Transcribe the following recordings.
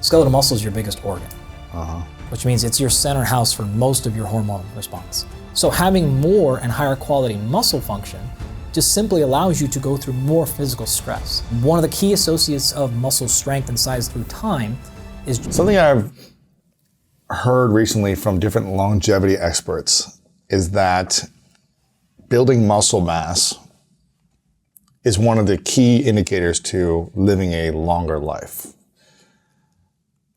skeletal muscle is your biggest organ, which means it's your center house for most of your hormone response. So having more and higher quality muscle function just simply allows you to go through more physical stress. One of the key associates of muscle strength and size through time is... Something I've heard recently from different longevity experts is that building muscle mass is one of the key indicators to living a longer life.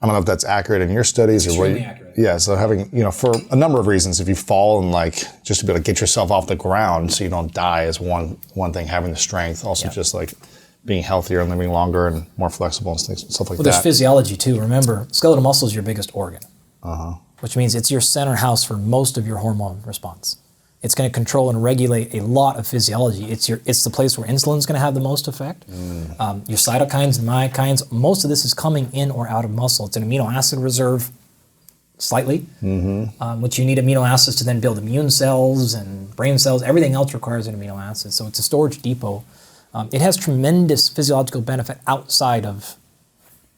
I don't know if that's accurate in your studies or what. Extremely accurate. Yeah, so having, for a number of reasons, if you fall and just to be able to get yourself off the ground so you don't die is one thing, having the strength, also just like being healthier and living longer and more flexible and stuff like that. Well, there's physiology too. Remember, skeletal muscle is your biggest organ, which means it's your center house for most of your hormone response. It's going to control and regulate a lot of physiology. It's the place where insulin is going to have the most effect. Your cytokines and myokines, most of this is coming in or out of muscle. It's an amino acid reserve, slightly, which you need amino acids to then build immune cells and brain cells. Everything else requires an amino acid. So it's a storage depot. It has tremendous physiological benefit outside of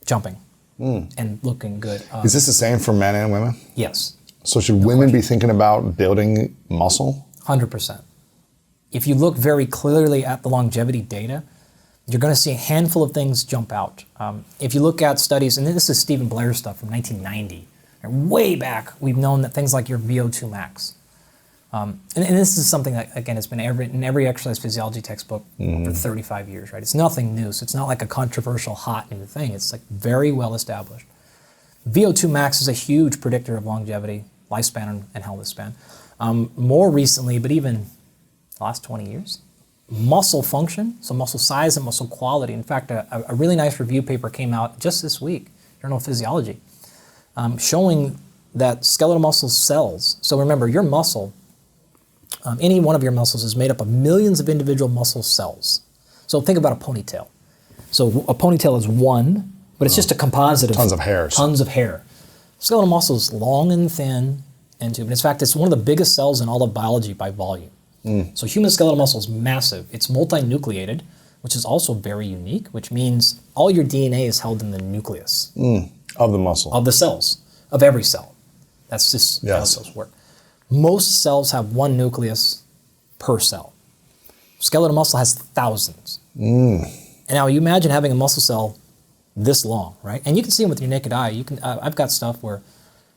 jumping and looking good. Is this the same for men and women? Yes. So should women be thinking about building muscle? 100%. If you look very clearly at the longevity data, you're going to see a handful of things jump out. If you look at studies, and this is Stephen Blair's stuff from 1990, way back, we've known that things like your VO2 max. And this is something that, again, has been in every exercise physiology textbook for 35 years, right? It's nothing new, so it's not like a controversial, hot new thing. It's like very well established. VO2 max is a huge predictor of longevity, lifespan, and health span. More recently, but even the last 20 years, muscle function, so muscle size and muscle quality. In fact, a really nice review paper came out just this week, Journal of Physiology, showing that skeletal muscle cells, so remember, your muscle, any one of your muscles is made up of millions of individual muscle cells. So think about a ponytail. So a ponytail is one, but it's just a composite of tons of hairs. Tons of hair. Skeletal muscle is long and thin and tube. In fact, it's one of the biggest cells in all of biology by volume. So human skeletal muscle is massive. It's multinucleated, which is also very unique, which means all your DNA is held in the nucleus. Of the muscle. Of the cells, of every cell. That's just how cells work. Most cells have one nucleus per cell. Skeletal muscle has thousands. And now you imagine having a muscle cell this long, right? And you can see them with your naked eye. You can. I've got stuff where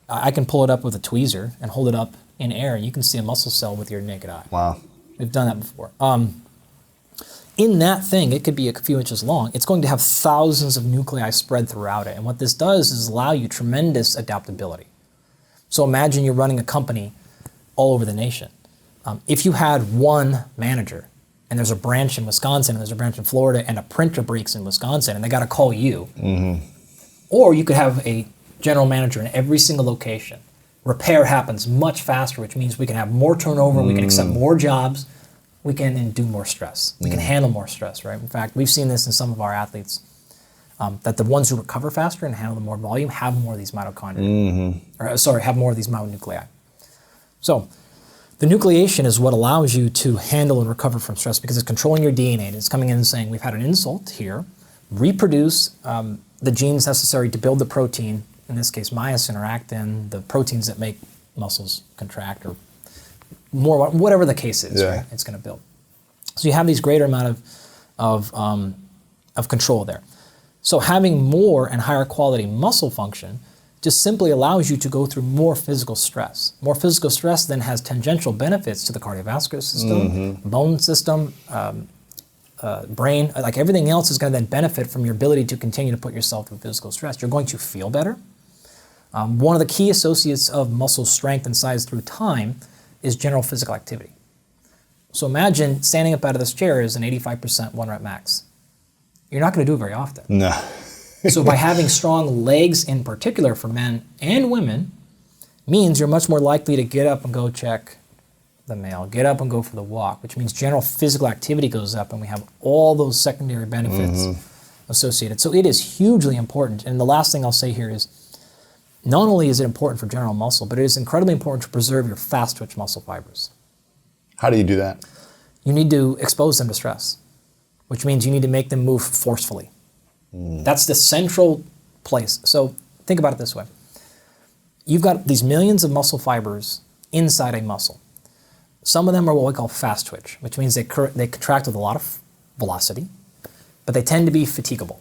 I can pull it up with a tweezer and hold it up in air, and you can see a muscle cell with your naked eye. Wow. We've done that before. In that thing, it could be a few inches long. It's going to have thousands of nuclei spread throughout it. And what this does is allow you tremendous adaptability. So imagine you're running a company all over the nation. If you had one manager, and there's a branch in Wisconsin, and there's a branch in Florida, and a printer breaks in Wisconsin, and they got to call you. Or you could have a general manager in every single location. Repair happens much faster, which means we can have more turnover, we can accept more jobs, we can do more stress. We can handle more stress, right? In fact, we've seen this in some of our athletes, that the ones who recover faster and handle more volume have more of these mitochondria. Have more of these myonuclei. So, the nucleation is what allows you to handle and recover from stress because it's controlling your DNA. It's coming in and saying, we've had an insult here, reproduce the genes necessary to build the protein, in this case myosin or actin, the proteins that make muscles contract or more, whatever the case is, right? It's going to build. So you have these greater amount of control there. So having more and higher quality muscle function just simply allows you to go through more physical stress. More physical stress then has tangential benefits to the cardiovascular system, bone system, brain, like everything else is going to then benefit from your ability to continue to put yourself through physical stress. You're going to feel better. One of the key associates of muscle strength and size through time is general physical activity. So imagine standing up out of this chair is an 85% one rep max. You're not going to do it very often. No. So by having strong legs in particular for men and women means you're much more likely to get up and go check the mail, get up and go for the walk, which means general physical activity goes up and we have all those secondary benefits associated. So it is hugely important. And the last thing I'll say here is not only is it important for general muscle, but it is incredibly important to preserve your fast twitch muscle fibers. How do you do that? You need to expose them to stress, which means you need to make them move forcefully. That's the central place. So Think about it this way. You've got these millions of muscle fibers inside a muscle. Some of them are what we call fast twitch, which means they contract with a lot of velocity, but they tend to be fatigable.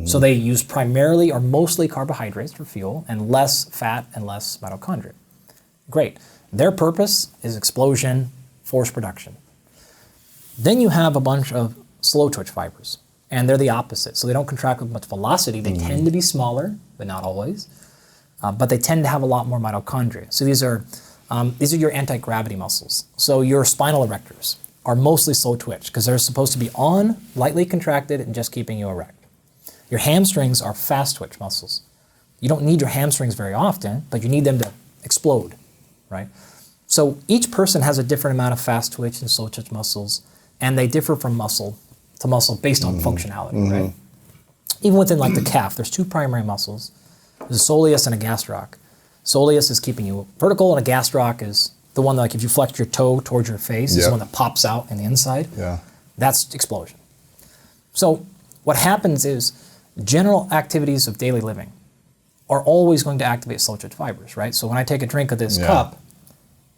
So they use primarily or mostly carbohydrates for fuel and less fat and less mitochondria. Great. Their purpose is explosion, force production. Then you have a bunch of slow twitch fibers, and they're the opposite. So they don't contract with much velocity. They tend to be smaller, but not always. But they tend to have a lot more mitochondria. So these are your anti-gravity muscles. So your spinal erectors are mostly slow twitch because they're supposed to be on, lightly contracted, and just keeping you erect. Your hamstrings are fast twitch muscles. You don't need your hamstrings very often, but you need them to explode, right? So each person has a different amount of fast twitch and slow twitch muscles, and they differ from muscle to muscle based on functionality, right? Even within like the calf, there's two primary muscles. There's a soleus and a gastroc. Soleus is keeping you vertical, and a gastroc is the one that, like, if you flex your toe towards your face, is the one that pops out in the inside. Yeah. That's explosion. So what happens is general activities of daily living are always going to activate slow twitch fibers, right? So when I take a drink of this cup,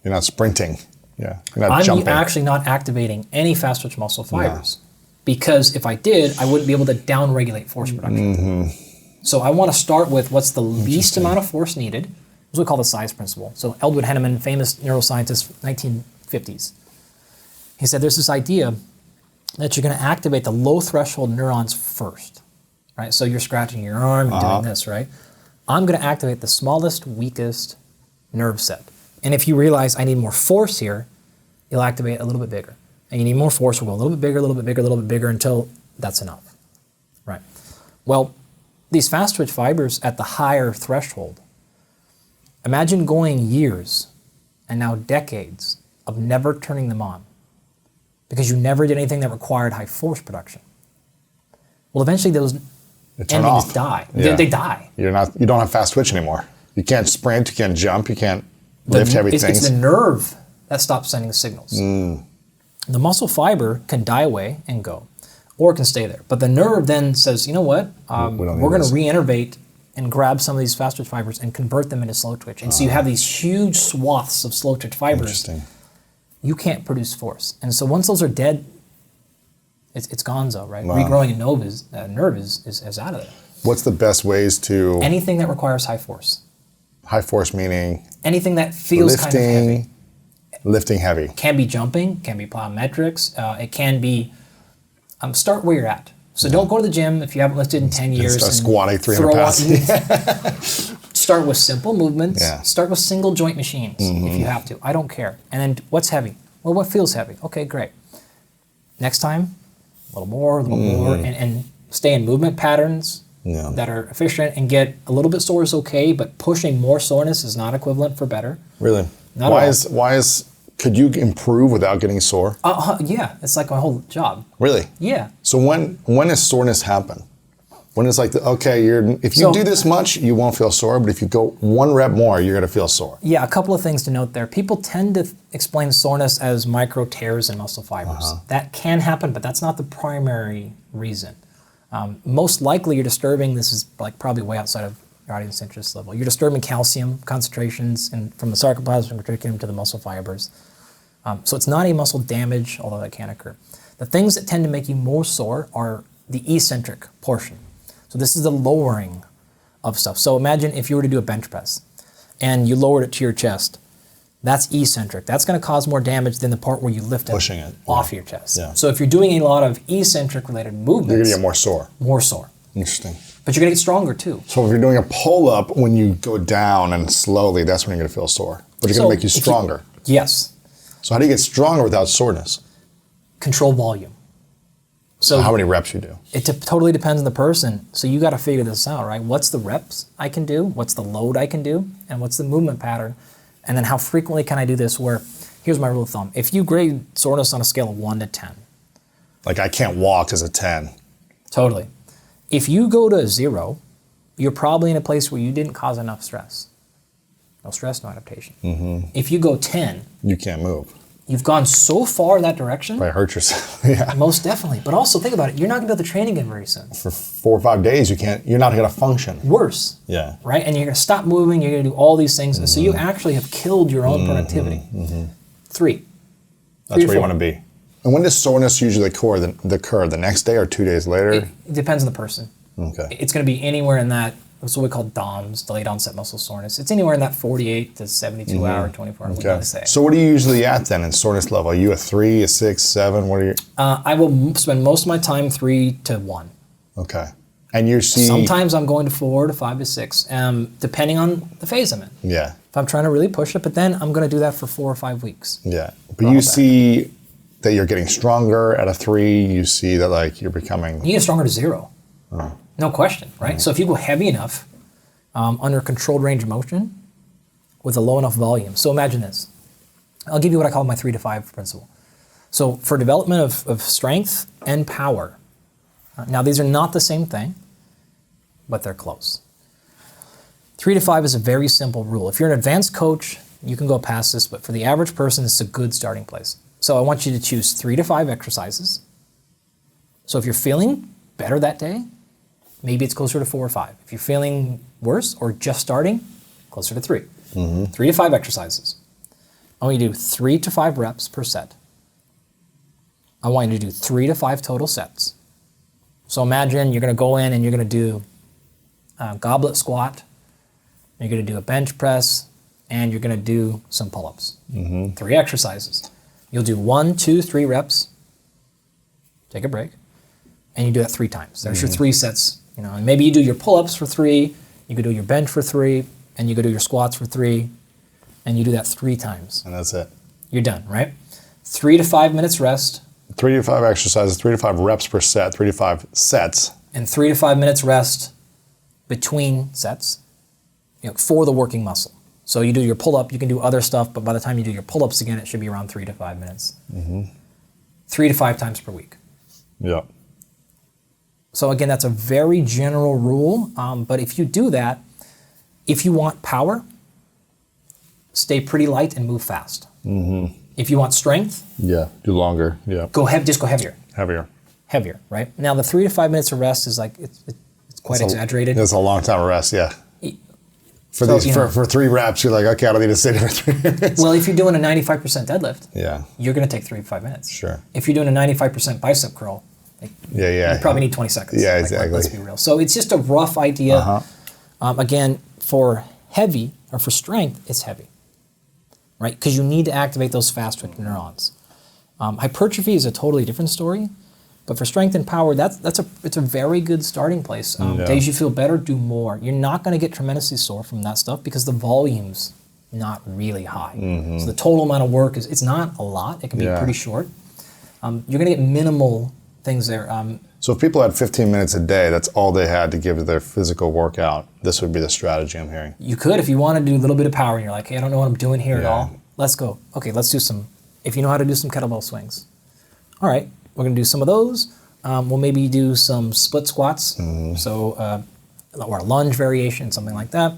you're not sprinting. Yeah. You're not I'm jumping. actually not activating any fast twitch muscle fibers. Because if I did, I wouldn't be able to downregulate force production. So I want to start with what's the least amount of force needed. This is what we call the size principle. So Edward Henneman, famous neuroscientist, 1950s, he said there's this idea that you're going to activate the low threshold neurons first, right? So you're scratching your arm and doing this, right? I'm going to activate the smallest, weakest nerve set. And if you realize I need more force here, you'll activate a little bit bigger. And you need more force, we'll go a little bit bigger, a little bit bigger, a little bit bigger until that's enough, right? Well, these fast twitch fibers at the higher threshold, imagine going years and now decades of never turning them on because you never did anything that required high force production. Well, eventually those endings die. Yeah. They die. You don't have fast twitch anymore. You can't sprint, you can't jump, you can't lift heavy things. It's the nerve that stops sending signals. The muscle fiber can die away and go, or it can stay there. But the nerve then says, you know what? We're going to re-innervate and grab some of these fast twitch fibers and convert them into slow twitch. And so you have these huge swaths of slow twitch fibers. Interesting. You can't produce force. And so once those are dead, it's gonzo, right? Wow. Regrowing a nerve is out of there. What's the best ways to... Anything that requires high force. High force meaning... Anything that feels kind of heavy. Lifting heavy. Can be jumping, can be plyometrics, it can be, start where you're at. So don't go to the gym if you haven't lifted in 10 years. Start squatting 300 pounds. Start with simple movements. Yeah. Start with single joint machines if you have to. I don't care. And then what's heavy? Well, what feels heavy? Okay, great. Next time, a little more, and stay in movement patterns that are efficient, and get a little bit sore is okay, but pushing more soreness is not equivalent for better. Really? Not Why is could you improve without getting sore? Yeah, it's like my whole job. Really? Yeah. So when does soreness happen? When it's like, if you do this much, you won't feel sore, but if you go one rep more, you're going to feel sore. Yeah, a couple of things to note there. People tend to explain soreness as micro tears in muscle fibers. That can happen, but that's not the primary reason. Most likely you're disturbing, this is like probably way outside of your audience interest level, you're disturbing calcium concentrations from the sarcoplasmic reticulum to the muscle fibers. So it's not a muscle damage, although that can occur. The things that tend to make you more sore are the eccentric portion. So this is the lowering of stuff. So imagine if you were to do a bench press and you lowered it to your chest. That's eccentric. That's going to cause more damage than the part where you lift it off your chest. Yeah. So if you're doing a lot of eccentric related movements, you're going to get more sore. More sore. Interesting. But you're going to get stronger too. So if you're doing a pull-up, when you go down and slowly, that's when you're going to feel sore. But it's going to make you stronger. Yes. So how do you get stronger without soreness? Control volume. So how many reps you do? It totally depends on the person. So you got to figure this out, right? What's the reps I can do? What's the load I can do? And what's the movement pattern? And then how frequently can I do this? Where, here's my rule of thumb. If you grade soreness on a scale of 1 to 10. Like I can't walk as a 10. Totally. If you go to 0, you're probably in a place where you didn't cause enough stress. No stress, no adaptation. If you go 10. You can't move. You've gone so far in that direction. Probably hurt yourself. Yeah. Most definitely. But also think about it. You're not going to be able to train again very soon. For 4 or 5 days, you're not going to function. Worse. Yeah. Right? And you're going to stop moving. You're going to do all these things. And so you actually have killed your own productivity. 3. That's where you want to be. And when does soreness usually occur? The next day or 2 days later? It depends on the person. Okay. It's going to be anywhere in that, that's what we call DOMS, delayed onset muscle soreness. It's anywhere in that 48 to 72 hour, 24 hour, Okay. we say. So what are you usually at then in soreness level? Are you a 3, a 6, 7? What are you? I will spend most of my time 3 to 1. Okay. And you see... Sometimes I'm going to 4 to 5 to 6, depending on the phase I'm in. Yeah. If I'm trying to really push it, but then I'm going to do that for 4 or 5 weeks. Yeah. But you see that you're getting stronger at a 3. You see that like you're becoming... You get stronger to 0. No question, right? So if you go heavy enough, under controlled range of motion, with a low enough volume. So imagine this. I'll give you what I call my 3 to 5 principle. So for development of strength and power, now these are not the same thing, but they're close. 3 to 5 is a very simple rule. If you're an advanced coach, you can go past this, but for the average person, it's a good starting place. So I want you to choose 3 to 5 exercises. So if you're feeling better that day, maybe it's closer to 4 or 5. If you're feeling worse or just starting, closer to 3. 3 to 5 exercises. I want you to do 3 to 5 reps per set. I want you to do 3 to 5 total sets. So imagine you're going to go in and you're going to do a goblet squat, you're going to do a bench press, and you're going to do some pull-ups. 3 exercises. You'll do 1, 2, 3 reps, take a break, and you do that 3 times. There's your 3 sets. You know, and maybe you do your pull-ups for 3, you could do your bench for 3, and you could do your squats for 3, and you do that 3 times. And that's it. You're done, right? 3 to 5 minutes rest. 3 to 5 exercises, 3 to 5 reps per set, 3 to 5 sets. And 3 to 5 minutes rest between sets, for the working muscle. So you do your pull-up, you can do other stuff, but by the time you do your pull-ups again, it should be around 3 to 5 minutes. 3 to 5 times per week. Yeah. So again, that's a very general rule, but if you do that, if you want power, stay pretty light and move fast. If you want strength, do longer. Yeah, just go heavier. Heavier, right? Now the 3 to 5 minutes of rest is like it's quite exaggerated. It's a long time of rest. Yeah. For So, for 3 reps, you're like, okay, I don't need to sit here for 3 minutes. Well, if you're doing a 95% deadlift, Yeah. you're going to take 3 to 5 minutes. Sure. If you're doing a 95% bicep curl, Yeah. you probably need 20 seconds. Yeah, exactly. Let's be real. So it's just a rough idea. Again, for heavy or for strength, it's heavy, right? Because you need to activate those fast-twitch neurons. Hypertrophy is a totally different story, but for strength and power, it's a very good starting place. Days you feel better, do more. You're not going to get tremendously sore from that stuff because the volume's not really high. So the total amount of work it's not a lot. It can be pretty short. You're going to get minimal things there. So if people had 15 minutes a day, that's all they had to give to their physical workout, this would be the strategy I'm hearing. You could, if you want to do a little bit of power and you're like, hey, I don't know what I'm doing here at all. Let's go. Okay, let's do if you know how to do some kettlebell swings. All right, we're going to do some of those. We'll maybe do some split squats, or a lunge variation, something like that.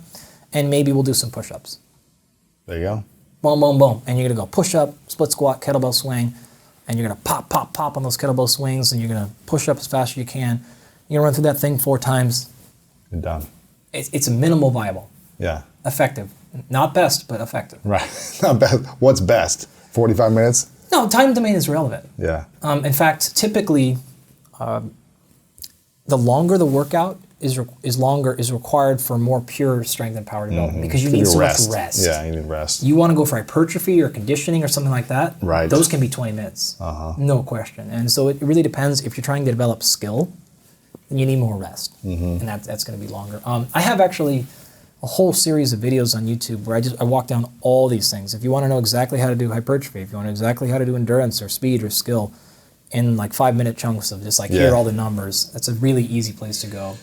And maybe we'll do some push-ups. There you go. Boom, boom, boom. And you're going to go push-up, split squat, kettlebell swing. And you're going to pop, pop, pop on those kettlebell swings, and you're going to push up as fast as you can. You're going to run through that thing 4 times. You're done. It's a minimal viable. Yeah. Effective. Not best, but effective. Right. Not best. What's best? 45 minutes? No, time domain is relevant. Yeah. In fact, typically, the longer the workout is required for more pure strength and power development because you need so much rest. Yeah, you need rest. You want to go for hypertrophy or conditioning or something like that. Right. Those can be 20 minutes. No question. And so it really depends. If you're trying to develop skill, then you need more rest. And that's going to be longer. I have actually a whole series of videos on YouTube where I walk down all these things. If you want to know exactly how to do hypertrophy, if you want to know exactly how to do endurance or speed or skill in like 5-minute chunks of just here are all the numbers, that's a really easy place to go.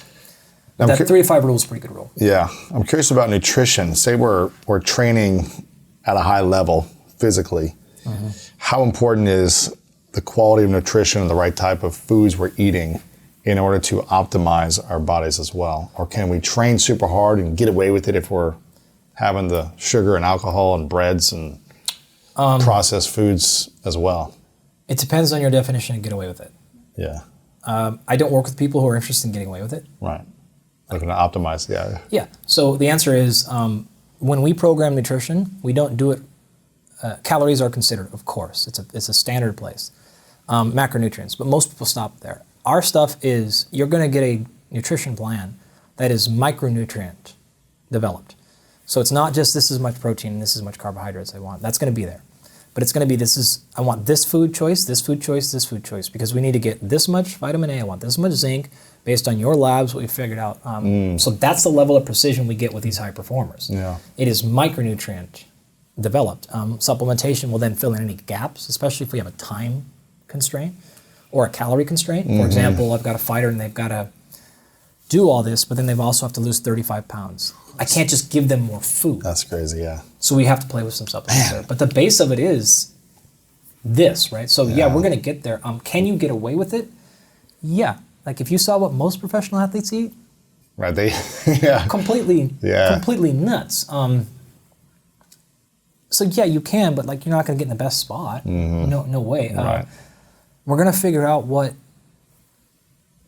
That 3 to 5 rule is a pretty good rule. Yeah. I'm curious about nutrition. Say we're training at a high level physically. How important is the quality of nutrition and the right type of foods we're eating in order to optimize our bodies as well? Or can we train super hard and get away with it if we're having the sugar and alcohol and breads and processed foods as well? It depends on your definition of get away with it. Yeah. I don't work with people who are interested in getting away with it. Right. Looking to optimize, yeah. Yeah. So the answer is when we program nutrition, we don't do it. Calories are considered, of course. It's a standard place. Macronutrients, but most people stop there. Our stuff is you're going to get a nutrition plan that is micronutrient developed. So it's not just this is much protein and this is much carbohydrates I want. That's going to be there. But it's going to be I want this food choice, this food choice, this food choice, because we need to get this much vitamin A, I want this much zinc, based on your labs, what we figured out. So that's the level of precision we get with these high performers. Yeah. It is micronutrient developed. Supplementation will then fill in any gaps, especially if we have a time constraint or a calorie constraint. For example, I've got a fighter and they've got to do all this, but then they also have to lose 35 pounds. I can't just give them more food. That's crazy, yeah. So we have to play with some supplements there. But the base of it is this, right? So yeah, we're going to get there. Can you get away with it? Yeah. Like if you saw what most professional athletes eat, right? Completely nuts. So yeah, you can, but like you're not going to get in the best spot. No way. Right. We're going to figure out what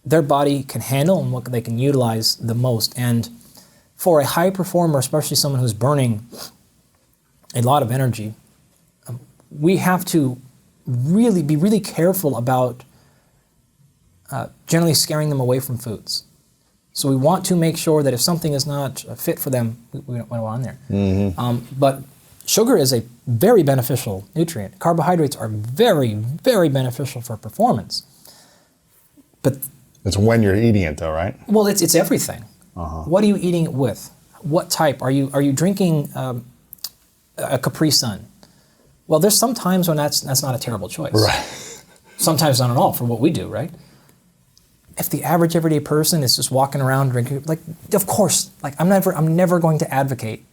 their body can handle and what they can utilize the most. And for a high performer, especially someone who's burning a lot of energy, we have to be really careful about generally scaring them away from foods. So we want to make sure that if something is not fit for them, we don't want on there. But sugar is a very beneficial nutrient. Carbohydrates are very, very beneficial for performance. But it's when you're eating it, though, right? Well, it's everything. What are you eating it with? What type? Are you drinking a Capri Sun? Well, there's some times when that's not a terrible choice. Right. Sometimes not at all for what we do, right? If the average everyday person is just walking around drinking, like, of course, like I'm never going to advocate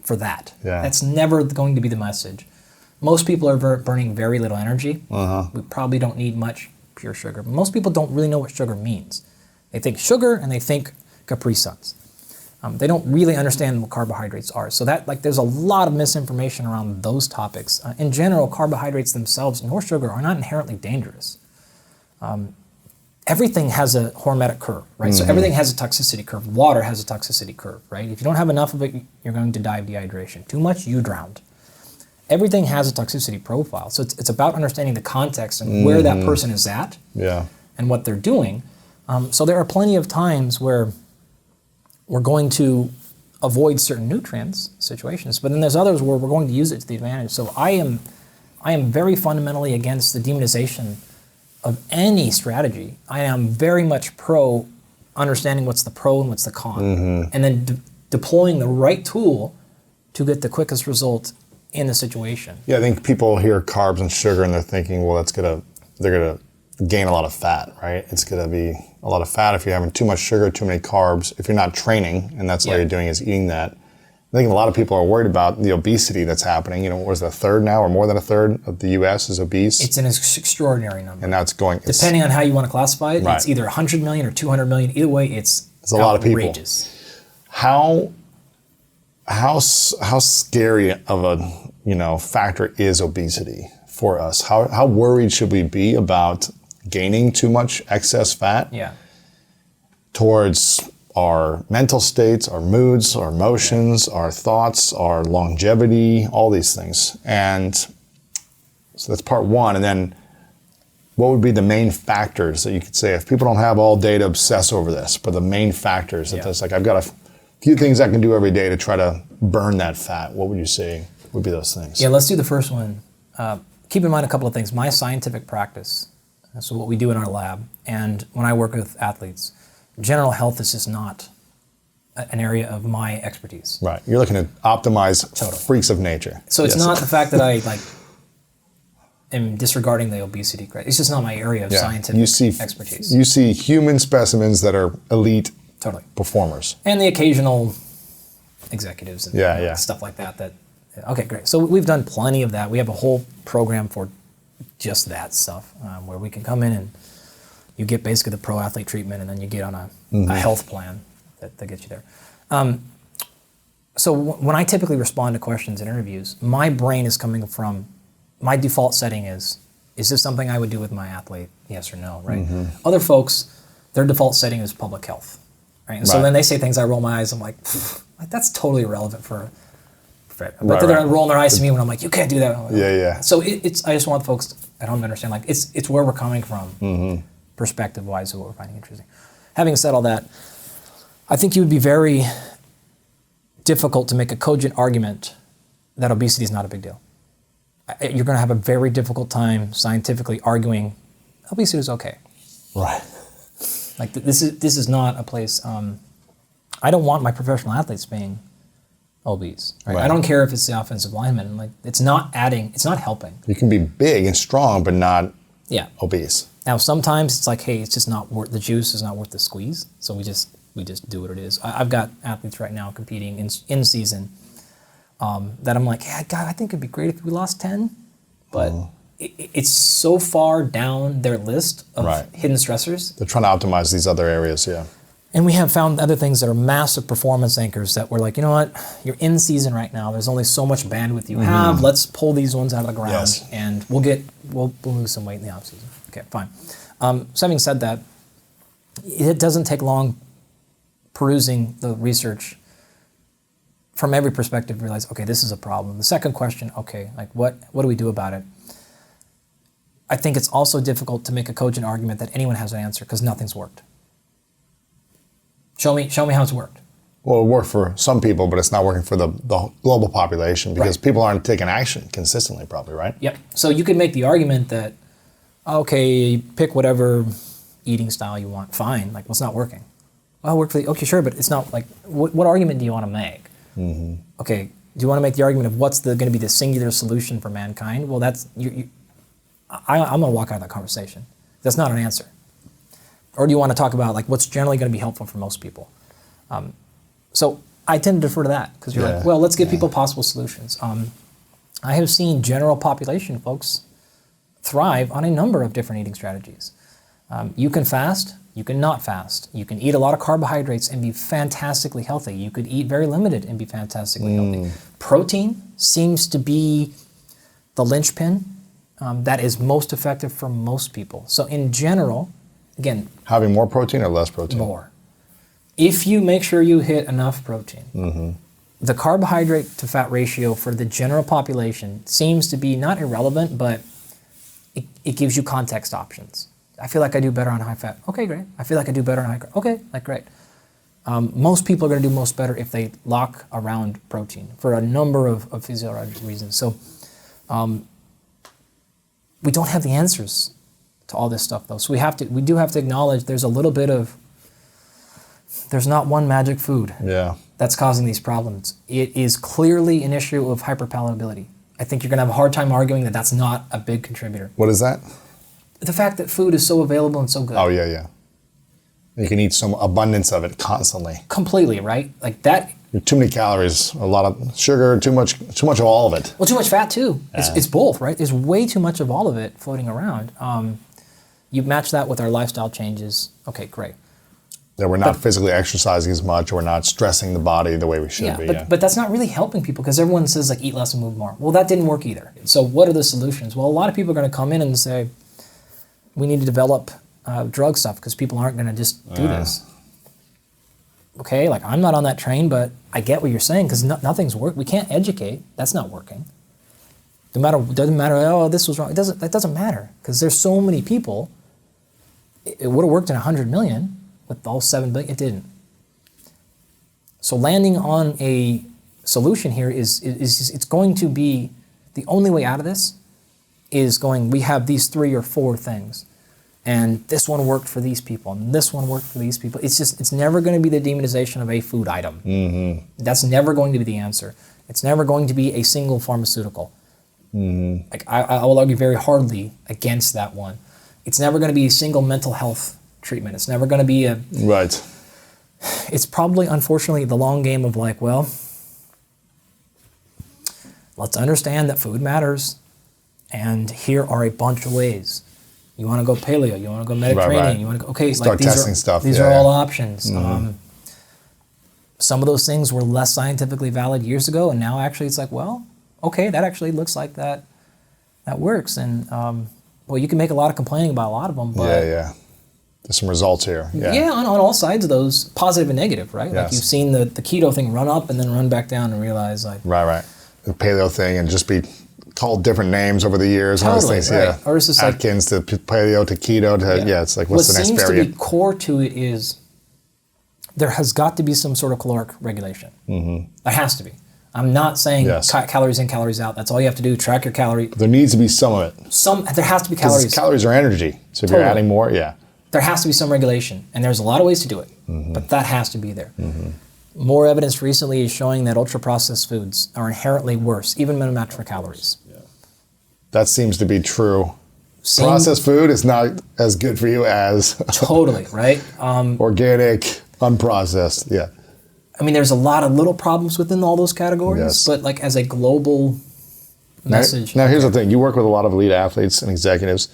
for that. Yeah. That's never going to be the message. Most people are burning very little energy. We probably don't need much pure sugar. Most people don't really know what sugar means. They think sugar and they think Capri Suns. They don't really understand what carbohydrates are. So there's a lot of misinformation around those topics. In general, carbohydrates themselves, nor sugar, are not inherently dangerous. Everything has a hormetic curve, right? So everything has a toxicity curve. Water has a toxicity curve, right? If you don't have enough of it, you're going to die of dehydration. Too much, you drowned. Everything has a toxicity profile. So it's about understanding the context and where that person is at and what they're doing. So there are plenty of times where we're going to avoid certain nutrients situations, but then there's others where we're going to use it to the advantage. So I am very fundamentally against the demonization of any strategy. I am very much pro understanding what's the pro and what's the con, and then deploying the right tool to get the quickest result in the situation. Yeah, I think people hear carbs and sugar and they're thinking, well, they're gonna gain a lot of fat, right? It's gonna be a lot of fat if you're having too much sugar, too many carbs. If you're not training, and that's all you're doing is eating that. I think a lot of people are worried about the obesity that's happening. What was it, a third now, or more than a third of the U.S. is obese? It's an extraordinary number. And that's going... Depending on how you want to classify it, it's either 100 million or 200 million. Either way, it's a lot of people. Outrageous. How scary of a factor is obesity for us? How worried should we be about gaining too much excess fat towards our mental states, our moods, our emotions, our thoughts, our longevity, all these things? And so that's part one. And then what would be the main factors that you could say, if people don't have all day to obsess over this, but the main factors that there's like, I've got a few things I can do every day to try to burn that fat, what would you say would be those things? Yeah, let's do the first one. Keep in mind a couple of things. My scientific practice, so what we do in our lab, and when I work with athletes, general health is just not an area of my expertise. Right. You're looking to optimize freaks of nature. So it's not the fact that I am disregarding the obesity. It's just not my area of scientific expertise. You see human specimens that are elite performers. And the occasional executives and stuff like that. Okay, great. So we've done plenty of that. We have a whole program for just that stuff where we can come in and you get basically the pro athlete treatment, and then you get on a health plan that gets you there. So when I typically respond to questions in interviews, my brain is coming from my default setting is this something I would do with my athlete? Yes or no, right? Other folks, their default setting is public health, right? And so then they say things, I roll my eyes, I'm like that's totally irrelevant for but they're rolling their eyes to me when I'm like, you can't do that. Yeah. So it's I just want folks at home to understand, like, it's where we're coming from, perspective-wise, of what we're finding interesting. Having said all that, I think you would be very difficult to make a cogent argument that obesity is not a big deal. You're going to have a very difficult time scientifically arguing obesity is okay. Right. Like this is not a place. I don't want my professional athletes being obese. Right? I don't care if it's the offensive lineman. Like, it's not adding. It's not helping. You can be big and strong, but not obese. Now sometimes it's like, hey, it's just not worth the juice. Is not worth the squeeze. So we just do what it is. I've got athletes right now competing in season. That I'm like, yeah, God, I think it'd be great if we lost 10, but it's so far down their list of hidden stressors. They're trying to optimize these other areas, yeah. And we have found other things that are massive performance anchors that we're like, you know what, you're in season right now. There's only so much bandwidth you have. Let's pull these ones out of the ground, and we'll lose some weight in the off season. Okay, fine. So having said that, it doesn't take long perusing the research from every perspective to realize, okay, this is a problem. The second question, okay, like what do we do about it? I think it's also difficult to make a cogent argument that anyone has an answer because nothing's worked. Show me how it's worked. Well, it worked for some people, but it's not working for the global population because people aren't taking action consistently, probably, right? Yep. So you could make the argument that, okay, pick whatever eating style you want. Fine. Like, what's not working? Well, work for the, okay, sure, but it's not like, what argument do you want to make? Okay, do you want to make the argument of what's going to be the singular solution for mankind? Well, that's, I'm going to walk out of that conversation. That's not an answer. Or do you want to talk about like what's generally going to be helpful for most people? So I tend to defer to that because you're like, well, let's give people possible solutions. I have seen general population folks thrive on a number of different eating strategies. You can fast, you can not fast. You can eat a lot of carbohydrates and be fantastically healthy. You could eat very limited and be fantastically healthy. Protein seems to be the linchpin that is most effective for most people. So in general, again, having more protein or less protein? More. If you make sure you hit enough protein, the carbohydrate to fat ratio for the general population seems to be not irrelevant, but it gives you context options. I feel like I do better on high fat. Okay, great. I feel like I do better on high carb. Okay, like great. Most people are going to do most better if they lock around protein for a number of physiological reasons. So we don't have the answers to all this stuff though. So we do have to acknowledge there's a little bit of, there's not one magic food that's causing these problems. It is clearly an issue of hyperpalatability. I think you're going to have a hard time arguing that that's not a big contributor. What is that? The fact that food is so available and so good. Oh, yeah. You can eat some abundance of it constantly. Completely, right? Like that. Too many calories, a lot of sugar, too much of all of it. Well, too much fat too. It's both, right? There's way too much of all of it floating around. You match that with our lifestyle changes. Okay, great. That we're not physically exercising as much, or we're not stressing the body the way we should be. But that's not really helping people because everyone says like eat less and move more. Well, that didn't work either. So what are the solutions? Well, a lot of people are going to come in and say, we need to develop drug stuff because people aren't going to just do this. Okay, like I'm not on that train, but I get what you're saying because nothing's working. We can't educate. That's not working. Doesn't matter. Oh, this was wrong. That doesn't matter because there's so many people. It would have worked in 100 million with all 7 billion. It didn't. So landing on a solution here is it's going to be the only way out of this. We have these 3 or 4 things, and this one worked for these people, and this one worked for these people. It's never going to be the demonization of a food item. That's never going to be the answer. It's never going to be a single pharmaceutical. Like I will argue very hardly against that one. It's never going to be a single mental health treatment. It's never going to be It's probably, unfortunately, the long game of like, well, let's understand that food matters. And here are a bunch of ways. You want to go paleo, you want to go Mediterranean, you want to go, okay, start testing stuff. These are all options. Some of those things were less scientifically valid years ago, and now actually it's like, well, okay, that actually looks like that that works. And well, you can make a lot of complaining about a lot of them, but yeah. There's some results here. yeah, on all sides of those, positive and negative, right? Yes. Like you've seen the keto thing run up and then run back down and realize like Right. The paleo thing and just be called different names over the years. Totally, and all those things, right. yeah. Or it's just like Atkins to paleo to keto to it's like what's the next What seems variant? to be core to it is there has got to be some sort of caloric regulation. Mm-hmm. There has to be. I'm not saying calories in, calories out. That's all you have to do. Track your calorie. There needs to be some of it. There has to be calories. Calories are energy. So if you're adding more, there has to be some regulation, and there's a lot of ways to do it, but that has to be there. More evidence recently is showing that ultra-processed foods are inherently worse, even when matched for calories. That seems to be true. Processed food is not as good for you as totally, right? Organic, unprocessed, I mean, there's a lot of little problems within all those categories, but like as a global message. Now, here's the thing. You work with a lot of elite athletes and executives,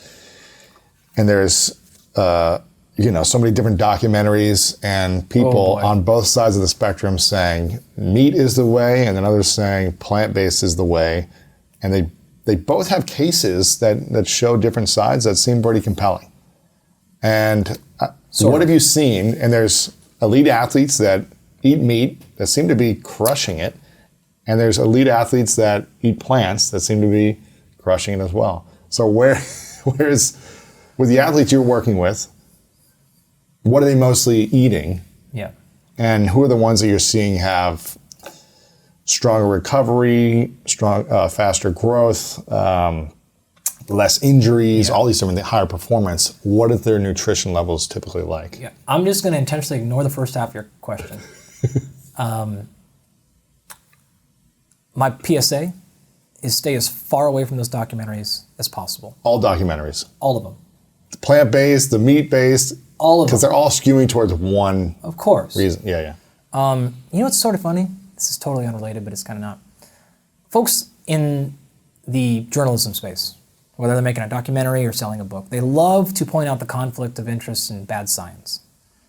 and there's so many different documentaries and people on both sides of the spectrum saying meat is the way, and then others saying plant-based is the way. And they both have cases that show different sides that seem pretty compelling. And what have you seen? And there's elite athletes that eat meat that seem to be crushing it. And there's elite athletes that eat plants that seem to be crushing it as well. So where's with the athletes you're working with, what are they mostly eating? Yeah. And who are the ones that you're seeing have stronger recovery, faster growth, less injuries, all these different things, higher performance? What are their nutrition levels typically like? Yeah. I'm just going to intentionally ignore the first half of your question. My PSA is stay as far away from those documentaries as possible. All documentaries? All of them. The plant-based, the meat-based? All of them. Because they're all skewing towards one of course. reason. Yeah. You know what's sort of funny? This is totally unrelated, but it's kind of not. Folks in the journalism space, whether they're making a documentary or selling a book, they love to point out the conflict of interest in bad science.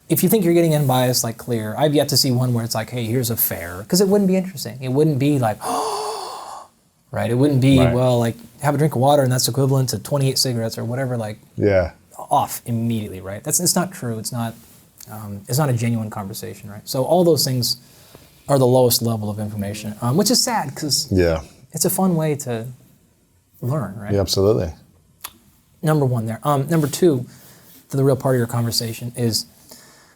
If you think you're getting unbiased, like clear, I've yet to see one where it's like, hey, here's a fair, because it wouldn't be interesting. It wouldn't be like, right? It wouldn't be, well, like, have a drink of water and that's equivalent to 28 cigarettes or whatever, like, off immediately, right? It's not true. It's not a genuine conversation, right? So all those things are the lowest level of information, which is sad because it's a fun way to learn, right? Yeah, absolutely. Number one there. Number two, to the real part of your conversation is,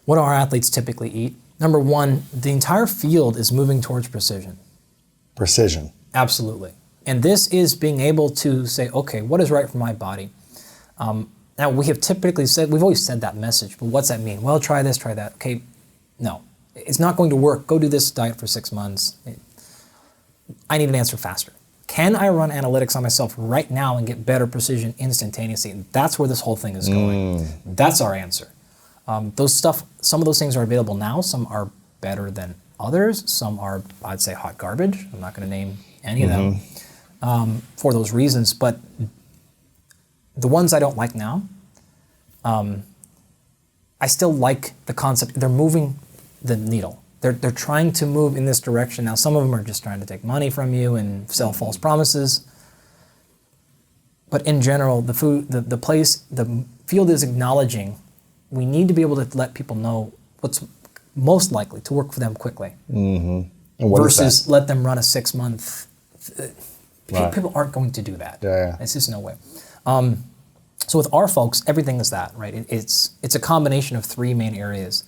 what do our athletes typically eat? Number one, the entire field is moving towards precision. Precision. Absolutely. And this is being able to say, okay, what is right for my body? Now, we have typically said, we've always said that message, but what's that mean? Well, try this, try that. Okay, no. It's not going to work. Go do this diet for 6 months. I need an answer faster. Can I run analytics on myself right now and get better precision instantaneously? And that's where this whole thing is going. That's our answer. Some of those things are available now. Some are better than others. Some are, I'd say, hot garbage. I'm not going to name any of them for those reasons. But the ones I don't like now, I still like the concept. They're moving the needle. They're trying to move in this direction. Now, some of them are just trying to take money from you and sell false promises. But in general, the field is acknowledging we need to be able to let people know what's most likely to work for them quickly. And versus let them run a 6-month. People aren't going to do that. It's just no way. So with our folks, everything is that, right? It's a combination of 3 main areas.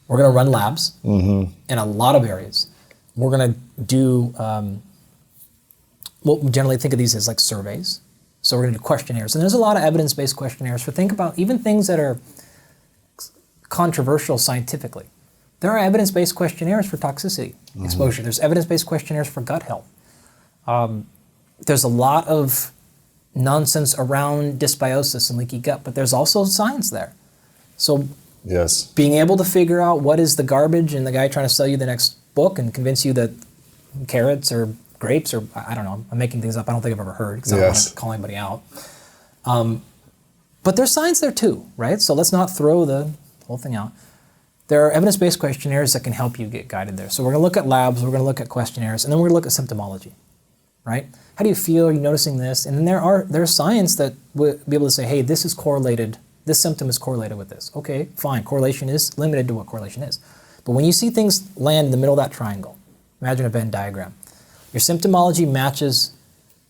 We're going to run labs in a lot of areas. We're going to do, we generally think of these as like surveys. So we're going to do questionnaires. And there's a lot of evidence-based questionnaires for think about even things that are controversial scientifically. There are evidence-based questionnaires for toxicity exposure. There's evidence-based questionnaires for gut health. There's a lot of nonsense around dysbiosis and leaky gut, but there's also science there. So being able to figure out what is the garbage and the guy trying to sell you the next book and convince you that carrots or grapes or, I don't know, I'm making things up I don't think I've ever heard because I don't want to call anybody out. But there's science there too, right? So let's not throw the whole thing out. There are evidence-based questionnaires that can help you get guided there. So we're going to look at labs, we're going to look at questionnaires, and then we're going to look at symptomology. right? How do you feel? Are you noticing this? And then there's science that would be able to say, hey, this is correlated, this symptom is correlated with this. Okay, fine, correlation is limited to what correlation is. But when you see things land in the middle of that triangle, imagine a Venn diagram. Your symptomology matches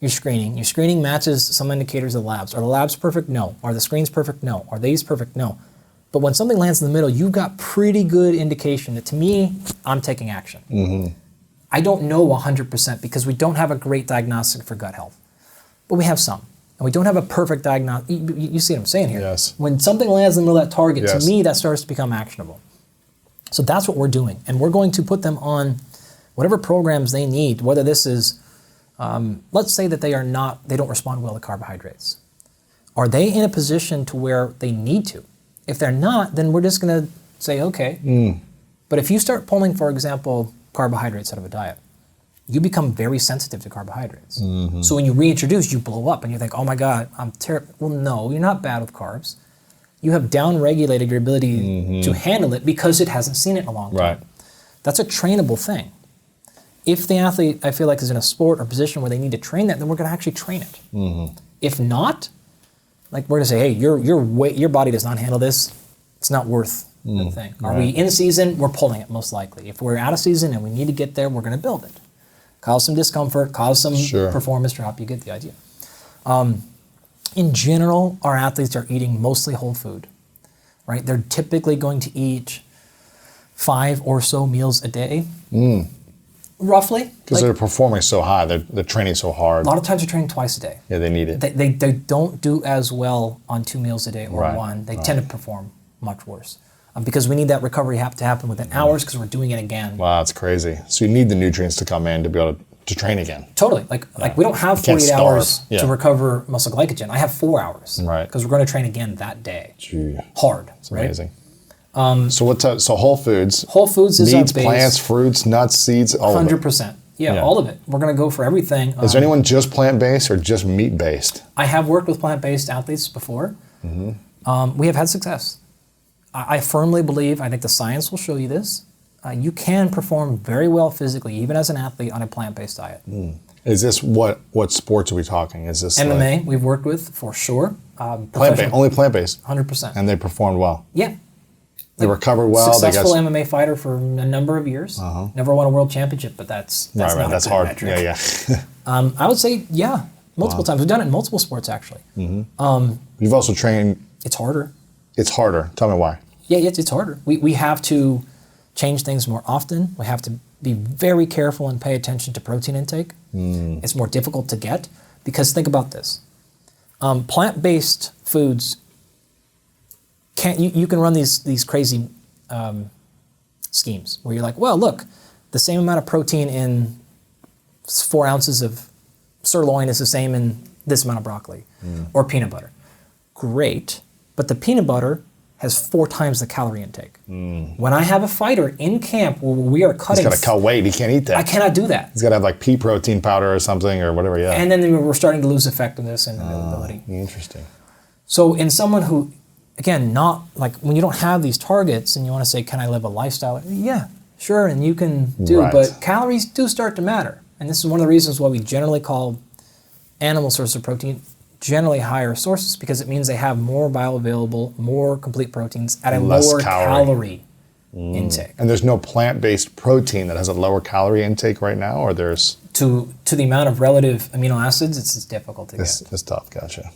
your screening matches some indicators of the labs. Are the labs perfect? No. Are the screens perfect? No. Are these perfect? No. But when something lands in the middle, you've got pretty good indication that, to me, I'm taking action. Mm-hmm. I don't know 100% because we don't have a great diagnostic for gut health, but we have some. And we don't have a perfect diagnostic. You see what I'm saying here? Yes. When something lands in the middle of that target, yes. to me, that starts to become actionable. So that's what we're doing. And we're going to put them on whatever programs they need, whether this is, let's say that they don't respond well to carbohydrates. Are they in a position to where they need to? If they're not, then we're just going to say, okay. But if you start pulling, for example, carbohydrates out of a diet, you become very sensitive to carbohydrates. Mm-hmm. So when you reintroduce, you blow up and you think, oh my God, I'm terrible. Well, no, you're not bad with carbs. You have downregulated your ability to handle it because it hasn't seen it in a long time. Right. That's a trainable thing. If the athlete, I feel like, is in a sport or position where they need to train that, then we're going to actually train it. Mm-hmm. If not, like we're going to say, hey, your body does not handle this. It's not worth the thing. Are we in season? We're pulling it most likely. If we're out of season and we need to get there, we're going to build it. Cause some discomfort, cause some performance drop. You get the idea. In general, our athletes are eating mostly whole food, right? They're typically going to eat 5 or so meals a day, roughly. Because they're performing so high, they're training so hard. A lot of times they're training twice a day. Yeah, they need it. They don't do as well on 2 meals a day or one. They tend to perform much worse because we need that recovery to happen within hours because we're doing it again. Wow, that's crazy. So you need the nutrients to come in to be able to train again. Totally. Like we don't have 48 hours to recover muscle glycogen. I have 4 hours. Right. Because we're going to train again that day. Gee. Hard. It's amazing. So whole foods. Whole foods is meats, our base. plants, fruits, nuts, seeds, all 100%. of it. 100%. Yeah, all of it. We're going to go for everything. Is there anyone just plant-based or just meat-based? I have worked with plant-based athletes before. Mm-hmm. We have had success. I firmly believe, I think the science will show you this, you can perform very well physically, even as an athlete, on a plant-based diet. Is this what sports are we talking? Is this MMA we've worked with for sure. Plant-based, only plant-based? 100%. And they performed well? Yeah. They recovered well. Successful MMA fighter for a number of years. Never won a world championship, but that's not that's a hard. metric. Yeah. I would say, multiple times. We've done it in multiple sports, actually. You've also trained... It's harder. It's harder. Tell me why. Yeah, it's harder. We have to change things more often. We have to be very careful and pay attention to protein intake. It's more difficult to get because think about this. Plant-based foods, you can run these crazy schemes where you're like, well, look, the same amount of protein in 4 ounces of sirloin is the same in this amount of broccoli or peanut butter. Great, but the peanut butter has 4 times the calorie intake. When I have a fighter in camp where we are cutting... He's got to cut weight. He can't eat that. I cannot do that. He's got to have like pea protein powder or something or whatever, And then we're starting to lose effectiveness and availability. Interesting. So in someone who, again, not like when you don't have these targets and you want to say, can I live a lifestyle? Yeah, sure, and you can do, but calories do start to matter. And this is one of the reasons why we generally call animal sources of protein generally higher sources because it means they have more bioavailable, more complete proteins at a lower calorie intake. And there's no plant-based protein that has a lower calorie intake right now, or there's... To the amount of relative amino acids, it's difficult to get. It's tough, gotcha.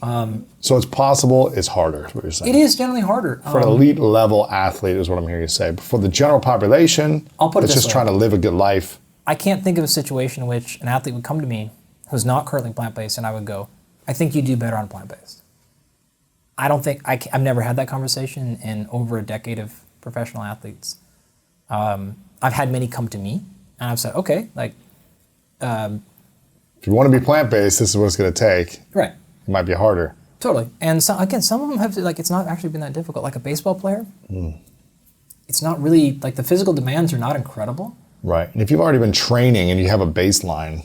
So it's possible, it's harder, is what you're saying. It is generally harder. For an elite level athlete is what I'm hearing you say. But for the general population, that's just trying to live a good life. I can't think of a situation in which an athlete would come to me who's not currently plant-based and I would go, I think you do better on plant-based. I don't think, I've never had that conversation in over a decade of professional athletes. I've had many come to me and I've said, okay, like. If you want to be plant-based, this is what it's going to take. Right. It might be harder. Totally. And so, again, some of them have, like, it's not actually been that difficult. Like a baseball player, it's not really, like the physical demands are not incredible. Right. And if you've already been training and you have a baseline,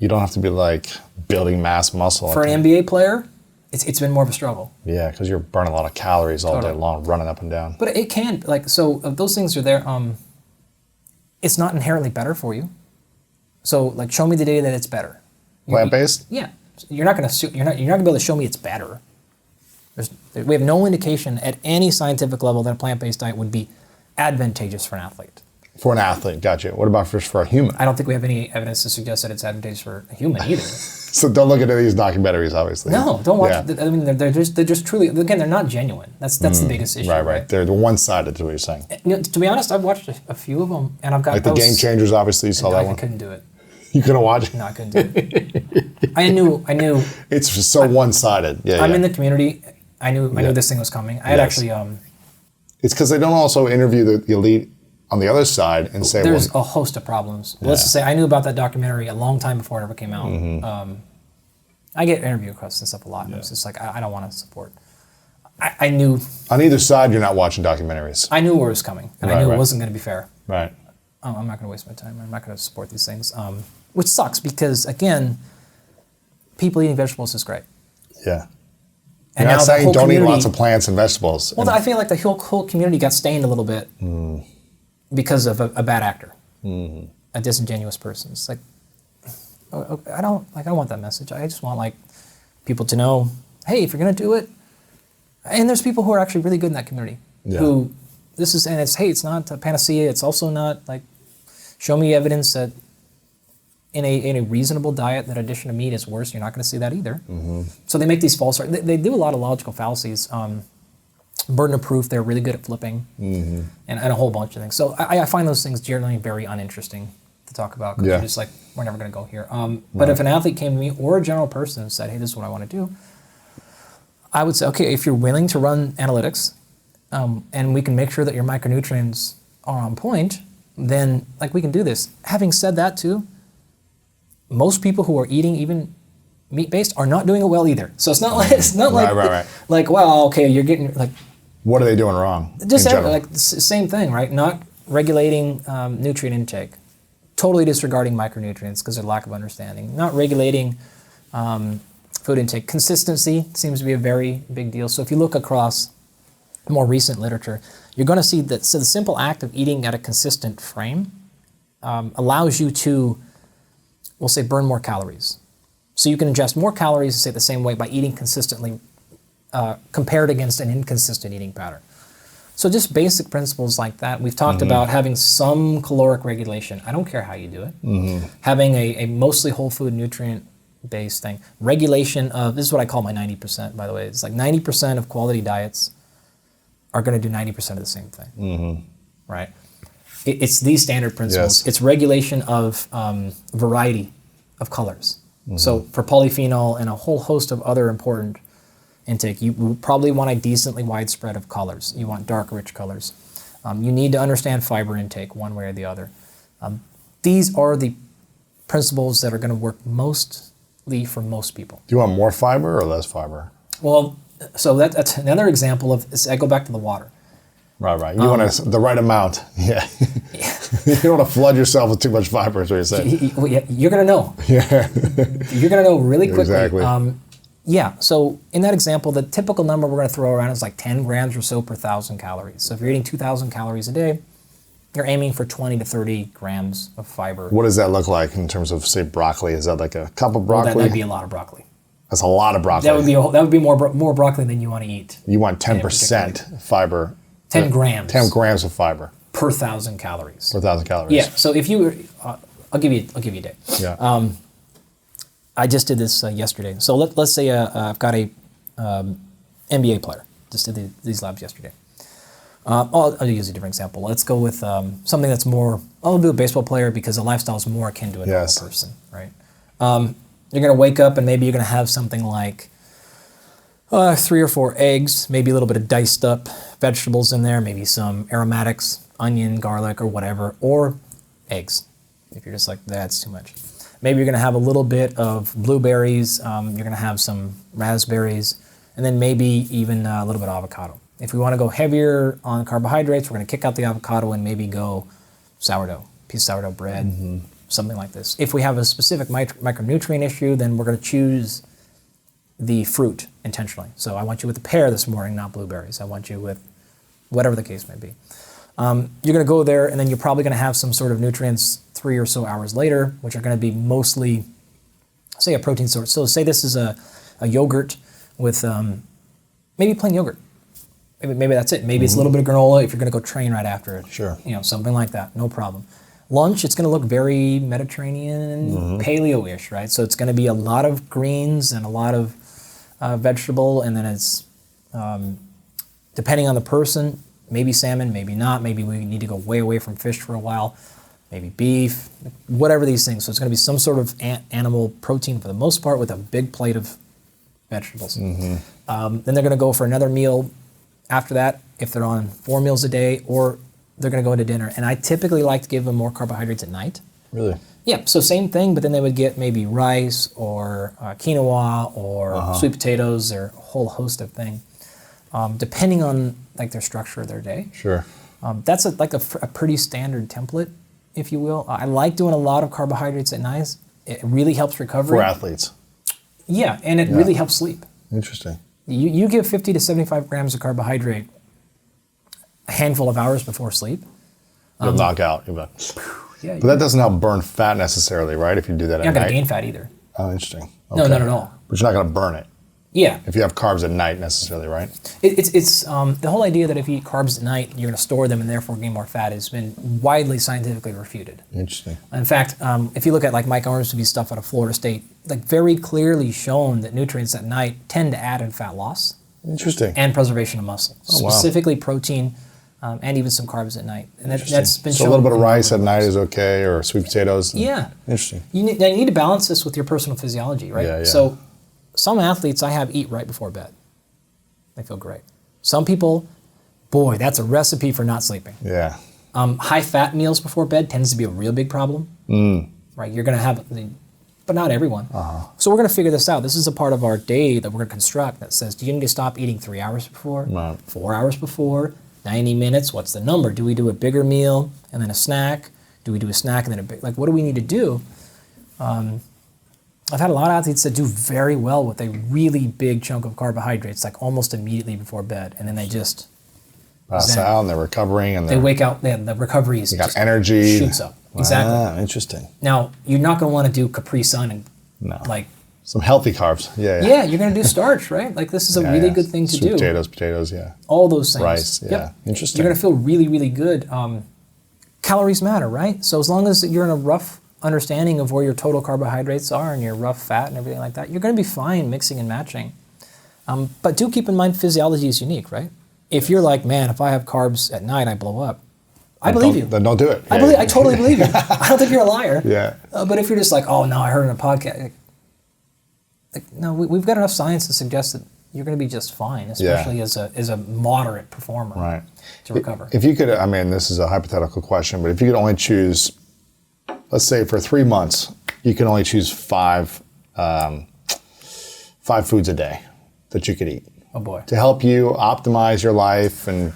you don't have to be like building mass muscle. For an NBA player, it's been more of a struggle. Yeah, because you're burning a lot of calories all day long, running up and down. But it can, like, so those things are there. It's not inherently better for you. So, like, show me the data that it's better. Plant-based? Yeah. You're not going to be able to show me it's better. We have no indication at any scientific level that a plant-based diet would be advantageous for an athlete. For an athlete, gotcha. What about for a human? I don't think we have any evidence to suggest that it's advantageous for a human either. So don't look at these documentaries, obviously. No, don't watch. Yeah. I mean, they're just truly, again, they're not genuine. That's the biggest issue. Right. They're one-sided, is what you're saying. To be honest, I've watched a few of them, and I've got like the Game Changers. Obviously, you saw that one. I couldn't do it. You couldn't watch it? No, I couldn't do it. I knew. It's just so one-sided. Yeah. I'm in the community. I knew this thing was coming. I had actually. It's because they don't also interview the elite on the other side and say, there's a host of problems. Yeah. Let's just say I knew about that documentary a long time before it ever came out. Mm-hmm. I get interview requests and stuff a lot. And it's just like, I don't want to support. I knew. On either side, you're not watching documentaries. I knew where it was coming, and I knew it wasn't going to be fair. Right. I'm not going to waste my time. I'm not going to support these things, which sucks because, again, people eating vegetables is great. Yeah. And you're now not saying don't eat community, lots of plants and vegetables. Well, I feel like the whole community got stained a little bit because of a bad actor, a disingenuous person. It's like, I don't want that message. I just want people to know, hey, if you're going to do it, and there's people who are actually really good in that community who it's not a panacea. It's also not show me evidence that in a reasonable diet that addition of meat is worse. You're not going to see that either. Mm-hmm. So they make these false. They do a lot of logical fallacies. Burden of proof. They're really good at flipping, and a whole bunch of things. So I find those things generally very uninteresting to talk about because you're just like, we're never going to go here. But if an athlete came to me or a general person and said, hey, this is what I want to do, I would say, okay, if you're willing to run analytics and we can make sure that your micronutrients are on point, then we can do this. Having said that too, most people who are eating even meat-based are not doing it well either. So it's not like wow, okay, you're getting what are they doing wrong? Just same thing, right? Not regulating nutrient intake, totally disregarding micronutrients because of lack of understanding. Not regulating food intake. Consistency seems to be a very big deal. So if you look across more recent literature, you're going to see that the simple act of eating at a consistent frame allows you to, we'll say, burn more calories. So you can ingest more calories, say, the same way by eating consistently compared against an inconsistent eating pattern. So just basic principles like that. We've talked about having some caloric regulation. I don't care how you do it. Having a mostly whole food nutrient-based thing. Regulation of, this is what I call my 90%, by the way. It's 90% of quality diets are going to do 90% of the same thing, right? It's these standard principles. Yes. It's regulation of variety of colors. So for polyphenol and a whole host of other important intake, you probably want a decently wide spread of colors. You want dark, rich colors. You need to understand fiber intake one way or the other. These are the principles that are going to work mostly for most people. Do you want more fiber or less fiber? Well, so that's another example of, I go back to the water. Right. You want the right amount. Yeah. You don't want to flood yourself with too much fiber, is what you're saying. You're going to know. Yeah. You're going to know really quickly. Exactly. So in that example, the typical number we're going to throw around is 10 grams or so per 1,000 calories. So if you're eating 2,000 calories a day, you're aiming for 20 to 30 grams of fiber. What does that look like in terms of, say, broccoli? Is that like a cup of broccoli? Well, that'd be a lot of broccoli. That's a lot of broccoli. That would be more broccoli than you want to eat. You want 10% fiber. 10 grams. 10 grams of fiber. Per 1,000 calories. Per 1,000 calories. Yeah. So if you were, I'll give you a day. Yeah. I just did this yesterday. So let's say I've got a NBA player. Just did these labs yesterday. I'll use a different example. Let's go with something that's more. I'll do a baseball player because the lifestyle is more akin to a normal person, right? You're going to wake up and maybe you're going to have something like 3 or 4 eggs, maybe a little bit of diced up vegetables in there, maybe some aromatics, onion, garlic, or whatever, or eggs. If you're just like, that's too much. Maybe you're going to have a little bit of blueberries, you're going to have some raspberries, and then maybe even a little bit of avocado. If we want to go heavier on carbohydrates, we're going to kick out the avocado and maybe go sourdough, piece of sourdough bread, something like this. If we have a specific micronutrient issue, then we're going to choose the fruit intentionally. So I want you with a pear this morning, not blueberries. I want you with whatever the case may be. You're going to go there, and then you're probably going to have some sort of nutrients 3 or so hours later, which are going to be mostly say a protein source. So say this is a yogurt with maybe plain yogurt. Maybe that's it. Maybe it's a little bit of granola if you're going to go train right after it. Sure. Something like that. No problem. Lunch, it's going to look very Mediterranean, paleo-ish, right? So it's going to be a lot of greens and a lot of vegetable, and then it's, depending on the person, maybe salmon, maybe not. Maybe we need to go way away from fish for a while. Maybe beef, whatever these things. So it's going to be some sort of animal protein for the most part with a big plate of vegetables. Then they're going to go for another meal after that if they're on 4 meals a day, or they're going to go into dinner. And I typically like to give them more carbohydrates at night. Really? Yeah, so same thing, but then they would get maybe rice or quinoa or sweet potatoes or a whole host of things, depending on like their structure of their day. Sure. That's a pretty standard template, if you will. I like doing a lot of carbohydrates at night. It really helps recovery. For athletes. Yeah, and it really helps sleep. Interesting. You give 50 to 75 grams of carbohydrate a handful of hours before sleep. You'll knock out. Yeah, but that doesn't help burn fat necessarily, right? If you do that at night. You're not going to gain fat either. Oh, interesting. No, not at all. But you're not going to burn it. Yeah. If you have carbs at night necessarily, right? It's the whole idea that if you eat carbs at night, you're going to store them and therefore gain more fat has been widely scientifically refuted. Interesting. In fact, if you look at like Mike Ormsby's stuff out of Florida State, like very clearly shown that nutrients at night tend to add in fat loss. Interesting. And preservation of muscle. Oh, wow. Specifically protein and even some carbs at night. And that's been shown. So a little bit of rice at night is okay, or sweet potatoes? Yeah. Interesting. You need to balance this with your personal physiology, right? Yeah. So some athletes I have eat right before bed. They feel great. Some people, boy, that's a recipe for not sleeping. Yeah. High fat meals before bed tends to be a real big problem. Right? You're going to have, but not everyone. So we're going to figure this out. This is a part of our day that we're going to construct that says, do you need to stop eating 3 hours before, 4 hours before, 90 minutes? What's the number? Do we do a bigger meal and then a snack? Do we do a snack and then a big, like what do we need to do? I've had a lot of athletes that do very well with a really big chunk of carbohydrates, like almost immediately before bed, and then they just pass out and they're recovering, and they wake out. The recovery is got energy, shoots up. Exactly. Ah, interesting. Now you're not going to want to do Capri Sun and like some healthy carbs. Yeah, you're going to do starch, right? Like this is a really good thing to do. Potatoes, yeah. All those things. Rice, yeah. Interesting. You're going to feel really, really good. Calories matter, right? So as long as you're in a rough understanding of where your total carbohydrates are and your rough fat and everything like that, you're going to be fine mixing and matching. But do keep in mind physiology is unique, right? If you're like, man, if I have carbs at night, I blow up. I believe you. Then don't do it. I totally believe you. I don't think you're a liar. Yeah. But if you're just like, oh no, I heard in a podcast, no, we've got enough science to suggest that you're going to be just fine, especially as a moderate performer, to recover. If you could, I mean, this is a hypothetical question, but if you could only choose, let's say for 3 months, you can only choose five foods a day that you could eat. Oh boy. To help you optimize your life. And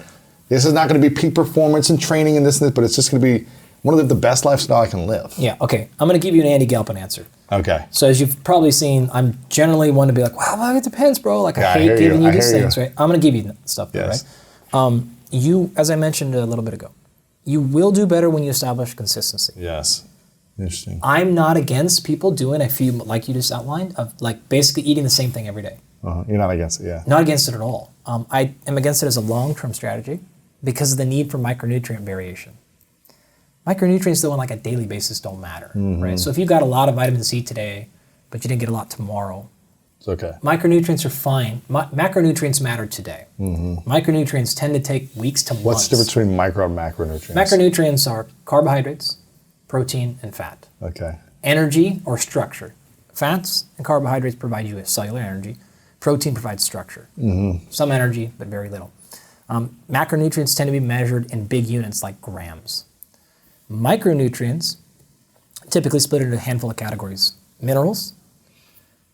this is not going to be peak performance and training and this and this, but it's just going to be one of the best lifestyle I can live. Yeah, okay. I'm going to give you an Andy Galpin answer. Okay. So as you've probably seen, I'm generally one to be like, well, it depends, bro. Like I hate giving you these things, right? I'm going to give you stuff, yes. Right? You, as I mentioned a little bit ago, you will do better when you establish consistency. Yes. Interesting. I'm not against people doing a few, like you just outlined, of like basically eating the same thing every day. You're not against it, yeah. Not against it at all. I am against it as a long-term strategy because of the need for micronutrient variation. Micronutrients, though, on like a daily basis don't matter, right? So if you got a lot of vitamin C today, but you didn't get a lot tomorrow, it's okay. Micronutrients are fine. Macronutrients matter today. Micronutrients tend to take weeks to months. What's the difference between micro and macronutrients? Macronutrients are carbohydrates, protein, and fat. Okay. Energy or structure. Fats and carbohydrates provide you with cellular energy. Protein provides structure. Some energy, but very little. Macronutrients tend to be measured in big units like grams. Micronutrients typically split into a handful of categories. Minerals,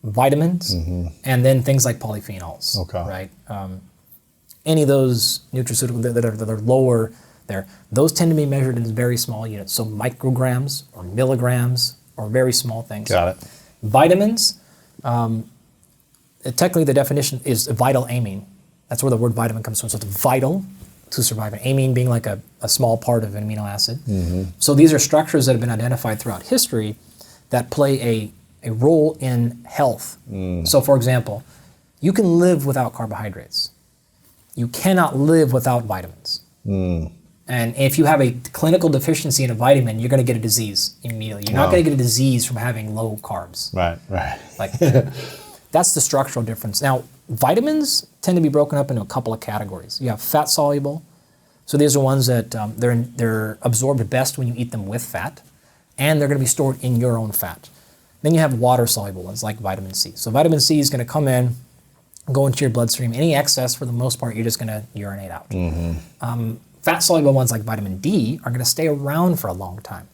vitamins, and then things like polyphenols. Okay. Right? Any of those nutraceuticals that are lower there, those tend to be measured in very small units. So micrograms or milligrams or very small things. Got it. Vitamins, technically the definition is vital amine. That's where the word vitamin comes from. So it's vital to survive. And amine being like a small part of an amino acid. So these are structures that have been identified throughout history that play a a role in health. So for example, you can live without carbohydrates. You cannot live without vitamins. And if you have a clinical deficiency in a vitamin, you're going to get a disease immediately. You're not going to get a disease from having low carbs. Right. Like that's the structural difference. Now, vitamins tend to be broken up into a couple of categories. You have fat soluble. So these are ones that they're absorbed best when you eat them with fat, and they're going to be stored in your own fat. Then you have water soluble ones like vitamin C. So vitamin C is going to come in, go into your bloodstream. Any excess, for the most part, you're just going to urinate out. Fat-soluble ones like vitamin D are going to stay around for a long time.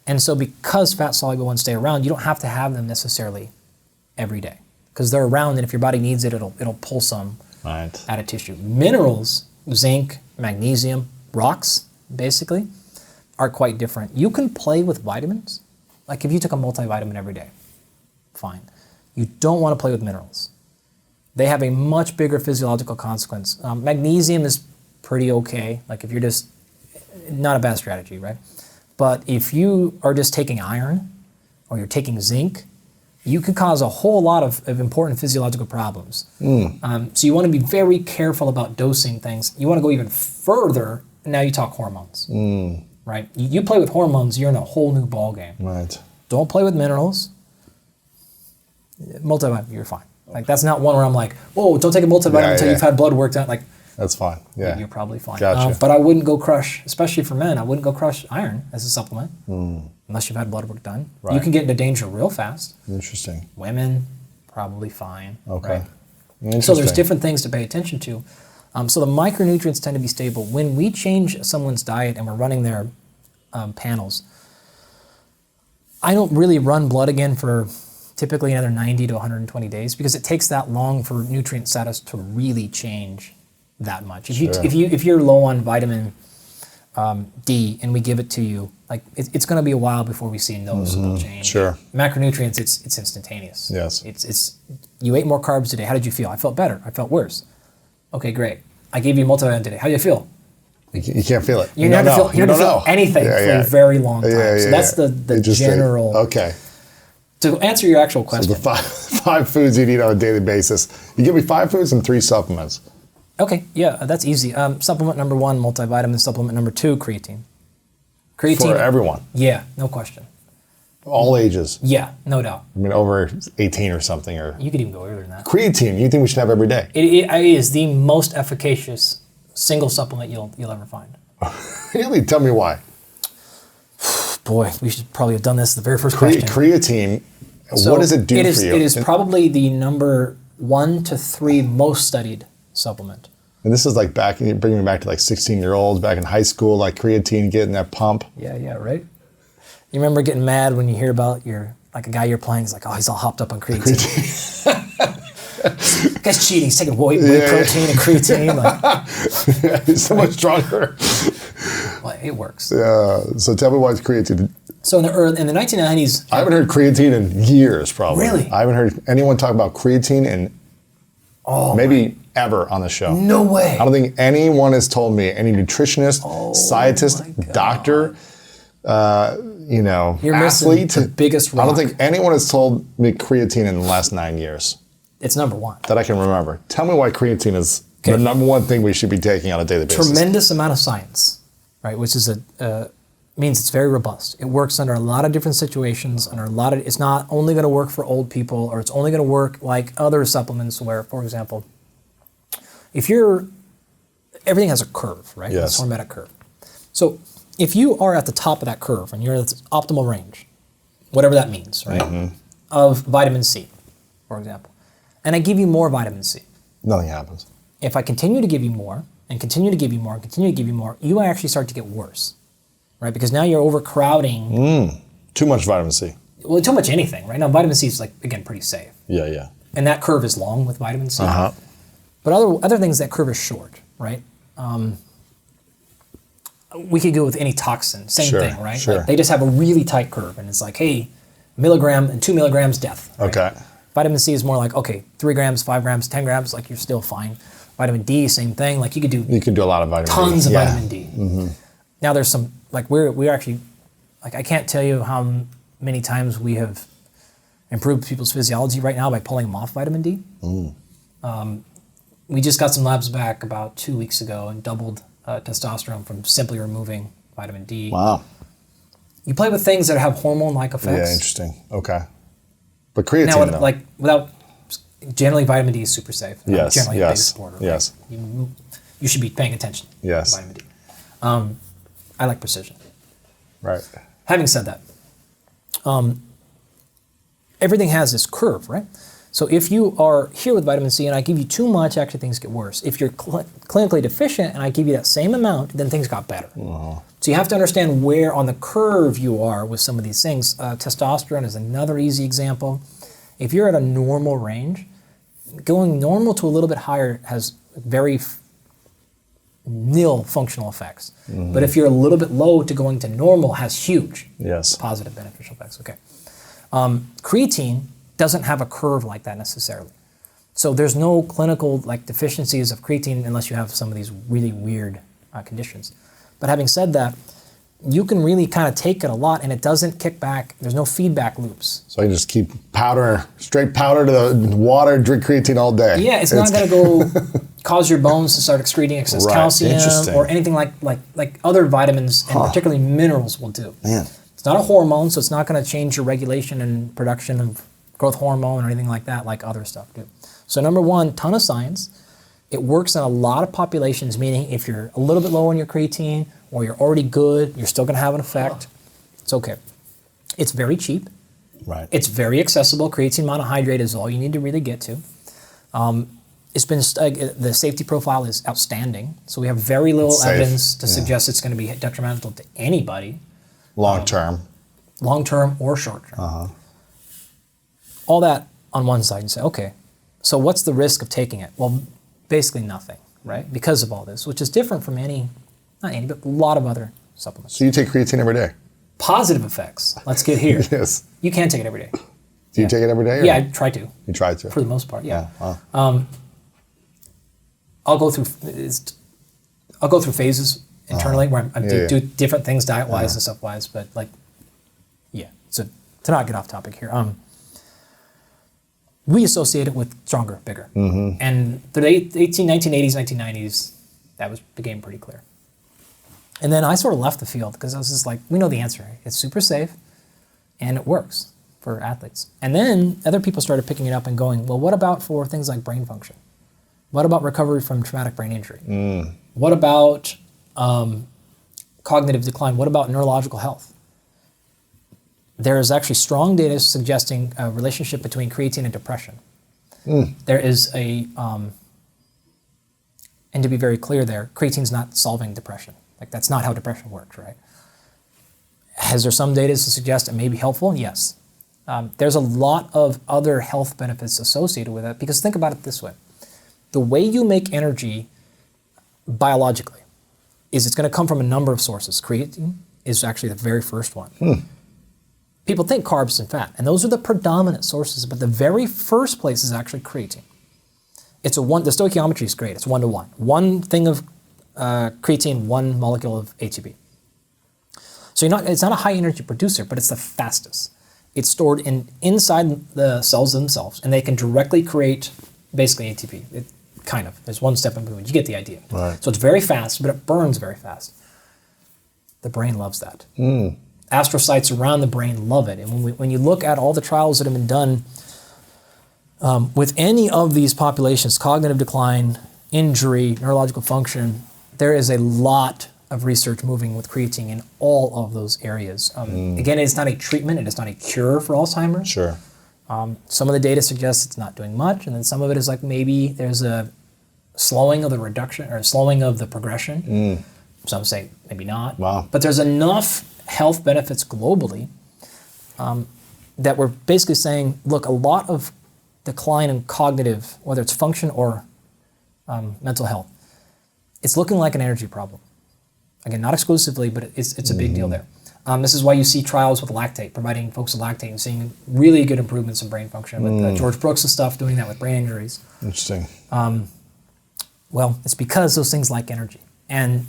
And so because fat-soluble ones stay around, you don't have to have them necessarily every day because they're around, and if your body needs it, it'll pull some out of tissue. Minerals, zinc, magnesium, rocks, basically, are quite different. You can play with vitamins. Like if you took a multivitamin every day, fine. You don't want to play with minerals. They have a much bigger physiological consequence. Magnesium is pretty okay, like if you're just, not a bad strategy, right? But if you are just taking iron or you're taking zinc, you can cause a whole lot of important physiological problems. So you want to be very careful about dosing things. You want to go even further, and now you talk hormones, right? You play with hormones, you're in a whole new ballgame. Right. Don't play with minerals. Multivitamin, you're fine. Like that's not one where I'm like, whoa, don't take a multivitamin until you've had blood work done. Like, that's fine. Yeah. You're probably fine. Gotcha. But I wouldn't go crush, especially for men, I wouldn't go crush iron as a supplement unless you've had blood work done. Right. You can get into danger real fast. Interesting. Women, probably fine. Okay. Right? So there's different things to pay attention to. So the micronutrients tend to be stable. When we change someone's diet and we're running their panels, I don't really run blood again for typically another 90 to 120 days because it takes that long for nutrient status to really change that much. If you're low on vitamin D and we give it to you, like it's going to be a while before we see a noticeable change. Sure. Macronutrients, it's instantaneous. Yes. It's you ate more carbs today. How did you feel? I felt better. I felt worse. Okay, great. I gave you multivitamin today. How do you feel? You can't feel it. You don't feel anything for a very long time. So that's the general. Okay. To answer your actual question. So the five foods you eat on a daily basis. You give me 5 foods and 3 supplements. Okay, yeah, that's easy. Supplement number 1, multivitamin. Supplement number 2, creatine. For everyone? Yeah, no question. All ages? Yeah, no doubt. I mean, over 18 or something. Or you could even go earlier than that. Creatine, you think we should have every day? It is the most efficacious single supplement you'll ever find. Really? Tell me why. Boy, we should probably have done this the very first question. Creatine, what does it do for you? It is probably the number 1 to 3 most studied supplement. And this is like bringing me back to like 16-year-olds back in high school, like creatine, getting that pump. Yeah, right. You remember getting mad when you hear about a guy you're playing is like, oh, he's all hopped up on creatine. Guy's cheating. He's taking whey protein and creatine. Like, he's so much stronger. Well, it works. Yeah. So tell me why it's creatine. So in the 1990s, I haven't heard creatine in years, probably. Really? I haven't heard anyone talk about creatine in maybe ever on the show. No way. I don't think anyone has told me, any nutritionist, scientist, doctor, You're athlete. Missing the biggest rock. I don't think anyone has told me creatine in the last 9 years. It's number 1. That I can remember. Tell me why creatine is the number 1 thing we should be taking on a daily basis. Tremendous amount of science, right? Which is means it's very robust. It works under a lot of different situations, it's not only going to work for old people, or it's only going to work like other supplements where, for example, everything has a curve, right? Yes. A hormetic curve. So if you are at the top of that curve and you're at the optimal range, whatever that means, right? Of vitamin C, for example, and I give you more vitamin C. Nothing happens. If I continue to give you more, and continue to give you more, and continue to give you more, you actually start to get worse, right? Because now you're overcrowding. Too much vitamin C. Well, too much anything, right? Now, vitamin C is, again, pretty safe. Yeah. And that curve is long with vitamin C. But other things, that curve is short, right? We could go with any toxin, same thing, right? Sure. Like they just have a really tight curve, and it's like, hey, milligram and 2 milligrams, death. Right? Okay. Vitamin C is more like, okay, 3 grams, 5 grams, 10 grams, like you're still fine. Vitamin D, same thing. Like you could do a lot of vitamin D. Tons of vitamin D. Now there's some, we're actually, I can't tell you how many times we have, improve people's physiology right now by pulling them off vitamin D. We just got some labs back about 2 weeks ago and doubled testosterone from simply removing vitamin D. Wow. You play with things that have hormone-like effects. Yeah, interesting. Okay. But creatine, Now, though. like without, generally vitamin D is super safe. Yes, I'm generally a big yes, supporter. yes. Right? You should be paying attention Yes. to vitamin D. I like precision. Right. Having said that, everything has this curve, right? So if you are here with vitamin C and I give you too much, actually things get worse. If you're clinically deficient and I give you that same amount, then things got better. So you have to understand where on the curve you are with some of these things. Testosterone is another easy example. If you're at a normal range, going normal to a little bit higher has very nil functional effects. But if you're a little bit low to going to normal has huge positive beneficial effects. Okay. Creatine doesn't have a curve like that necessarily. So there's no clinical like deficiencies of creatine unless you have some of these really weird conditions. But having said that, you can really kind of take it a lot and it doesn't kick back. There's no feedback loops. So I just keep straight powder to the water, drink creatine all day. Yeah, it's not going to go cause your bones to start excreting excess calcium or anything like other vitamins and particularly minerals will do. Man. It's not a hormone, so it's not going to change your regulation and production of growth hormone or anything like that, like other stuff do. So number one, ton of science. It works in a lot of populations, meaning if you're a little bit low on your creatine or you're already good, you're still going to have an effect. It's okay. It's very cheap. Right. It's very accessible. Creatine monohydrate is all you need to really get to. It's been the safety profile is outstanding. So we have very little evidence to suggest it's going to be detrimental to anybody. Long term or short term. All that on one side, and say, okay, so what's the risk of taking it? Well, basically nothing, right? Because of all this, which is different from not any, but a lot of other supplements. So you take creatine every day? Positive effects. Let's get here. Yes. You can take it every day. Do you take it every day? Yeah, I try to. You try to? For the most part, yeah. Wow. I'll go through phases internally where I do different things diet-wise and stuff-wise, but so to not get off topic here, we associate it with stronger, bigger. And the 1980s, 1990s, that became pretty clear. And then I sort of left the field because I was just like, we know the answer. It's super safe and it works for athletes. And then other people started picking it up and going, well, what about for things like brain function? What about recovery from traumatic brain injury? What about cognitive decline? What about neurological health? There is actually strong data suggesting a relationship between creatine and depression. There is and to be very clear there, creatine's not solving depression. Like that's not how depression works, right? Has there some data to suggest it may be helpful? Yes. There's a lot of other health benefits associated with it because think about it this way. The way you make energy biologically is it's going to come from a number of sources. Creatine is actually the very first one. People think carbs and fat, and those are the predominant sources, but the very first place is actually creatine. The stoichiometry is great. It's 1-to-1. One thing of creatine, one molecule of ATP. So it's not a high energy producer, but it's the fastest. It's stored inside the cells themselves, and they can directly create basically ATP. There's one step in between. You get the idea. Right. So it's very fast, but it burns very fast. The brain loves that. Astrocytes around the brain love it. And when you look at all the trials that have been done with any of these populations, cognitive decline, injury, neurological function, there is a lot of research moving with creatine in all of those areas. Again, it's not a treatment, it is not a cure for Alzheimer's. Sure. Some of the data suggests it's not doing much, and then some of it is like maybe there's a slowing of the reduction or slowing of the progression. Some say maybe not. Wow. But there's enough health benefits globally that we're basically saying, look, a lot of decline in cognitive, whether it's function or mental health, it's looking like an energy problem. Again, not exclusively, but it's a big deal there. This is why you see trials with lactate, providing folks with lactate and seeing really good improvements in brain function with George Brooks and stuff, doing that with brain injuries. Interesting. Well, it's because those things like energy. And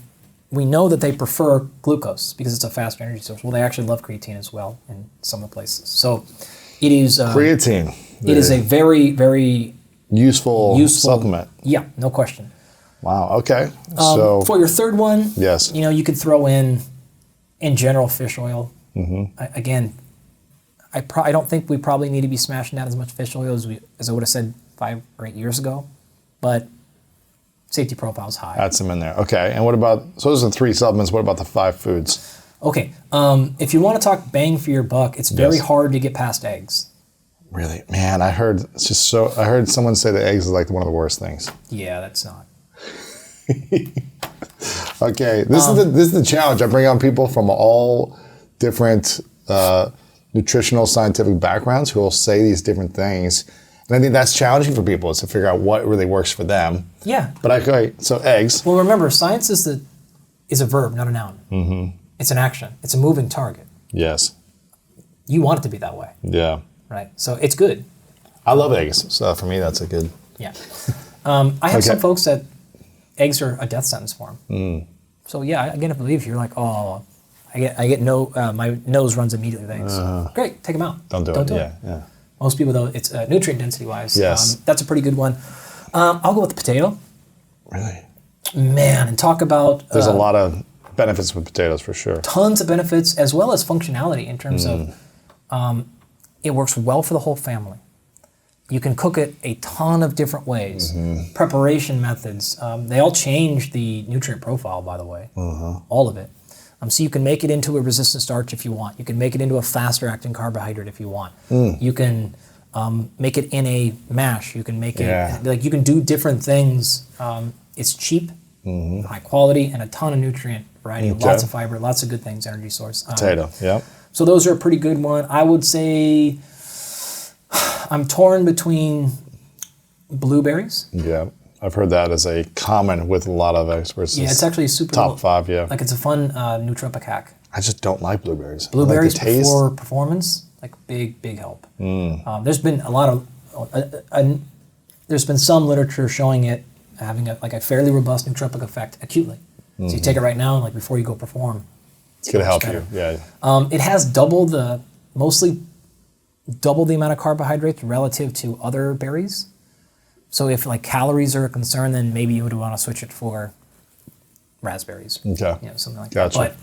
we know that they prefer glucose because it's a faster energy source. Well, they actually love creatine as well in some of the places. So It is Creatine. It is a very, very useful supplement. Yeah, no question. Wow. Okay. So for your third one, yes, you could throw in general, fish oil. Again, I don't think we probably need to be smashing out as much fish oil as I would have said 5 or 8 years ago, but safety profile is high. add some in there. Okay. And what about, so those are the 3 supplements. What about the 5 foods? Okay. If you want to talk bang for your buck, it's very hard to get past eggs. Really? Man, I heard someone say that eggs is like one of the worst things. Yeah, that's not. Okay. This is the challenge. I bring on people from all different nutritional scientific backgrounds who will say these different things. And I think that's challenging for people, is to figure out what really works for them. Yeah. But so eggs. Well, remember, science is a verb, not a noun. It's an action. It's a moving target. Yes. You want it to be that way. Yeah. Right. So it's good. I love eggs. So for me, that's a good. Yeah. I have some folks that eggs are a death sentence for them. So yeah, again, I believe you're like, oh, I get no, my nose runs immediately. Thanks. Great, take them out. Don't do it. Yeah. Most people though, it's nutrient density wise. Yes. That's a pretty good one. I'll go with the potato. Really? Man, and talk about. There's a lot of benefits with potatoes for sure. Tons of benefits as well as functionality in terms of it works well for the whole family. You can cook it a ton of different ways. Preparation methods, they all change the nutrient profile, by the way, all of it. So you can make it into a resistant starch if you want. You can make it into a faster acting carbohydrate if you want. You can make it in a mash. You can make it, like you can do different things. It's cheap, high quality, and a ton of nutrient variety. Lots of fiber, lots of good things, energy source. Potato, yeah. So those are a pretty good one. I would say I'm torn between blueberries. Yeah, I've heard that as a common with a lot of experts. Yeah, it's actually super top 5. Yeah, like it's a fun nootropic hack. I just don't like blueberries. Blueberries like the taste. before performance, like big help. There's been a lot of there's been some literature showing it having a fairly robust nootropic effect acutely. So you take it right now, and like before you go perform, it's gonna help you. Yeah. It has mostly double the amount of carbohydrates relative to other berries. So if like calories are a concern, then maybe you would want to switch it for raspberries. Okay. Something like Gotcha. that. But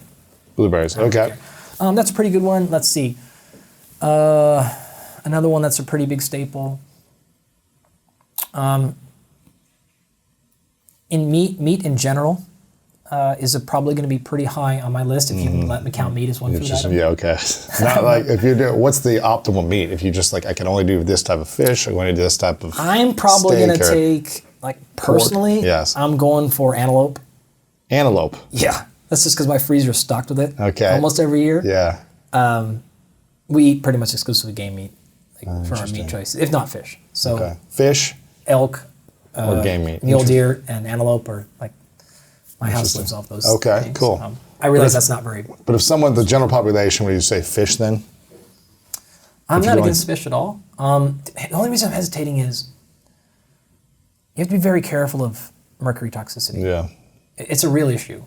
blueberries. Okay. That's a pretty good one. Let's see. Another one that's a pretty big staple. In meat in general is probably going to be pretty high on my list if you can let me count meat as one food item. Yeah, okay. Not like if you do, what's the optimal meat? If you just like, I can only do this type of fish, I want to do this type of I'm probably going to take, like personally, pork. Yes. I'm going for antelope. Antelope. Yeah. That's just because my freezer is stocked with it. Okay. Almost every year. Yeah. We eat pretty much exclusively game meat for our meat choices, if not fish. So fish, elk, or game meat. mule deer, and antelope are like, my house lives off those things. Cool. I realize that's not very... But if the general population, would you say fish then? I'm not against fish at all. The only reason I'm hesitating is you have to be very careful of mercury toxicity. Yeah. It's a real issue.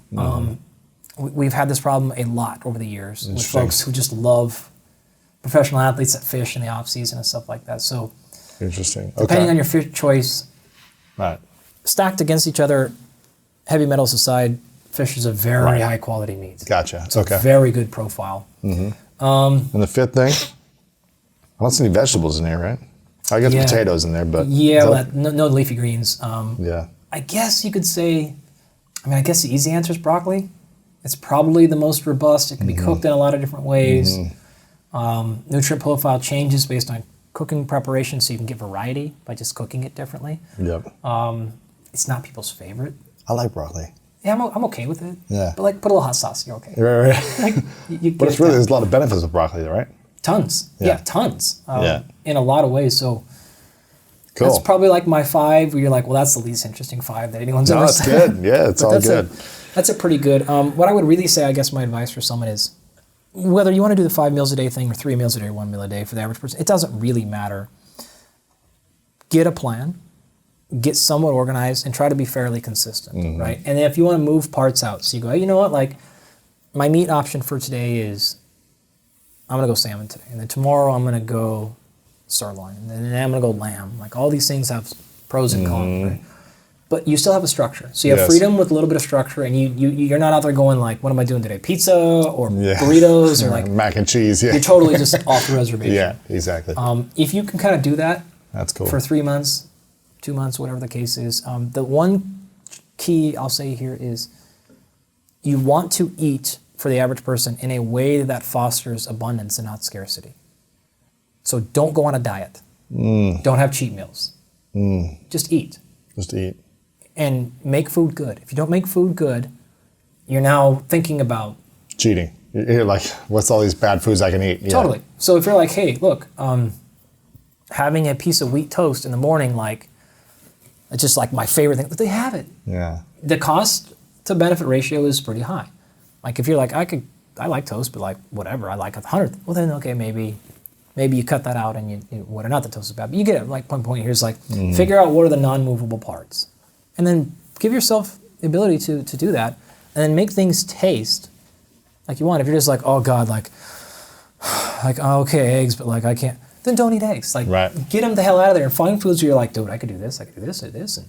We've had this problem a lot over the years with folks who just love professional athletes that fish in the off season and stuff like that. So interesting. Depending on your fish choice, right, stacked against each other, heavy metals aside, fish is a very high quality meat. Gotcha. It's a very good profile. And the fifth thing, I don't see any vegetables in here, right? I got potatoes in there, but no leafy greens. Yeah. I guess you could say, I guess the easy answer is broccoli. It's probably the most robust. It can be cooked in a lot of different ways. Nutrient profile changes based on cooking preparation, so you can get variety by just cooking it differently. Yep. It's not people's favorite. I like broccoli. Yeah, I'm okay with it. Yeah. But put a little hot sauce, you're okay. Right. But it's really, there's a lot of benefits with broccoli, right? Tons. Yeah, tons. In a lot of ways. So cool. That's probably like my 5 where you're like, well, that's the least interesting 5 that anyone's ever said. That's good. Yeah, it's all good. That's a pretty good. What I would really say, I guess my advice for someone is, whether you want to do the 5 meals a day thing or 3 meals a day or 1 meal a day for the average person, it doesn't really matter. Get a plan, get somewhat organized, and try to be fairly consistent, right? And then if you want to move parts out, so you go, hey, you know what, like my meat option for today is, I'm going to go salmon today. And then tomorrow I'm going to go sirloin, and then I'm going to go lamb. Like all these things have pros and cons, right? But you still have a structure. So you have freedom with a little bit of structure, and you're not out there going like, what am I doing today? Pizza or burritos or like mac and cheese. Yeah, you're totally just off the reservation. Yeah, exactly. If you can kind of do that, that's cool. For 3 months, 2 months, whatever the case is. The one key I'll say here is you want to eat for the average person in a way that fosters abundance and not scarcity. So don't go on a diet. Don't have cheat meals. Just eat. Just eat. And make food good. If you don't make food good, you're now thinking about cheating. You're like, what's all these bad foods I can eat? Yeah. Totally. So if you're like, hey, look, having a piece of wheat toast in the morning, like, it's just like my favorite thing. But they have it. Yeah. The cost to benefit ratio is pretty high. Like if you're like, I like toast, but like whatever, I like 100th. Well then, okay, maybe you cut that out and you what are not the toast is bad. But you get it. Like one point here is like, figure out what are the non-movable parts. And then give yourself the ability to do that, and then make things taste like you want. If you're just like, oh God, like oh, okay, eggs, but like I can't, then don't eat eggs. Like get them the hell out of there and find foods where you're like, dude, I could do this, and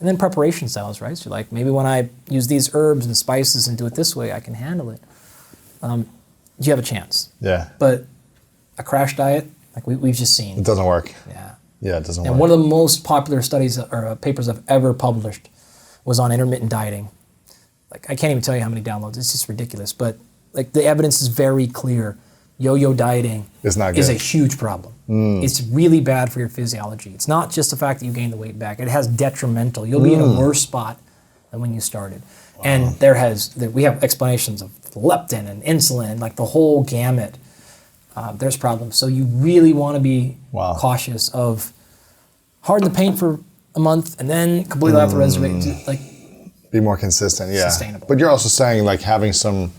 then preparation styles, right? So like maybe when I use these herbs and spices and do it this way, I can handle it. You have a chance. Yeah. But a crash diet, like we've just seen, it doesn't work. Yeah. Yeah, it doesn't work. And one of the most popular studies or papers I've ever published was on intermittent dieting. Like I can't even tell you how many downloads. It's just ridiculous. But like the evidence is very clear. Yo-yo dieting is a huge problem. It's really bad for your physiology. It's not just the fact that you gain the weight back. It has detrimental. You'll be in a worse spot than when you started. Wow. And we have explanations of leptin and insulin, like the whole gamut. There's problems. So you really want to be cautious of harden the paint for a month and then completely off the reservation. Like, be more consistent, yeah. Sustainable. But you're also saying like having some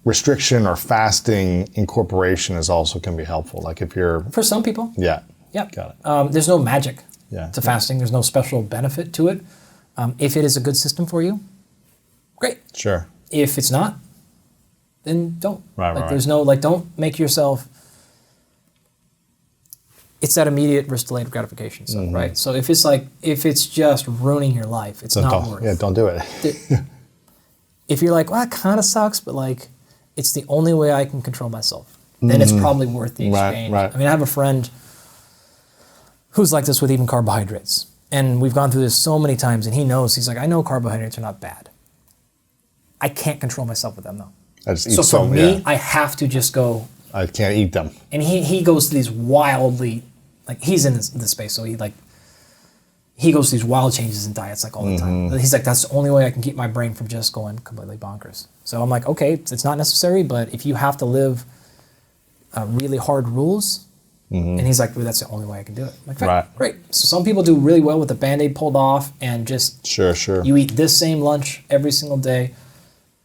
restriction or fasting incorporation is also can be helpful. Like if you're... For some people. Yeah. Yeah. Got it. There's no magic to fasting. There's no special benefit to it. If it is a good system for you, great. Sure. If it's not, then don't. Right. There's no, don't make yourself, it's that immediate risk delayed gratification stuff, right? So if it's just ruining your life, it's not worth it. Yeah, don't do it. If you're like, well, that kind of sucks, but like, it's the only way I can control myself, then it's probably worth the exchange. Right. I mean, I have a friend who's like this with even carbohydrates. And we've gone through this so many times, and he knows, he's like, I know carbohydrates are not bad. I can't control myself with them though. I just eat so for me, I have to just go. I can't eat them. And he goes to these wildly, like he's in this space, so he goes to these wild changes in diets like all the time. He's like, that's the only way I can keep my brain from just going completely bonkers. So I'm like, okay, it's not necessary, but if you have to live really hard rules, and he's like, well, that's the only way I can do it. I'm like, great. So some people do really well with the Band-Aid pulled off and just you eat this same lunch every single day.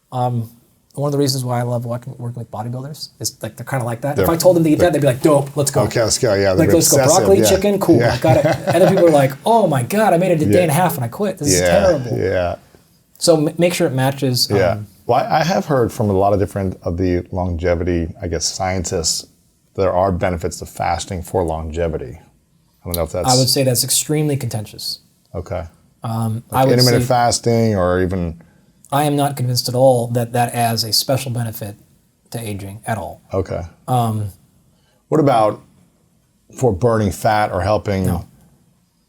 One of the reasons why I love working with bodybuilders is like they're kind of like that. If I told them to eat that, they'd be like, dope, let's go. Okay, let's go. Yeah, like let's go. Broccoli, chicken, cool. I got it. And then people are like, oh my God, I made it a day and a half and I quit. This is terrible. Yeah. So make sure it matches. Well, I have heard from a lot of different of the longevity, I guess, scientists, there are benefits to fasting for longevity. I don't know if that's... I would say that's extremely contentious. Okay. Like intermittent fasting or even... I am not convinced at all that has a special benefit to aging at all. Okay. What about for burning fat or helping? No.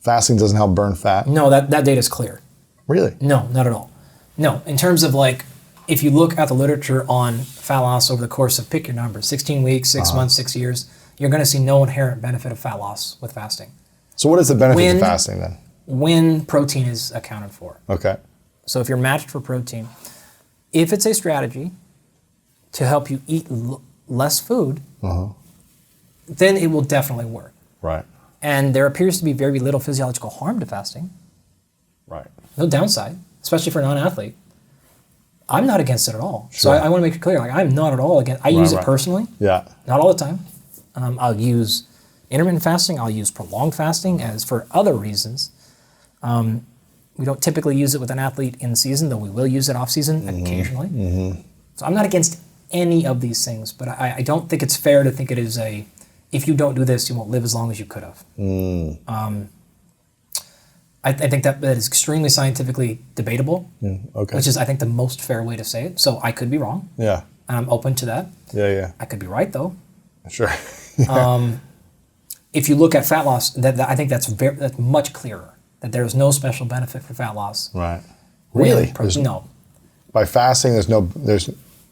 Fasting doesn't help burn fat? No, that data is clear. Really? No, not at all. No, in terms of like, if you look at the literature on fat loss over the course of, pick your number, 16 weeks, 6 months, 6 years, you're going to see no inherent benefit of fat loss with fasting. So what is the benefit of fasting then? When protein is accounted for. Okay. So if you're matched for protein, if it's a strategy to help you eat less food, then it will definitely work. Right. And there appears to be very little physiological harm to fasting. Right. No downside, especially for a non-athlete. I'm not against it at all. Sure. So I want to make it clear, like I'm not at all against. I use it personally. Yeah. Not all the time. I'll use intermittent fasting. I'll use prolonged fasting as for other reasons. We don't typically use it with an athlete in season, though we will use it off season occasionally. So I'm not against any of these things, but I don't think it's fair to think it is if you don't do this, you won't live as long as you could have. I think that is extremely scientifically debatable, which is, I think, the most fair way to say it. So I could be wrong. Yeah. And I'm open to that. Yeah. I could be right, though. Sure. If you look at fat loss, I think that's much clearer, that there is no special benefit for fat loss. Right. Really? No. By fasting,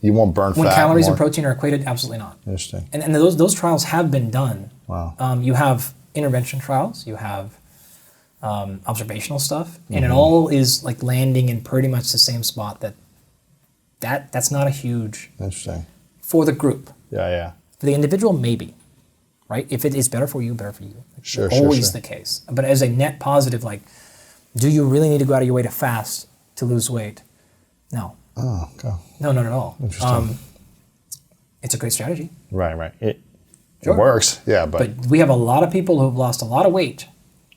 you won't burn fat. When calories and protein are equated, absolutely not. Interesting. And those trials have been done. Wow. You have intervention trials, you have observational stuff, and it all is like landing in pretty much the same spot. That's not a huge. Interesting. For the group. Yeah. For the individual, maybe. Right? If it is better for you, better for you. Sure. Always the case. But as a net positive, like, do you really need to go out of your way to fast to lose weight? No. Oh, okay. No, not at all. Interesting. It's a great strategy. Right. It works, yeah, but we have a lot of people who have lost a lot of weight.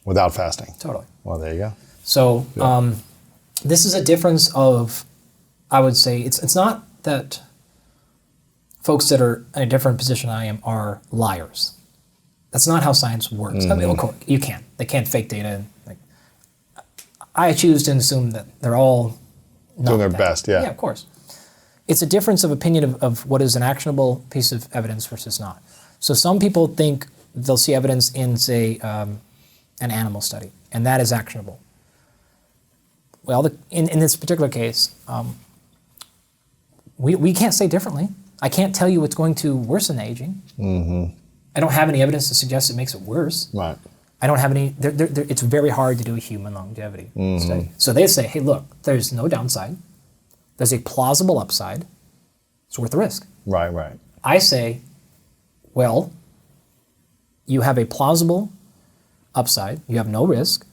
Without fasting. Totally. Well, there you go. So this is a difference of, I would say, it's not that folks that are in a different position than I am are liars. That's not how science works. I mean, of course, they can't fake data. Like, I choose to assume that they're all doing their best, yeah. Yeah, of course. It's a difference of opinion of what is an actionable piece of evidence versus not. So some people think they'll see evidence in, say, an animal study, and that is actionable. Well, in this particular case, we can't say differently. I can't tell you it's going to worsen aging. I don't have any evidence to suggest it makes it worse. Right. I don't have any. It's very hard to do a human longevity study. So they say, hey, look, there's no downside. There's a plausible upside. It's worth the risk. Right. I say, well, you have a plausible upside. You have no risk,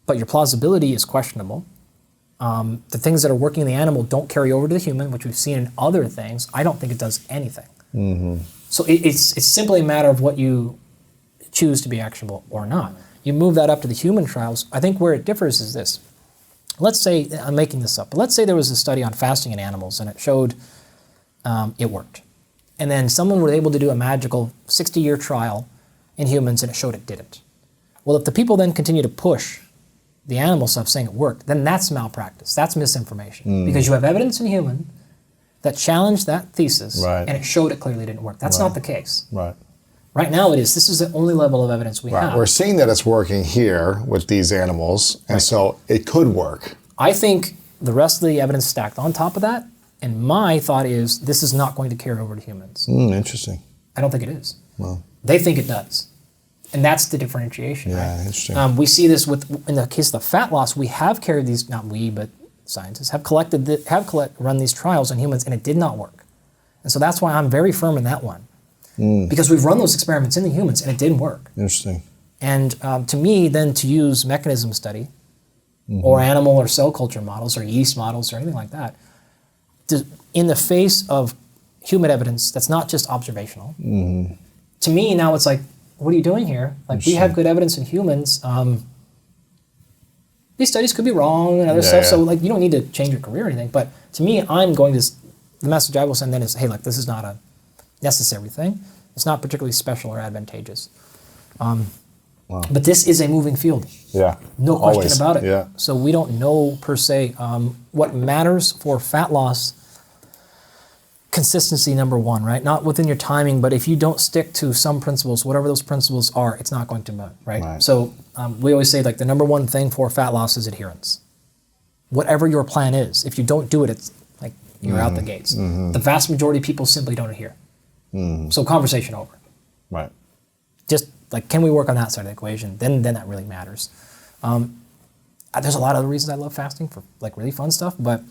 but your plausibility is questionable. The things that are working in the animal don't carry over to the human, which we've seen in other things. I don't think it does anything. So it's simply a matter of what you choose to be actionable or not. You move that up to the human trials. I think where it differs is this. Let's say, I'm making this up, but let's say there was a study on fasting in animals and it showed it worked. And then someone was able to do a magical 60-year trial in humans and it showed it didn't. Well, if the people then continue to push the animal stuff saying it worked, then that's malpractice. That's misinformation. Because you have evidence in human that challenged that thesis and it showed it clearly didn't work. That's not the case. Right now it is. This is the only level of evidence we have. We're seeing that it's working here with these animals, and so it could work. I think the rest of the evidence stacked on top of that, and my thought is this is not going to carry over to humans. Interesting. I don't think it is. Well, they think it does. And that's the differentiation. Yeah, right? interesting. We see this in the case of the fat loss. We have carried these, not we, but scientists have run these trials on humans, and it did not work. And so that's why I'm very firm in that one. Because we've run those experiments in the humans, and it didn't work. Interesting. And to me, then to use mechanism study, or animal or cell culture models, or yeast models, or anything like that, in the face of human evidence that's not just observational, to me now it's like, what are you doing here? Like, we have good evidence in humans. These studies could be wrong and other stuff, so like you don't need to change your career or anything. But to me, the message I will send then is, hey, look, this is not a necessary thing. It's not particularly special or advantageous. But this is a moving field. Yeah. No question about it. Yeah. So we don't know per se what matters for fat loss. Consistency, number one, right? Not within your timing, but if you don't stick to some principles, whatever those principles are, it's not going to move, right? So we always say like the number one thing for fat loss is adherence. Whatever your plan is, if you don't do it, it's like you're out the gates. The vast majority of people simply don't adhere. So conversation over. Right. Just like, can we work on that side of the equation? Then that really matters. There's a lot of other reasons I love fasting for like really fun stuff, but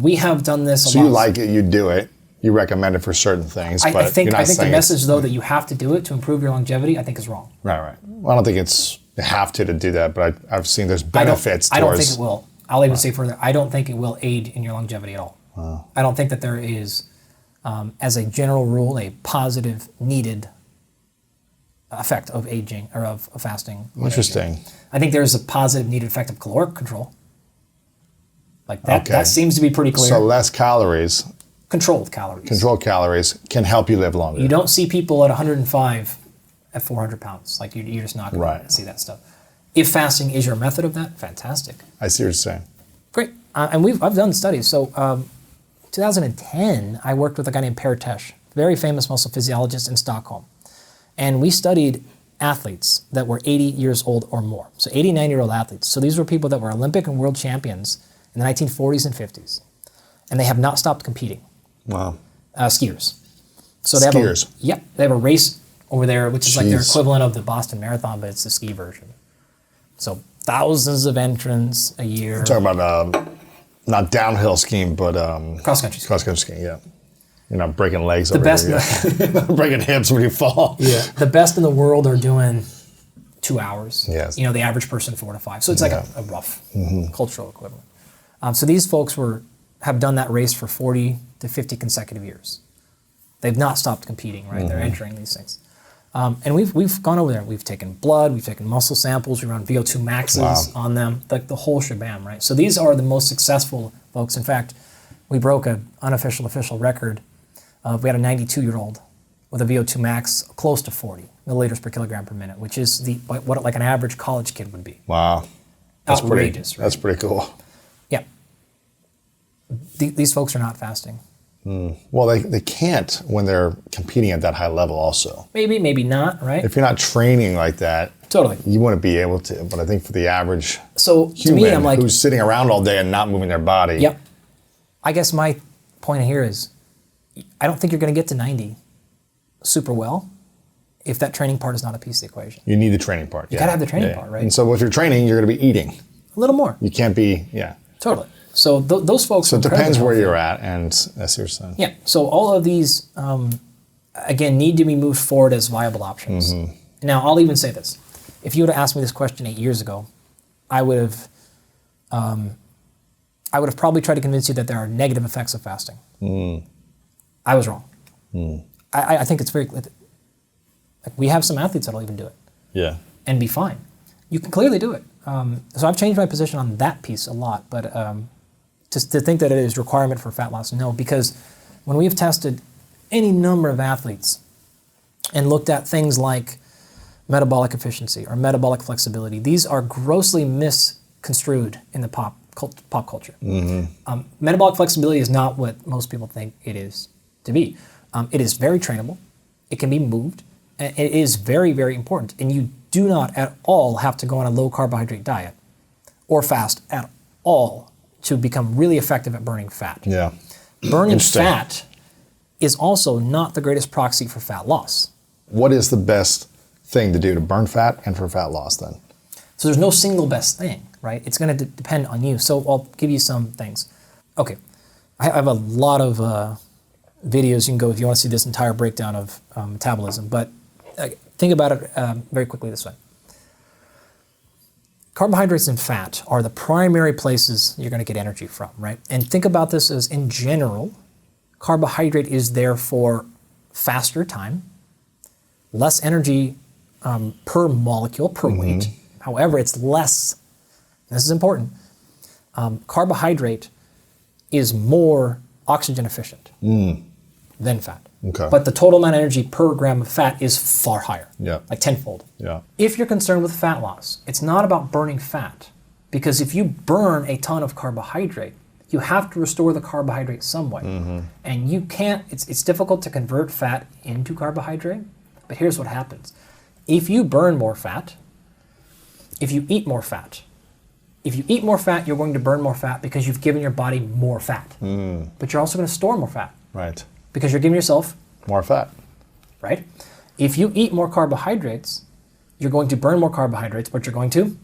we have done this a lot. So you like it, you do it, you recommend it for certain things, but I think you're not the message though that you have to do it to improve your longevity, I think is wrong. Right. Well, I don't think you have to do that, but I've seen there's benefits towards. I don't think it will. I'll even say further, I don't think it will aid in your longevity at all. I don't think that there is, as a general rule, a positive needed effect of aging or of fasting. Interesting. I think there's a positive needed effect of caloric control. Like that, that seems to be pretty clear. So less calories. Controlled calories. Controlled calories can help you live longer. You don't see people at 105 at 400 pounds. Like you're just not going Right. to see that stuff. If fasting is your method of that, fantastic. I see what you're saying. Great. And I've done studies. So 2010, I worked with a guy named Per Tesch, very famous muscle physiologist in Stockholm. And we studied athletes that were 80 years old or more. So 89-year-old athletes. So these were people that were Olympic and world champions in the 1940s and 50s. And they have not stopped competing. Wow. Skiers. So they Skiers. they have a race over there, which is like their Jeez. equivalent of the Boston Marathon, but it's the ski version. So thousands of entrants a year. I'm talking about not downhill skiing, but Cross-country skiing. cross-country skiing, yeah. You're not breaking legs The over best, here. You're breaking hips when you fall. yeah, the best in the world are doing 2 hours. Yes. You know, the average person 4 to 5. So it's like a rough cultural equivalent. So these folks have done that race for 40 to 50 consecutive years. They've not stopped competing, right? They're entering these things. And we've gone over there. We've taken blood, we've taken muscle samples, we run VO2 maxes on them, like the whole shebang, right? So these are the most successful folks. In fact, we broke an unofficial official record. We had a 92-year-old with a VO2 max close to 40 milliliters per kilogram per minute, which is what like an average college kid would be. Wow. Outrageous, right? That's pretty cool. Yeah. These folks are not fasting. Well, they can't when they're competing at that high level also. Maybe, maybe not, right? If you're not training like that, Totally. you wouldn't be able to. But I think for the average So to human me, I'm like, who's sitting around all day and not moving their body, yep. I guess my point here is, I don't think you're going to get to 90 super well if that training part is not a piece of the equation. you need the training part. You got to have the training part, right? And so if you're training, you're going to be eating. A little more. You can't be, Totally. So those folks. So it depends where you're at, and that's your son. Yeah. So all of these, again, need to be moved forward as viable options. Now, I'll even say this: if you would have asked me this question 8 years ago, I would have probably tried to convince you that there are negative effects of fasting. I was wrong. I think it's very. Like, we have some athletes that'll even do it. Yeah. And be fine. You can clearly do it. So I've changed my position on that piece a lot, but to think that it is requirement for fat loss, no, because when we've tested any number of athletes and looked at things like metabolic efficiency or metabolic flexibility, these are grossly misconstrued in the pop culture. Metabolic flexibility is not what most people think it is to be. It is very trainable. It can be moved. And it is very, very important. And you do not at all have to go on a low carbohydrate diet or fast at all to become really effective at burning fat. Yeah. Burning Interesting. fat is also not the greatest proxy for fat loss. What is the best thing to do to burn fat and for fat loss then? So there's no single best thing, right? It's going to depend on you. So I'll give you some things. Okay. I have a lot of videos you can go if you want to see this entire breakdown of metabolism, but think about it very quickly this way. Carbohydrates and fat are the primary places you're going to get energy from, right? And think about this as, in general, carbohydrate is there for faster time, less energy per molecule, per weight. However, it's less, this is important, carbohydrate is more oxygen efficient than fat. Okay. But the total amount of energy per gram of fat is far higher, like tenfold. Yeah. If you're concerned with fat loss, it's not about burning fat, because if you burn a ton of carbohydrate, you have to restore the carbohydrate some way. And you can't, it's difficult to convert fat into carbohydrate, but here's what happens. If you burn more fat, if you eat more fat, you're going to burn more fat because you've given your body more fat. But you're also going to store more fat. Right. Because you're giving yourself more fat. Right? If you eat more carbohydrates, you're going to burn more carbohydrates, but you're going to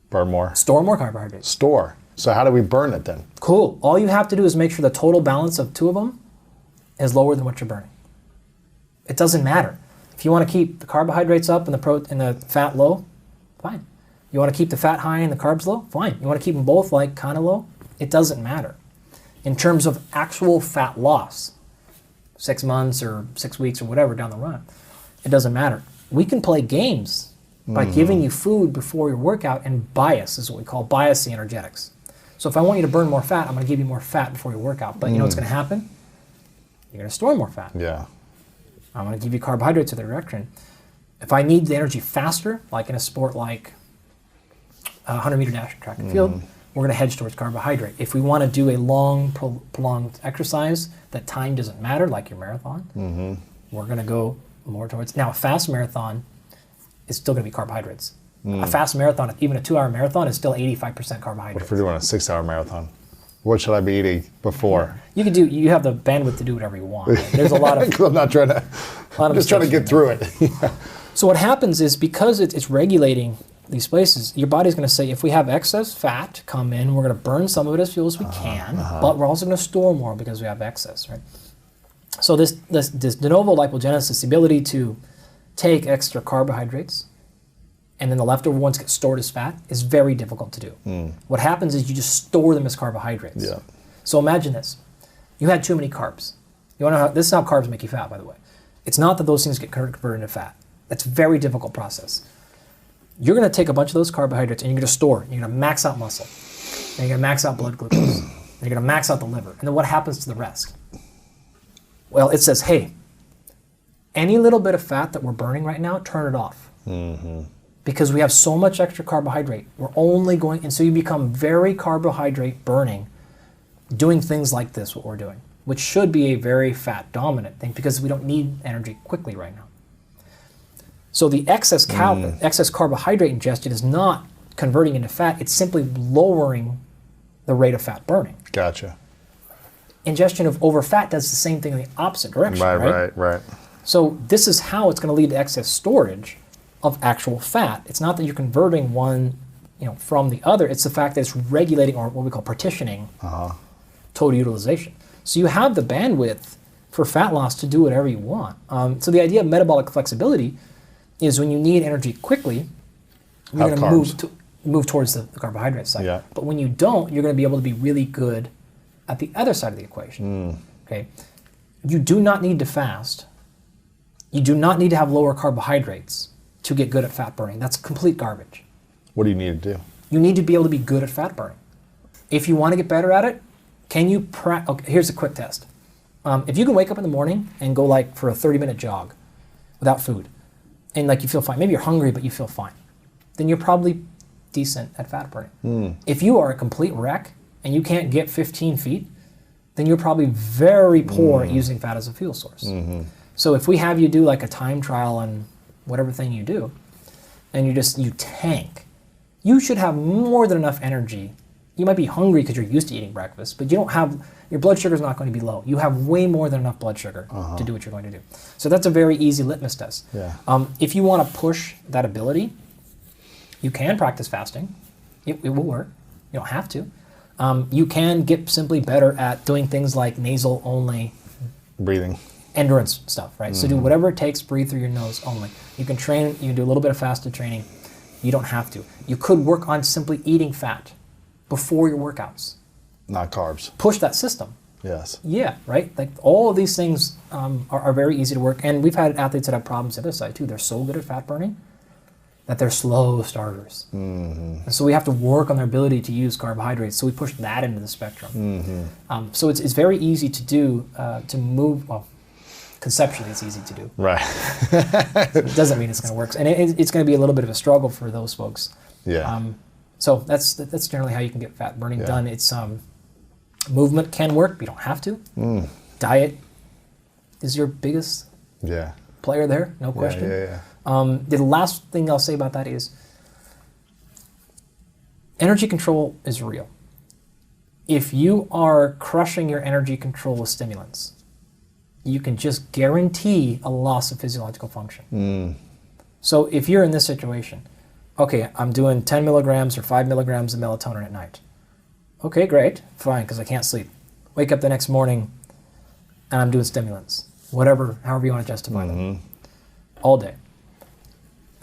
burn more. Store more carbohydrates. Store. So how do we burn it then? Cool. All you have to do is make sure the total balance of two of them is lower than what you're burning. It doesn't matter. If you want to keep the carbohydrates up and the fat low, fine. You want to keep the fat high and the carbs low? Fine. You want to keep them both like kind of low? It doesn't matter. In terms of actual fat loss, 6 months or 6 weeks or whatever down the run, it doesn't matter. We can play games by giving you food before your workout, and bias is what we call bias the energetics. So if I want you to burn more fat, I'm going to give you more fat before your workout. But you know what's going to happen? You're going to store more fat. Yeah. I'm going to give you carbohydrates to the direction. If I need the energy faster, like in a sport like a 100-meter dash track and field, we're going to hedge towards carbohydrate. If we want to do a long, prolonged exercise that time doesn't matter, like your marathon, we're going to go more towards... Now, a fast marathon is still going to be carbohydrates. A fast marathon, even a 2-hour marathon, is still 85% carbohydrates. What if we're doing a 6-hour marathon? What should I be eating before? You have the bandwidth to do whatever you want. There's a lot of... I'm not trying to... I'm just trying to get through it. So what happens is, because it's regulating these places, your body's going to say, if we have excess fat come in, we're going to burn some of it as fuel as we can, but we're also going to store more because we have excess, right? So this de novo lipogenesis, the ability to take extra carbohydrates and then the leftover ones get stored as fat, is very difficult to do. What happens is you just store them as carbohydrates. Yeah. So imagine this. You had too many carbs. You want to know how, this is how carbs make you fat, by the way. It's not that those things get converted into fat. That's a very difficult process. You're going to take a bunch of those carbohydrates and you're going to store. You're going to max out muscle. And you're going to max out blood glucose. And you're going to max out the liver. And then what happens to the rest? Well, it says, hey, any little bit of fat that we're burning right now, turn it off. Because we have so much extra carbohydrate. We're only going, and so you become very carbohydrate burning, doing things like this, what we're doing, which should be a very fat dominant thing because we don't need energy quickly right now. So the excess carbohydrate ingestion is not converting into fat, it's simply lowering the rate of fat burning. Gotcha. Ingestion of over fat does the same thing in the opposite direction, Right. So this is how it's going to lead to excess storage of actual fat. It's not that you're converting one, from the other. It's the fact that it's regulating, or what we call partitioning, total utilization. So you have the bandwidth for fat loss to do whatever you want. So the idea of metabolic flexibility is when you need energy quickly, you're going to move towards the carbohydrate side. Yeah. But when you don't, you're going to be able to be really good at the other side of the equation. Okay, you do not need to fast. You do not need to have lower carbohydrates to get good at fat burning. That's complete garbage. What do you need to do? You need to be able to be good at fat burning. If you want to get better at it, can you okay, here's a quick test. If you can wake up in the morning and go for a 30-minute jog without food, and you feel fine, maybe you're hungry but you feel fine, then you're probably decent at fat burning. If you are a complete wreck and you can't get 15 feet, then you're probably very poor at using fat as a fuel source. So if we have you do a time trial on whatever thing you do, and you tank, you should have more than enough energy. You might be hungry because you're used to eating breakfast, but your blood sugar is not going to be low. You have way more than enough blood sugar to do what you're going to do. So that's a very easy litmus test. Yeah. If you want to push that ability, you can practice fasting. It will work. You don't have to. You can get simply better at doing things like nasal only breathing, endurance stuff, right? So do whatever it takes, breathe through your nose only. You can train, you can do a little bit of fasted training. You don't have to. You could work on simply eating fat before your workouts. Not carbs. Push that system. Yes. Yeah, right? All of these things are very easy to work. And we've had athletes that have problems the other side too. They're so good at fat burning that they're slow starters. And so we have to work on their ability to use carbohydrates. So we push that into the spectrum. So it's very easy to do, to move, well, conceptually it's easy to do. Right. It doesn't mean it's going to work. And it's going to be a little bit of a struggle for those folks. Yeah. So that's generally how you can get fat burning done. It's movement can work, but you don't have to. Diet is your biggest player there, no question. The last thing I'll say about that is energy control is real. If you are crushing your energy control with stimulants, you can just guarantee a loss of physiological function. So if you're in this situation, okay, I'm doing 10 milligrams or 5 milligrams of melatonin at night. Okay, great, fine, because I can't sleep. Wake up the next morning and I'm doing stimulants, however you want to justify them, all day.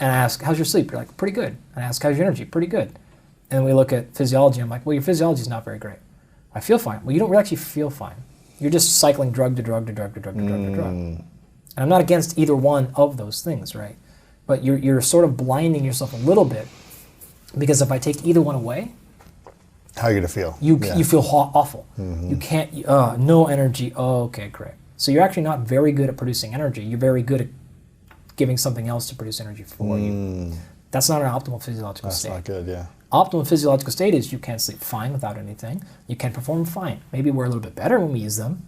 And I ask, how's your sleep? You're like, pretty good. And I ask, how's your energy? Pretty good. And then we look at physiology. I'm like, well, your physiology is not very great. I feel fine. Well, you don't actually feel fine. You're just cycling drug to drug to drug to drug to drug to drug. And I'm not against either one of those things, right? But you're sort of blinding yourself a little bit, because if I take either one away, how are you gonna feel? You feel awful. You can't. No energy. Oh, okay, great. So you're actually not very good at producing energy. You're very good at giving something else to produce energy for you. That's not an optimal physiological That's state. not good, yeah. Optimal physiological state is you can sleep fine without anything. You can perform fine. Maybe we're a little bit better when we use them.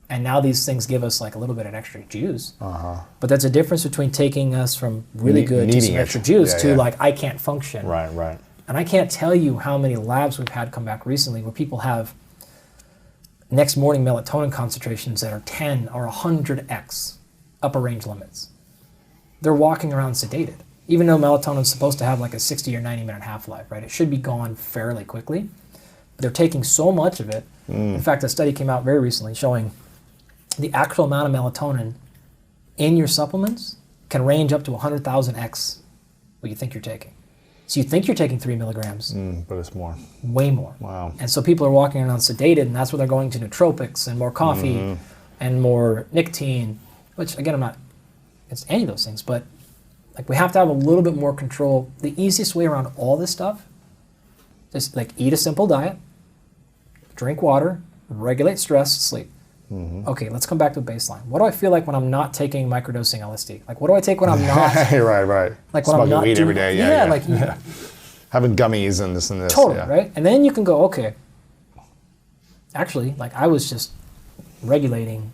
And now these things give us like a little bit of extra juice. But that's a difference between taking us from really good to some extra juice to like, I can't function. Right. And I can't tell you how many labs we've had come back recently where people have next morning melatonin concentrations that are 10 or 100x upper range limits. They're walking around sedated. Even though melatonin is supposed to have like a 60 or 90 minute half-life, right? It should be gone fairly quickly. But they're taking so much of it. In fact, a study came out very recently showing the actual amount of melatonin in your supplements can range up to 100,000x what you think you're taking. So you think you're taking 3 milligrams. But it's more. Way more. Wow. And so people are walking around sedated, and that's where they're going to nootropics and more coffee and more nicotine, which again, I'm not against any of those things, but like we have to have a little bit more control. The easiest way around all this stuff is like eat a simple diet, drink water, regulate stress, sleep. Okay, let's come back to baseline. What do I feel like when I'm not taking microdosing LSD? Like what do I take when I'm not? right. Like when Smoking I'm not weed doing, every day. like having gummies and this and this. totally, right? And then you can go, okay, actually, like I was just regulating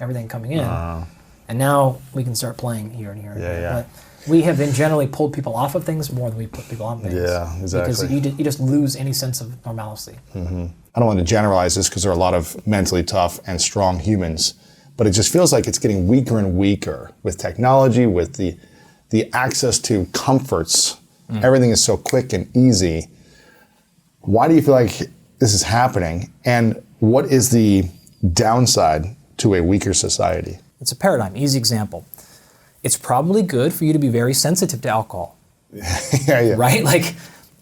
everything coming in. And now we can start playing here and here. But we have been generally pulled people off of things more than we put people on things. Yeah, exactly. Because you just lose any sense of normalcy. I don't want to generalize this because there are a lot of mentally tough and strong humans, but it just feels like it's getting weaker and weaker with technology, with the access to comforts. Everything is so quick and easy. Why do you feel like this is happening? And what is the downside to a weaker society? It's a paradigm, easy example. It's probably good for you to be very sensitive to alcohol. Right? Like,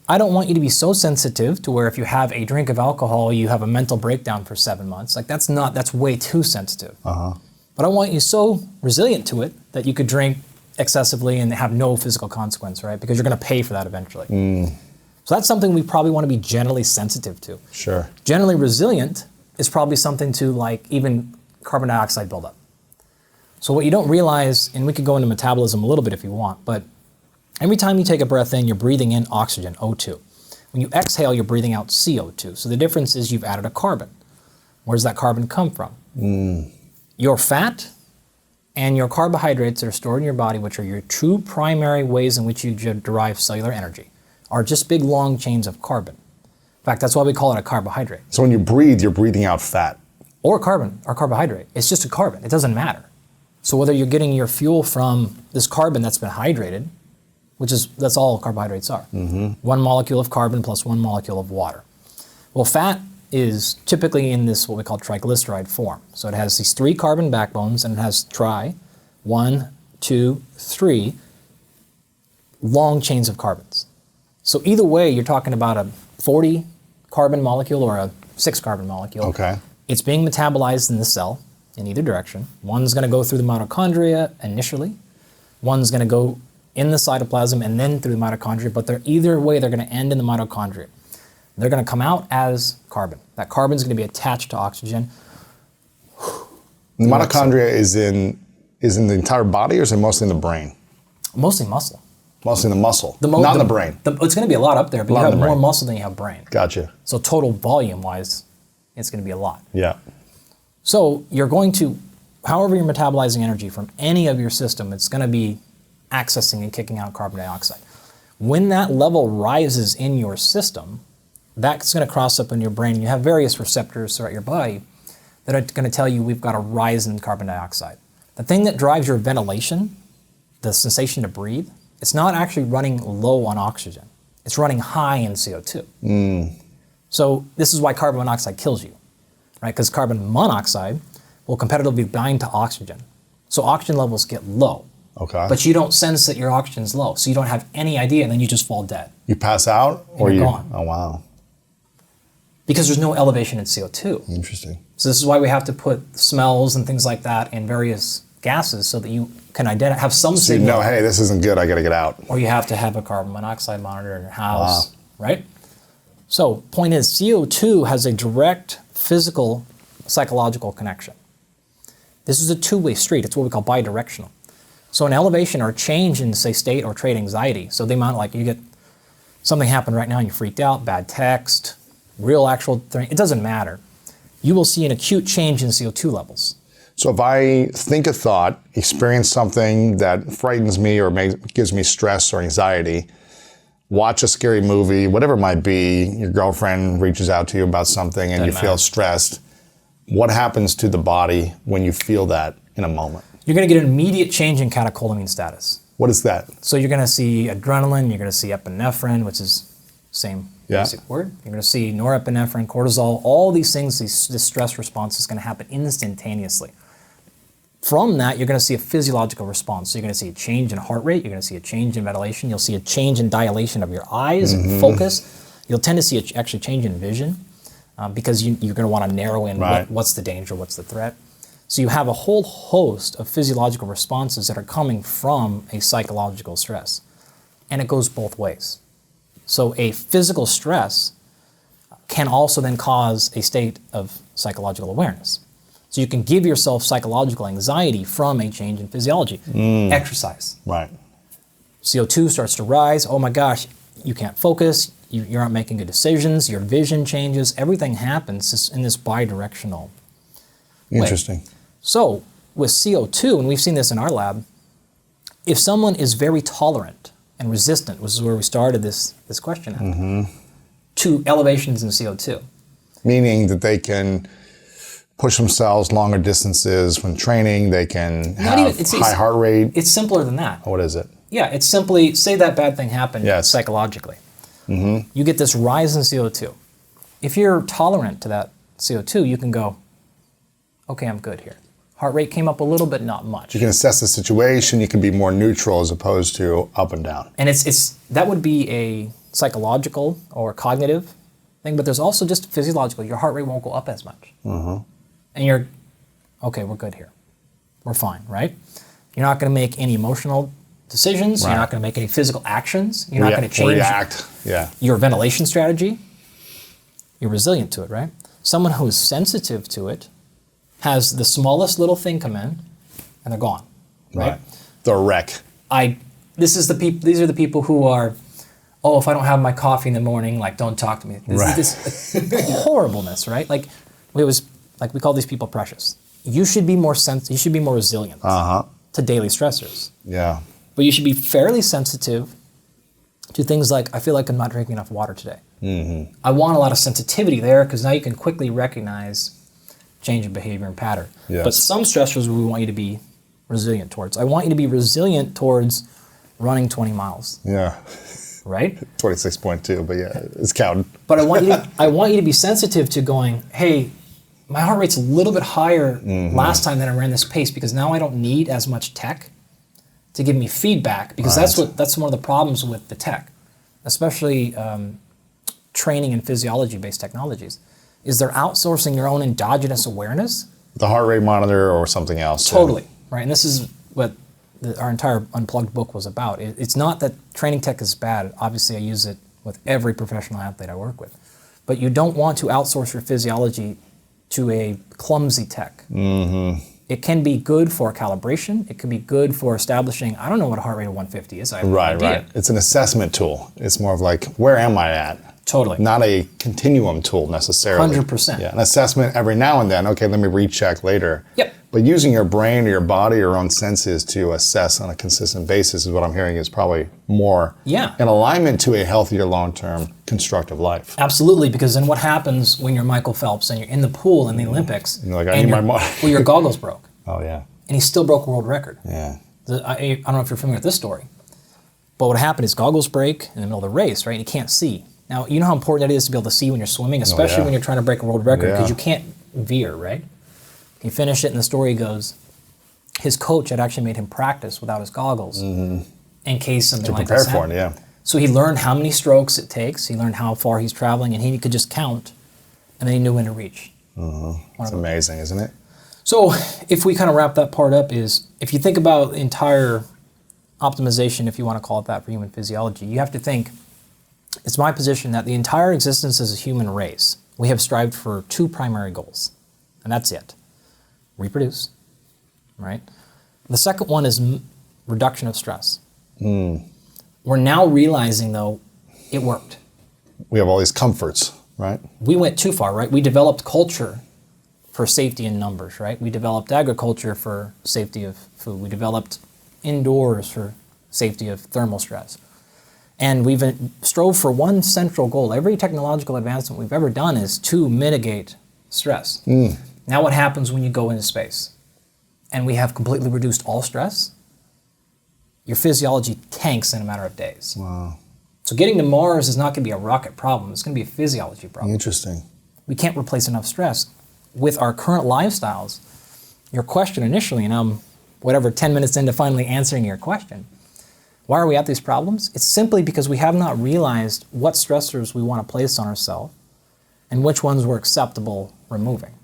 I don't want you to be so sensitive to where if you have a drink of alcohol, you have a mental breakdown for 7 months. Like, that's way too sensitive. But I want you so resilient to it that you could drink excessively and have no physical consequence, right? Because you're going to pay for that eventually. So that's something we probably want to be generally sensitive to. Sure. Generally resilient is probably something to like even carbon dioxide buildup. So what you don't realize, and we could go into metabolism a little bit if you want, but every time you take a breath in, you're breathing in oxygen, O2. When you exhale, you're breathing out CO2. So the difference is you've added a carbon. Where does that carbon come from? Your fat and your carbohydrates that are stored in your body, which are your two primary ways in which you derive cellular energy, are just big long chains of carbon. In fact, that's why we call it a carbohydrate. So when you breathe, you're breathing out fat. Or carbon, or carbohydrate. It's just a carbon. It doesn't matter. So whether you're getting your fuel from this carbon that's been hydrated, that's all carbohydrates are. One molecule of carbon plus one molecule of water. Well, fat is typically in this what we call triglyceride form. So it has these 3 carbon backbones and it has 1, 2, 3 long chains of carbons. So either way, you're talking about a 40 carbon molecule or a 6 carbon molecule. Okay. It's being metabolized in the cell in either direction. One's going to go through the mitochondria initially. One's going to go in the cytoplasm and then through the mitochondria, but either way, they're going to end in the mitochondria. They're going to come out as carbon. That carbon's going to be attached to oxygen. The mitochondria is in the entire body, or is it mostly in the brain? Mostly muscle. Mostly in the muscle, not in the brain. It's going to be a lot up there, but you have more muscle than you have brain. Gotcha. So total volume-wise, it's going to be a lot. Yeah. So you're going to, however you're metabolizing energy from any of your system, it's going to be accessing and kicking out carbon dioxide. When that level rises in your system, that's going to cross up in your brain. You have various receptors throughout your body that are going to tell you we've got a rise in carbon dioxide. The thing that drives your ventilation, the sensation to breathe, it's not actually running low on oxygen. It's running high in CO2. So this is why carbon monoxide kills you, right? Because carbon monoxide will competitively bind to oxygen. So oxygen levels get low. Okay. But you don't sense that your oxygen's low, so you don't have any idea, and then you just fall dead. You pass out, or you're gone. Oh, wow. Because there's no elevation in CO2. Interesting. So this is why we have to put smells and things like that in various gases so that you can have some So you signal. know, hey, this isn't good, I gotta get out. Or you have to have a carbon monoxide monitor in your house, right? So point is, CO2 has a direct physical, psychological connection. This is a two-way street. It's what we call bidirectional. So an elevation or a change in, say, state or trait anxiety, so the amount, like you get something happened right now and you freaked out, bad text, real actual thing, it doesn't matter. You will see an acute change in CO2 levels. So if I think a thought, experience something that frightens me or gives me stress or anxiety, watch a scary movie, whatever it might be, your girlfriend reaches out to you about something and you feel stressed, what happens to the body when you feel that in a moment? You're going to get an immediate change in catecholamine status. What is that? So you're going to see adrenaline, you're going to see epinephrine, which is same basic word. You're going to see norepinephrine, cortisol, all these things, this stress response is going to happen instantaneously. From that, you're going to see a physiological response. So you're going to see a change in heart rate, you're going to see a change in ventilation, you'll see a change in dilation of your eyes and focus. You'll tend to see actually change in vision because you're going to want to narrow in what's the danger, what's the threat. So you have a whole host of physiological responses that are coming from a psychological stress. And it goes both ways. So a physical stress can also then cause a state of psychological awareness. So you can give yourself psychological anxiety from a change in physiology. Exercise. Right. CO2 starts to rise. Oh my gosh, you can't focus. You're not making good decisions. Your vision changes. Everything happens in this bidirectional way. Interesting. So with CO2, and we've seen this in our lab, if someone is very tolerant and resistant, which is where we started this question at, to elevations in CO2. Meaning that they can push themselves longer distances when training, they can have high heart rate. It's simpler than that. What is it? Yeah, it's simply, say that bad thing happened psychologically. You get this rise in CO2. If you're tolerant to that CO2, you can go, okay, I'm good here. Heart rate came up a little bit, not much. You can assess the situation, you can be more neutral as opposed to up and down. And that would be a psychological or cognitive thing, but there's also just physiological. Your heart rate won't go up as much. And you're, okay, we're good here. We're fine, right? You're not going to make any emotional decisions. You're not going to make any physical actions. You're not going to change your ventilation strategy. You're resilient to it, right? Someone who is sensitive to it has the smallest little thing come in, and they're gone, right? The wreck. These are the people who are, oh, if I don't have my coffee in the morning, like, don't talk to me. This horribleness, right? Like we call these people precious. You should be more you should be more resilient to daily stressors. Yeah. But you should be fairly sensitive to things like, I feel like I'm not drinking enough water today. I want a lot of sensitivity there because now you can quickly recognize change of behavior and pattern. But some stressors we want you to be resilient towards. I want you to be resilient towards running 20 miles. Yeah. Right? 26.2, but it's counted. But I want you to be sensitive to going, hey, my heart rate's a little bit higher last time that I ran this pace because now I don't need as much tech to give me feedback because that's one of the problems with the tech, especially training and physiology-based technologies, is they're outsourcing your own endogenous awareness. The heart rate monitor or something else. Totally, right? And this is what our entire Unplugged book was about. It's not that training tech is bad. Obviously, I use it with every professional athlete I work with. But you don't want to outsource your physiology to a clumsy tech. It can be good for calibration. It can be good for establishing, I don't know what a heart rate of 150 is. I have no idea. Right. It's an assessment tool. It's more of like, where am I at? Totally. Not a continuum tool necessarily. 100%. Yeah, an assessment every now and then. Okay, let me recheck later. Yep. But using your brain or your body or your own senses to assess on a consistent basis is what I'm hearing is probably more in alignment to a healthier long-term constructive life. Absolutely, because then what happens when you're Michael Phelps and you're in the pool in the Olympics and you're like, I need my money. Well, your goggles broke. Oh, yeah. And he still broke a world record. Yeah. I don't know if you're familiar with this story, but what happened is goggles break in the middle of the race, right? And you can't see. Now, you know how important it is to be able to see when you're swimming, especially when you're trying to break a world record, because you can't veer, right? He finished it, and the story goes, his coach had actually made him practice without his goggles in case something like this happened. To prepare for it, So he learned how many strokes it takes, he learned how far he's traveling, and he could just count, and then he knew when to reach. It's amazing, isn't it? So if we kind of wrap that part up is, if you think about the entire optimization, if you want to call it that, for human physiology, you have to think, it's my position that the entire existence as a human race, we have strived for two primary goals, and that's it. Reproduce, right? The second one is reduction of stress. We're now realizing, though, it worked. We have all these comforts, right? We went too far, right? We developed culture for safety in numbers, right? We developed agriculture for safety of food. We developed indoors for safety of thermal stress. And we've strove for one central goal. Every technological advancement we've ever done is to mitigate stress. Now what happens when you go into space and we have completely reduced all stress? Your physiology tanks in a matter of days. Wow. So getting to Mars is not going to be a rocket problem. It's going to be a physiology problem. Interesting. We can't replace enough stress. With our current lifestyles, your question initially, and I'm 10 minutes into finally answering your question, why are we at these problems? It's simply because we have not realized what stressors we want to place on ourselves and which ones we're acceptable removing.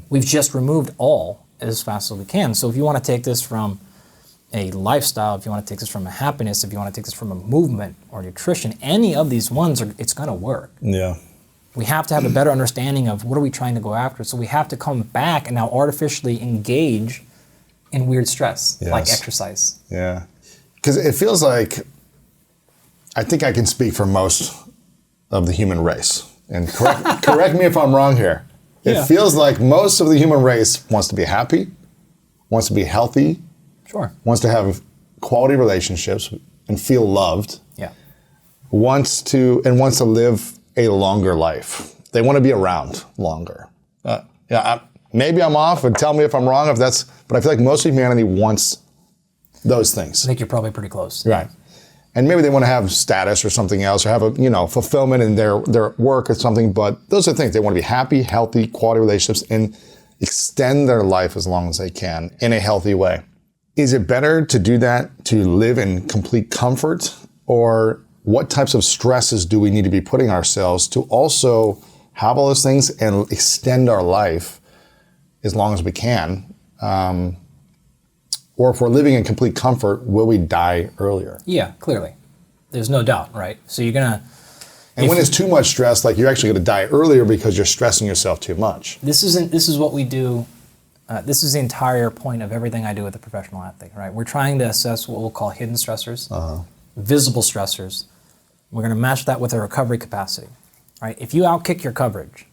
We've just removed all as fast as we can. So if you want to take this from a lifestyle, if you want to take this from a happiness, if you want to take this from a movement or nutrition, any of these ones, it's going to work. Yeah. We have to have a better understanding of what are we trying to go after. So we have to come back and now artificially engage in weird stress, like exercise. Yeah. Because it feels like, I think I can speak for most of the human race. And correct me if I'm wrong here. It feels like most of the human race wants to be happy, wants to be healthy, wants to have quality relationships and feel loved. Wants to live a longer life. They want to be around longer. Maybe I'm off, and tell me if I'm wrong. But I feel like most of humanity wants those things. I think you're probably pretty close. Right. And maybe they want to have status or something else, or have a fulfillment in their work or something. But those are things. They want to be happy, healthy, quality relationships, and extend their life as long as they can in a healthy way. Is it better to do that, to live in complete comfort, or what types of stresses do we need to be putting ourselves to also have all those things and extend our life as long as we can? Or if we're living in complete comfort, will we die earlier? Yeah, clearly. There's no doubt, right? So you're going to... And when it's too much stress, like you're actually going to die earlier because you're stressing yourself too much. This is what we do. This is the entire point of everything I do with a professional athlete, right? We're trying to assess what we'll call hidden stressors, visible stressors. We're going to match that with a recovery capacity, right? If you outkick your coverage,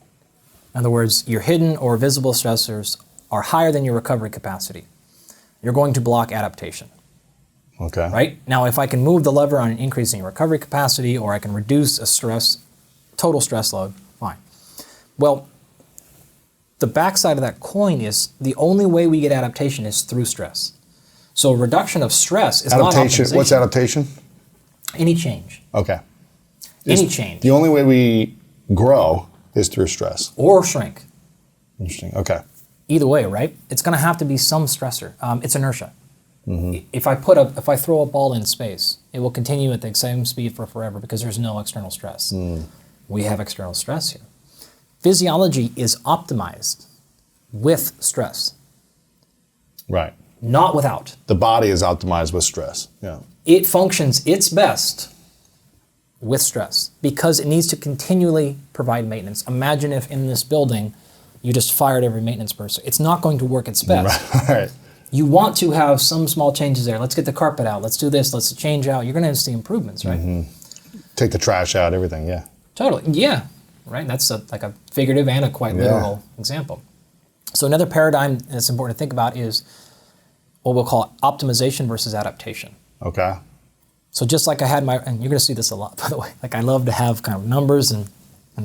in other words, your hidden or visible stressors are higher than your recovery capacity, you're going to block adaptation. Okay. Right? Now, if I can move the lever on increasing your recovery capacity, or I can reduce total stress load, fine. Well, the backside of that coin is the only way we get adaptation is through stress. So reduction of stress is not optimization. What's adaptation? Any change. Okay. Any change. The only way we grow is through stress. Or shrink. Interesting. Okay. Either way, right? It's going to have to be some stressor. It's inertia. If I throw a ball in space, it will continue at the same speed for forever because there's no external stress. We have external stress here. Physiology is optimized with stress. Right. Not without. The body is optimized with stress. Yeah. It functions its best with stress because it needs to continually provide maintenance. Imagine if in this building you just fired every maintenance person. It's not going to work its best. Right. You want to have some small changes there. Let's get the carpet out. Let's do this. Let's change out. You're going to see improvements, right? Take the trash out, everything, yeah. Totally, yeah. Right, that's like a figurative and a quite literal example. So another paradigm that's important to think about is what we'll call optimization versus adaptation. Okay. So just like I had and you're going to see this a lot, by the way, like I love to have kind of numbers and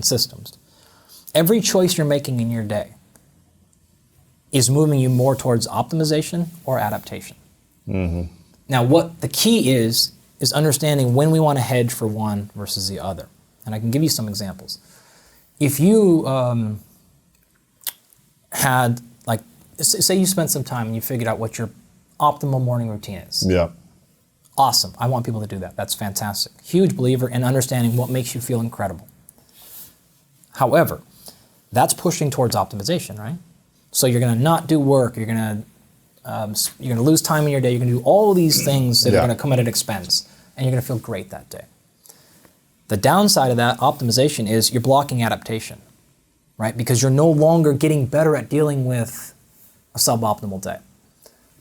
systems. Every choice you're making in your day is moving you more towards optimization or adaptation. Now, what the key is understanding when we want to hedge for one versus the other. And I can give you some examples. If you had, like, say you spent some time and you figured out what your optimal morning routine is. Yeah. Awesome. I want people to do that. That's fantastic. Huge believer in understanding what makes you feel incredible. However, that's pushing towards optimization, right? So you're going to not do work. You're going to lose time in your day. You're going to do all these things that are going to come at an expense, and you're going to feel great that day. The downside of that optimization is you're blocking adaptation, right? Because you're no longer getting better at dealing with a suboptimal day.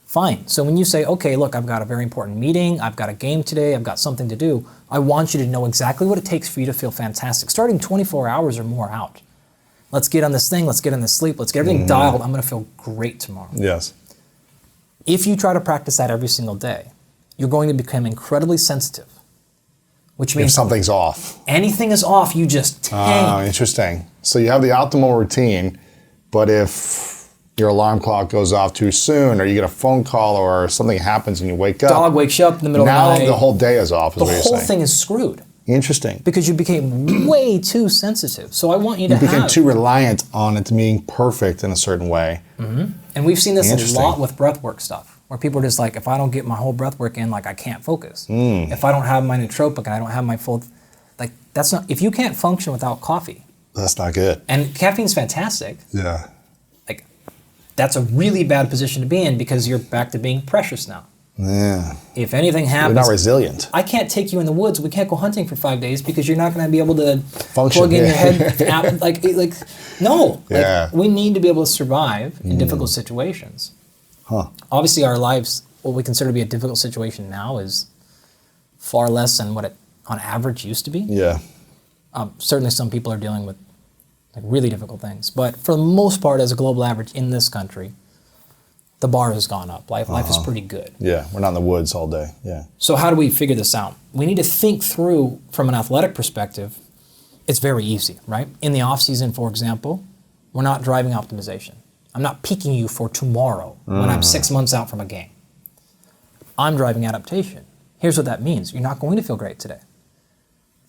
Fine. So when you say, okay, look, I've got a very important meeting, I've got a game today, I've got something to do, I want you to know exactly what it takes for you to feel fantastic. Starting 24 hours or more out. Let's get on this thing, let's get on this sleep, let's get everything dialed. I'm going to feel great tomorrow. Yes. If you try to practice that every single day, you're going to become incredibly sensitive, which means if something's off. Anything is off, you just tank. Oh, interesting. So you have the optimal routine, but if your alarm clock goes off too soon, or you get a phone call, or something happens and you wake up. Dog wakes you up in the middle of the night. Now the whole day is off, is what you're saying. The whole thing is screwed. Interesting. Because you became way too sensitive. So I want you to You became too reliant on it being perfect in a certain way. And we've seen this a lot with breathwork stuff, where people are just like, if I don't get my whole breathwork in, like I can't focus. If I don't have my nootropic and I don't have my full, like that's not, if you can't function without coffee. That's not good. And caffeine's fantastic. Yeah. That's a really bad position to be in because you're back to being precious now. Yeah. If anything happens, you're not resilient. I can't take you in the woods. We can't go hunting for 5 days because you're not going to be able to function, plug in your head. No. Yeah. We need to be able to survive in difficult situations. Obviously, our lives, what we consider to be a difficult situation now, is far less than what it, on average, used to be. Yeah. Certainly, some people are dealing with really difficult things. But for the most part, as a global average in this country, the bar has gone up. Life is pretty good. Yeah, we're not in the woods all day. Yeah. So how do we figure this out? We need to think through from an athletic perspective. It's very easy, right? In the off season, for example, we're not driving optimization. I'm not peaking you for tomorrow when I'm 6 months out from a game. I'm driving adaptation. Here's what that means. You're not going to feel great today.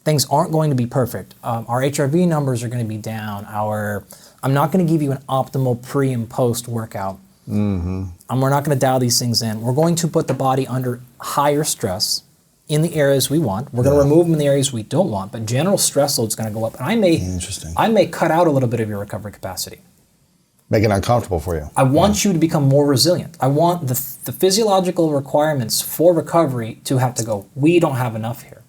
Things aren't going to be perfect. Our HRV numbers are going to be down. I'm not going to give you an optimal pre and post workout. And we're not going to dial these things in. We're going to put the body under higher stress in the areas we want. We're going to remove them in the areas we don't want, but general stress load is going to go up. And I may cut out a little bit of your recovery capacity. Make it uncomfortable for you. I want you to become more resilient. I want the physiological requirements for recovery to have to go, we don't have enough here.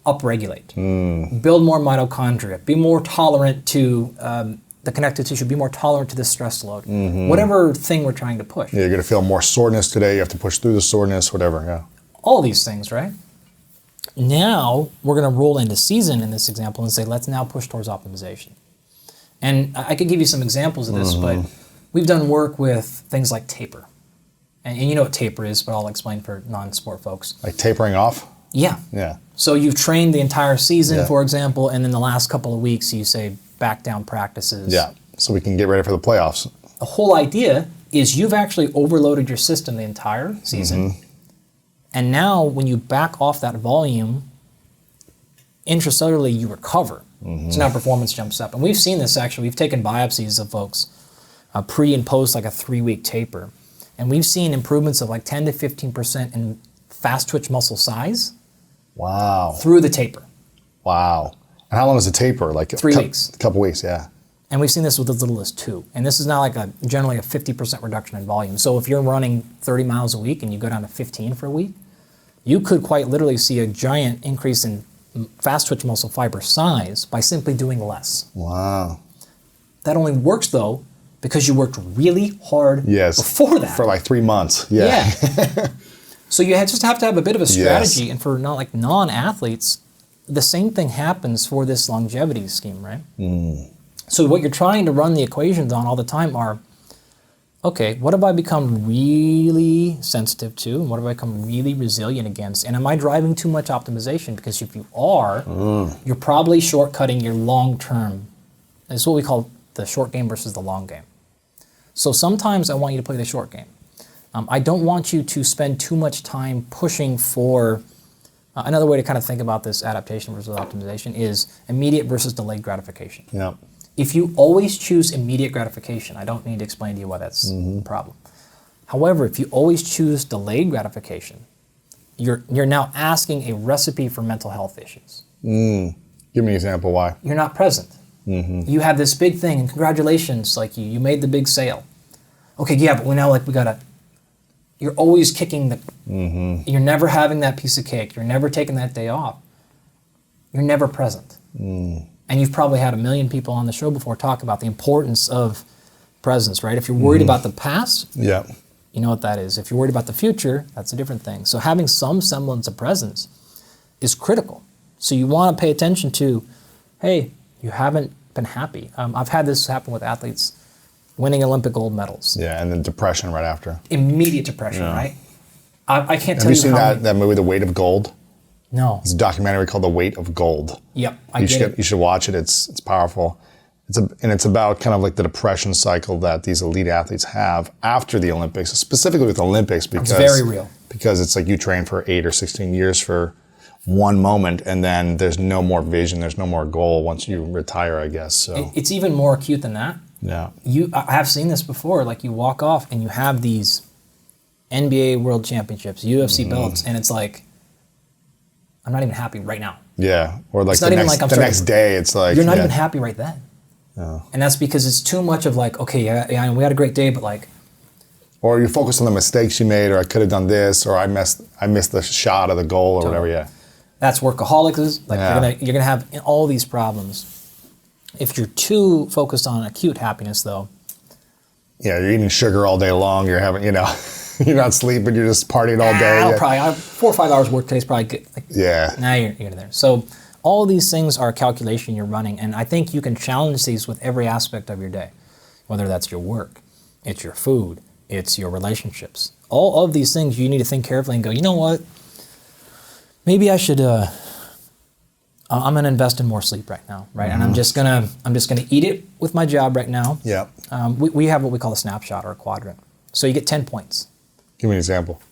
Upregulate. Build more mitochondria. Be more tolerant to the connective tissue. Be more tolerant to the stress load. Whatever thing we're trying to push. Yeah, you're going to feel more soreness today. You have to push through the soreness, whatever. Yeah. All these things, right? Now, we're going to roll into season in this example and say, let's now push towards optimization. And I could give you some examples of this, but we've done work with things like taper. And you know what taper is, but I'll explain for non-sport folks. Like tapering off? Yeah. Yeah. So you've trained the entire season, for example, and then the last couple of weeks you say back down practices. Yeah. So we can get ready for the playoffs. The whole idea is you've actually overloaded your system the entire season. And now when you back off that volume, intracellularly you recover. So now performance jumps up. And we've seen this actually. We've taken biopsies of folks pre and post like a 3-week taper. And we've seen improvements of like 10 to 15% in fast twitch muscle size. Wow. Through the taper. Wow. And how long is the taper? Like 3 weeks. A couple weeks, yeah. And we've seen this with as little as 2. And this is now like generally a 50% reduction in volume. So if you're running 30 miles a week and you go down to 15 for a week, you could quite literally see a giant increase in fast twitch muscle fiber size by simply doing less. Wow. That only works though because you worked really hard before that. For like 3 months. Yeah. So you just have to have a bit of a strategy. And for non-athletes, the same thing happens for this longevity scheme, right? So what you're trying to run the equations on all the time are, okay, what have I become really sensitive to? And what have I become really resilient against? And am I driving too much optimization? Because if you are, you're probably shortcutting your long-term. It's what we call the short game versus the long game. So sometimes I want you to play the short game. I don't want you to spend too much time pushing for, another way to kind of think about this adaptation versus optimization is immediate versus delayed gratification. Yeah. If you always choose immediate gratification, I don't need to explain to you why that's a problem. However, if you always choose delayed gratification, you're now asking a recipe for mental health issues. Give me an example why. You're not present. You have this big thing, and congratulations, like you made the big sale. Okay, yeah, but we gotta. You're always kicking the. You're never having that piece of cake. You're never taking that day off. You're never present. And you've probably had 1 million people on the show before talk about the importance of presence, right? If you're worried about the past, you know what that is. If you're worried about the future, that's a different thing. So having some semblance of presence is critical. So you want to pay attention to, hey, you haven't been happy. I've had this happen with athletes winning Olympic gold medals. Yeah, and then depression right after. Immediate depression, right? I can't tell you you seen how that movie, The Weight of Gold? No. It's a documentary called The Weight of Gold. Yep, You should watch it. It's powerful. It's about kind of like the depression cycle that these elite athletes have after the Olympics, specifically with Olympics, because it's very real. Because it's like you train for 8 or 16 years for one moment, and then there's no more vision, there's no more goal once you retire, I guess. So it's even more acute than that. Yeah. I have seen this before. Like you walk off and you have these NBA World Championships, UFC belts, and it's like, I'm not even happy right now. Yeah, or like It's not even like I'm the next day, it's like you're not even happy right then. Yeah. And that's because it's too much of like, okay, yeah, we had a great day, but like, or you focus on the mistakes you made, or I could have done this, or I missed the shot of the goal, or whatever. Yeah, that's workaholics. Like you're gonna have all these problems. If you're too focused on acute happiness, though. Yeah, you're eating sugar all day long. You're having, you're not sleeping. You're just partying all day. I'll probably 4 or 5 hours work today is probably good. Like, yeah. Now you're there. So all of these things are a calculation you're running, and I think you can challenge these with every aspect of your day, whether that's your work, it's your food, it's your relationships. All of these things you need to think carefully and go, you know what? Maybe I should. I'm going to invest in more sleep right now, right? And I'm just gonna eat it with my job right now. Yeah. We have what we call a snapshot or a quadrant. So you get 10 points. Give me an example.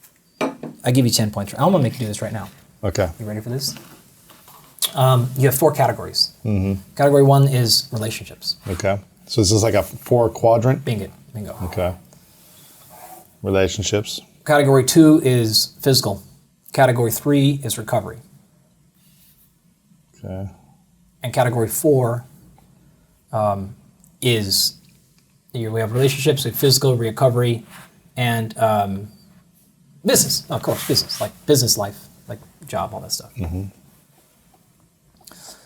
I give you 10 points. I'm gonna make you do this right now. Okay. You ready for this? You have 4 categories. Category 1 is relationships. Okay. So this is like a 4 quadrant? Bingo. Okay. Relationships. Category 2 is physical. Category 3 is recovery. Okay. And category 4 is we have relationships, we have physical, recovery, and business. Of course, business, like business life, like job, all that stuff.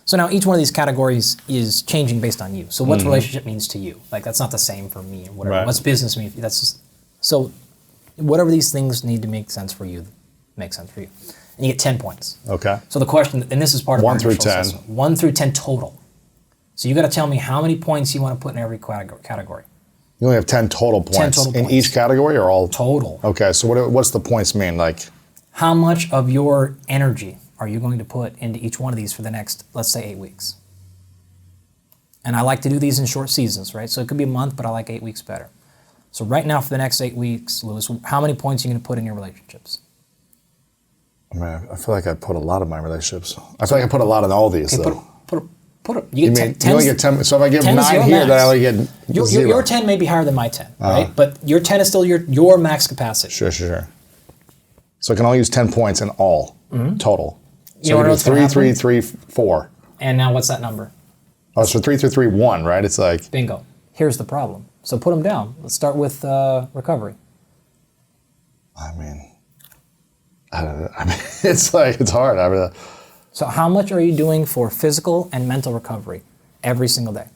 So now each one of these categories is changing based on you. So what's relationship means to you? Like that's not the same for me or whatever. Right. What's business mean? That's just, so whatever these things need to make sense for you, make sense for you. And you get 10 points. Okay. So the question, and this is part of 1 our through initial 10. assessment. 1 through 10 total. So you got to tell me how many points you want to put in every category. You only have 10 total points. 10 total in points. each category or all? Total. Okay, so what's the points mean? Like, How much of your energy are you going to put into each one of these for the next, let's say, 8 weeks? And I like to do these in short seasons, right? So it could be a month, but I like 8 weeks better. So right now for the next 8 weeks, Louis, how many points are you going to put in your relationships? I mean, I feel like I put a lot in my relationships. I feel like I put a lot in all these, though. You get You only get 10. So if I give 9 your here, max. then I only get 0. Your 10 may be higher than my 10, right? But your 10 is still your max capacity. Sure. So I can only use 10 points in all total. So You wanna know what's gonna 3, happen? 3, 3, 4. And now what's that number? Oh, so 3, 3, 3, 1, right? It's like, Bingo. Here's the problem. So put them down. Let's start with recovery. I mean, it's like, it's hard. So how much are you doing for physical and mental recovery every single day?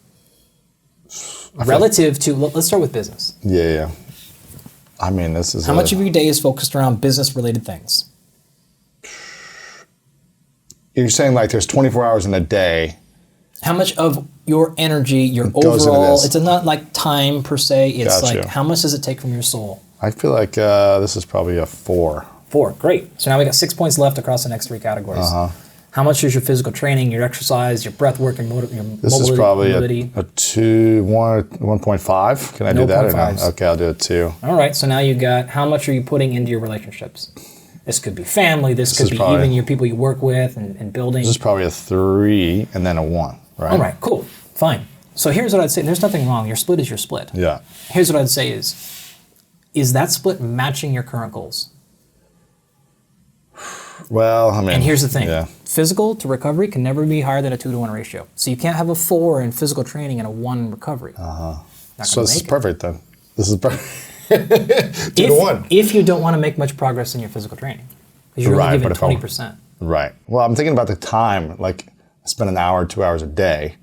Relative to, let's start with business. Yeah. I mean, this is How much of your day is focused around business-related things? You're saying like there's 24 hours in a day. How much of your energy, your goes into overall, this. it's not like time per se, it's Gotcha. like how much does it take from your soul? I feel like this is probably a 4. 4, great. So now we got 6 points left across the next 3 categories. How much is your physical training, your exercise, your breath work, and your This is probably mobility? a 2, 1.5. Can I do that or no? 0.5s. Okay, I'll do a 2. All right, so now you got how much are you putting into your relationships? This could be family, this could is be probably- even your people you work with and building. This is probably a 3 and then a 1, right? All right, cool, fine. So here's what I'd say. There's nothing wrong. Your split is your split. Yeah. Here's what I'd say is that split matching your current goals? Well, I mean. And here's the thing. Yeah. Physical to recovery can never be higher than a 2-to-1 ratio. So you can't have a 4 in physical training and a 1 in recovery. Not So gonna this is make it. perfect then. This is perfect. 2 to 1. If you don't want to make much progress in your physical training. Because you're Right, only but giving if I- 20%. Right. Well, I'm thinking about the time. Like, I spend an hour, 2 hours a day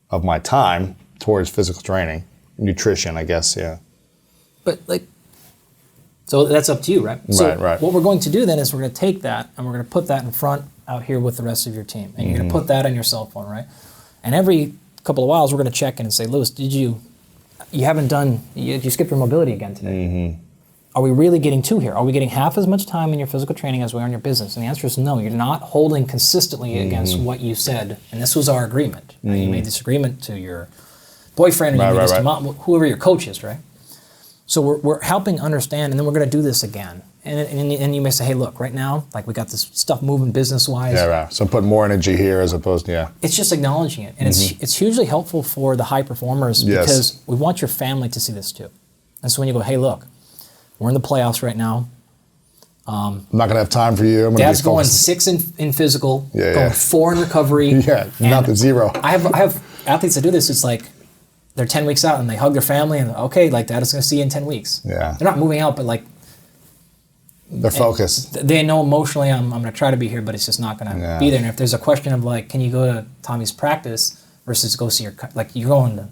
of my time towards physical training, nutrition, I guess. Yeah. But like, So that's up to you, right? So Right. what we're going to do then is we're going to take that and we're going to put that in front out here with the rest of your team. And you're going to put that on your cell phone, right? And every couple of whiles, we're going to check in and say, Lewis, you skipped your mobility again today. Are we really getting two here? Are we getting half as much time in your physical training as we are in your business? And the answer is no. You're not holding consistently against what you said. And this was our agreement. Right? You made this agreement to your boyfriend, or you made this to mom, whoever your coach is, right? So we're helping understand, and then we're going to do this again. And you may say, hey, look, right now, like we got this stuff moving business-wise. Yeah, right. So put more energy here as opposed to, It's just acknowledging it. And it's hugely helpful for the high performers because we want your family to see this too. And so when you go, hey, look, we're in the playoffs right now. I'm not going to have time for you. Dad's going 6 in physical, going 4 in recovery. Nothing, 0. I have athletes that do this. It's like they're 10 weeks out and they hug their family and okay, like Dad is going to see you in 10 weeks. Yeah. They're not moving out, but like they're focused. They know emotionally I'm going to try to be here, but it's just not going to be there. And if there's a question of like, can you go to Tommy's practice versus go see you're going to,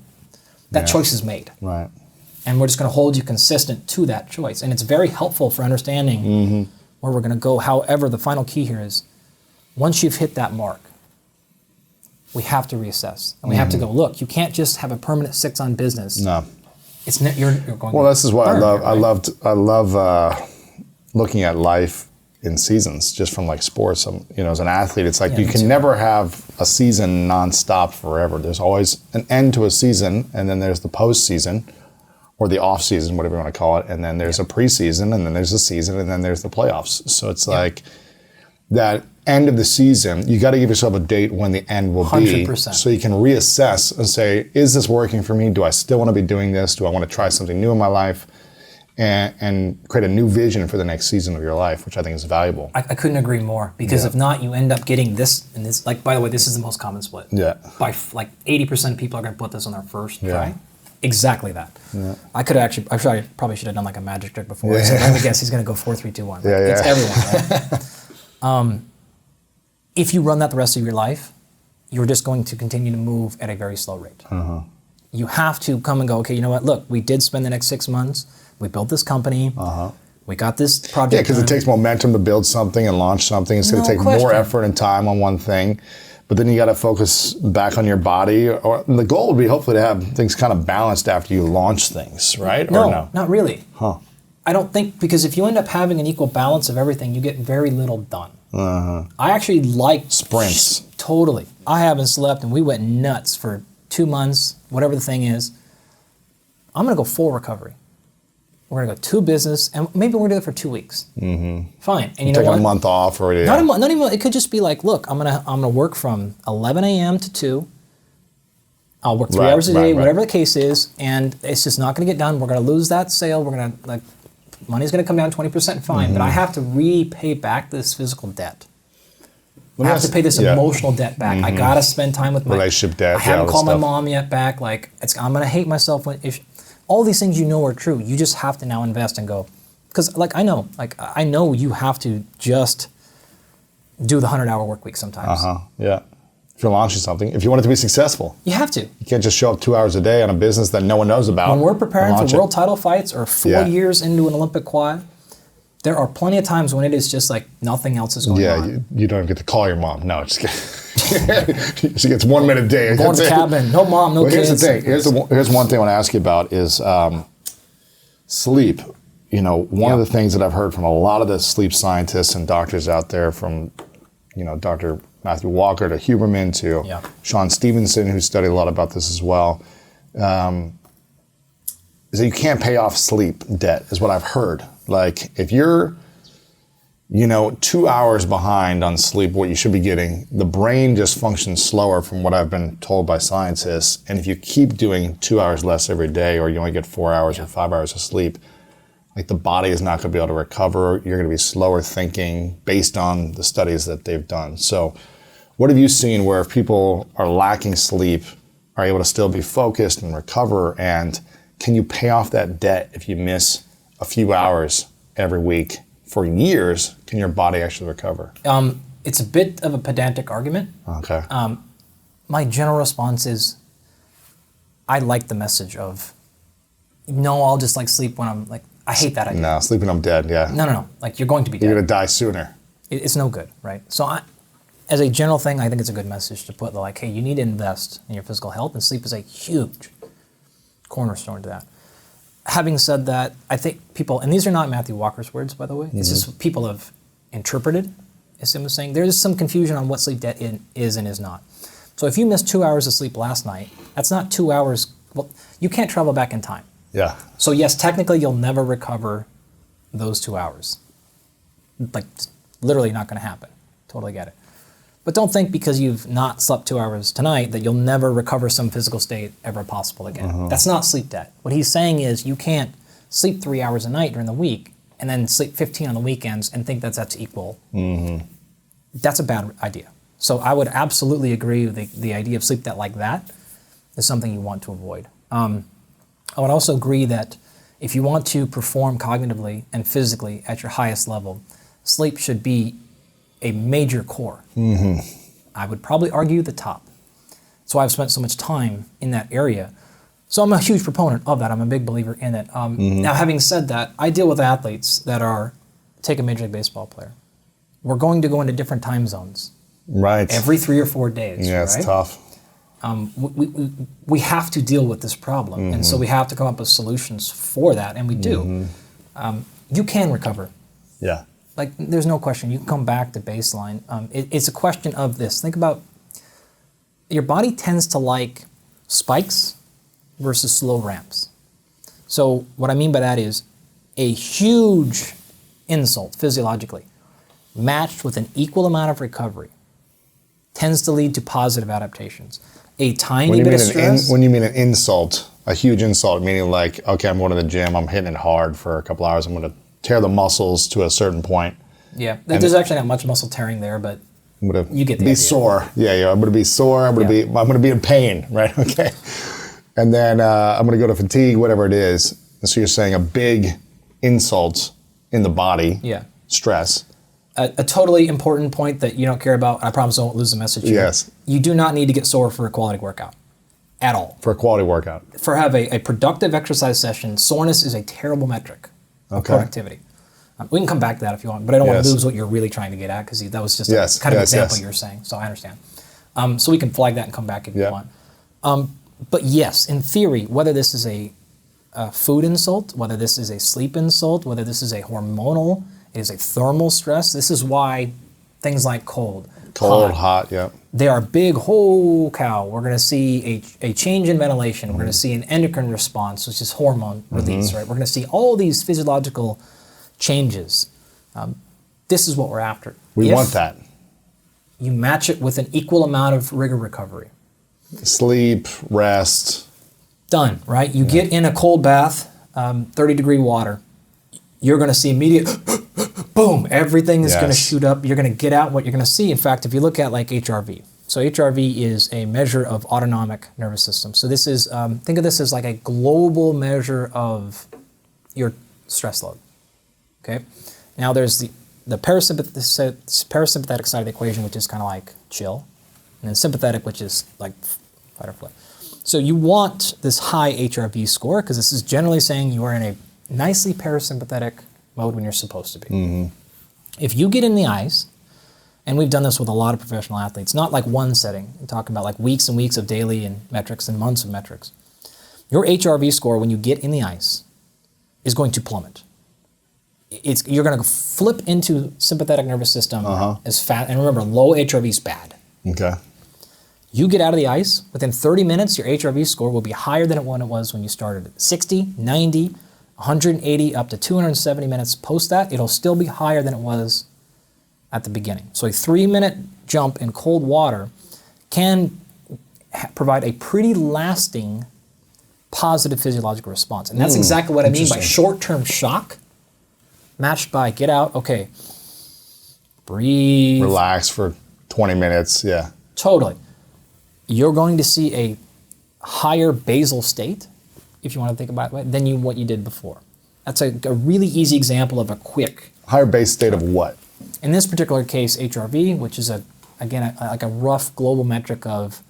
that choice is made. Right. And we're just going to hold you consistent to that choice. And it's very helpful for understanding where we're going to go. However, the final key here is once you've hit that mark, we have to reassess. And we have to go, look, you can't just have a permanent 6 on business. No. It's not, you're going Well, this is what I love. Right? I love looking at life in seasons, just from like sports. As an athlete, it's like you can never have a season nonstop forever. There's always an end to a season, and then there's the postseason, or the off season, whatever you want to call it, and then there's a preseason, and then there's a season, and then there's the playoffs. So it's like that end of the season, you got to give yourself a date when the end will 100%. be, so you can reassess and say, is this working for me? Do I still want to be doing this? Do I want to try something new in my life? And create a new vision for the next season of your life, which I think is valuable. I couldn't agree more, because if not, you end up getting this, and this, like, by the way, this is the most common split. Yeah. By like 80% of people are going to put this on their first try. Exactly that. Yeah. I probably should have done like a magic trick before. Yeah. So let me guess, he's going to go 4, 3, 2, 1. It's everyone, right? If you run that the rest of your life, you're just going to continue to move at a very slow rate. You have to come and go, okay, you know what? Look, we did spend the next 6 months. We built this company. We got this project. Yeah, because it takes momentum to build something and launch something. It's going to take more effort and time on one thing. But then you got to focus back on your body. And the goal would be hopefully to have things kind of balanced after you launch things, right? No, not really. I don't think, because if you end up having an equal balance of everything, you get very little done. I actually like sprints. Totally. I haven't slept, and we went nuts for 2 months, whatever the thing is. I'm going to go full recovery. We're going to go 2 business, and maybe we're going to do it for 2 weeks. Fine. And you know what? Take a month off, or not even. It could just be like, look, I'm gonna work from 11 a.m. to 2. I'll work 3 hours a day, whatever the case is, and it's just not going to get done. We're going to lose that sale. We're going to money's going to come down 20%. Fine, but I have to repay back this physical debt. I have to pay this emotional debt back. I got to spend time with my relationship debt. I haven't called my mom yet back. Like I'm going to hate myself all these things are true. You just have to now invest and go, because I know you have to just do the 100-hour work week sometimes. Yeah. If you're launching something, if you want it to be successful, you have to. You can't just show up 2 hours a day on a business that no one knows about. When we're preparing for world title fights or 4 years into an Olympic quad, there are plenty of times when it is just like nothing else is going on. Yeah, you don't get to call your mom. No, just kidding. She gets 1 minute a day. Going to the cabin, no mom, no kids. Here's the thing. Here's one thing I want to ask you about is sleep. One of the things that I've heard from a lot of the sleep scientists and doctors out there, from Dr. Matthew Walker to Huberman to Sean Stevenson, who studied a lot about this as well, is that you can't pay off sleep debt, is what I've heard. Like if you're 2 hours behind on sleep, what you should be getting, the brain just functions slower from what I've been told by scientists. And if you keep doing 2 hours less every day, or you only get 4 hours or 5 hours of sleep, like the body is not going to be able to recover. You're going to be slower thinking based on the studies that they've done. So what have you seen where if people are lacking sleep, are able to still be focused and recover? And can you pay off that debt if you miss a few hours every week? For years, can your body actually recover? It's a bit of a pedantic argument. Okay. My general response is, I like the message of, no, I'll just sleep when I'm I hate that idea. No, sleeping I'm dead, yeah. No. Like, you're going to be dead. You're going to die sooner. It's no good, right? So as a general thing, I think it's a good message to put, like, hey, you need to invest in your physical health, and sleep is a huge cornerstone to that. Having said that, I think people, and these are not Matthew Walker's words, by the way, it's just what people have interpreted, as Sim was saying. There is some confusion on what sleep debt is and is not. So if you missed 2 hours of sleep last night, that's not 2 hours, well, you can't travel back in time. Yeah. So yes, technically you'll never recover those 2 hours. Like, literally not going to happen. Totally get it. But don't think because you've not slept 2 hours tonight that you'll never recover some physical state ever possible again. That's not sleep debt. What he's saying is you can't sleep 3 hours a night during the week and then sleep 15 on the weekends and think that's equal. That's a bad idea. So I would absolutely agree with the idea of sleep debt like that is something you want to avoid. I would also agree that if you want to perform cognitively and physically at your highest level, sleep should be a major core. I would probably argue the top. That's why I've spent so much time in that area. So I'm a huge proponent of that. I'm a big believer in it. Now, having said that, I deal with athletes that are, take a Major League Baseball player. We're going to go into different time zones. Right. Every 3 or 4 days. Yeah, it's right? tough. We have to deal with this problem. And so we have to come up with solutions for that, and we do. You can recover. Yeah. Like, there's no question. You can come back to baseline. It's a question of this. Think about, your body tends to like spikes versus slow ramps. So what I mean by that is a huge insult physiologically matched with an equal amount of recovery tends to lead to positive adaptations. A tiny bit of stress. When you mean an insult, a huge insult, meaning like, okay, I'm going to the gym, I'm hitting it hard for a couple hours, I'm going to tear the muscles to a certain point. Yeah, there's actually not much muscle tearing there, but you get the idea. Be sore. Yeah, I'm going to be sore. I'm going to be in pain, right? Okay. And then I'm going to go to fatigue, whatever it is. And so you're saying a big insult in the body. Yeah. Stress. A totally important point that you don't care about. I promise I won't lose the message here. Yes. You do not need to get sore for a quality workout at all. For a quality workout. For have a productive exercise session, soreness is a terrible metric of productivity. We can come back to that if you want, but I don't want to lose what you're really trying to get at, because that was just a kind of example you were saying, so I understand. So we can flag that and come back if you want. But yes, in theory, whether this is a food insult, whether this is a sleep insult, whether this is a hormonal, it is a thermal stress, this is why things like cold, hot, yeah. They are big, whole cow. We're going to see a change in ventilation. We're going to see an endocrine response, which is hormone release, right? We're going to see all these physiological changes. This is what we're after. We want that. You match it with an equal amount of rigor recovery. Sleep, rest. Done, right? You get in a cold bath, 30-degree water. You're going to see immediate, boom, everything is going to shoot up. You're going to get out what you're going to see. In fact, if you look at like HRV. So HRV is a measure of autonomic nervous system. So this is, think of this as like a global measure of your stress load. Okay? Now there's the parasympathetic side of the equation, which is kind of like chill, and then sympathetic, which is like fight or flight. So you want this high HRV score, because this is generally saying you are in a nicely parasympathetic mode when you're supposed to be. If you get in the ice, and we've done this with a lot of professional athletes, not like one setting, we're talking about like weeks and weeks of daily and metrics and months of metrics, your HRV score when you get in the ice is going to plummet. You're going to flip into sympathetic nervous system as fast, and remember, low HRV is bad. Okay. You get out of the ice, within 30 minutes, your HRV score will be higher than it was when you started. 60, 90, 180, up to 270 minutes post that, it'll still be higher than it was at the beginning. So a 3-minute jump in cold water can provide a pretty lasting positive physiological response. And that's exactly what I mean by short-term shock matched by get out, okay, breathe. Relax for 20 minutes, yeah. Totally. You're going to see a higher basal state, if you want to think about it, than what you did before. That's a really easy example of a quick. Higher base state of what? In this particular case, HRV, which is again like a rough global metric of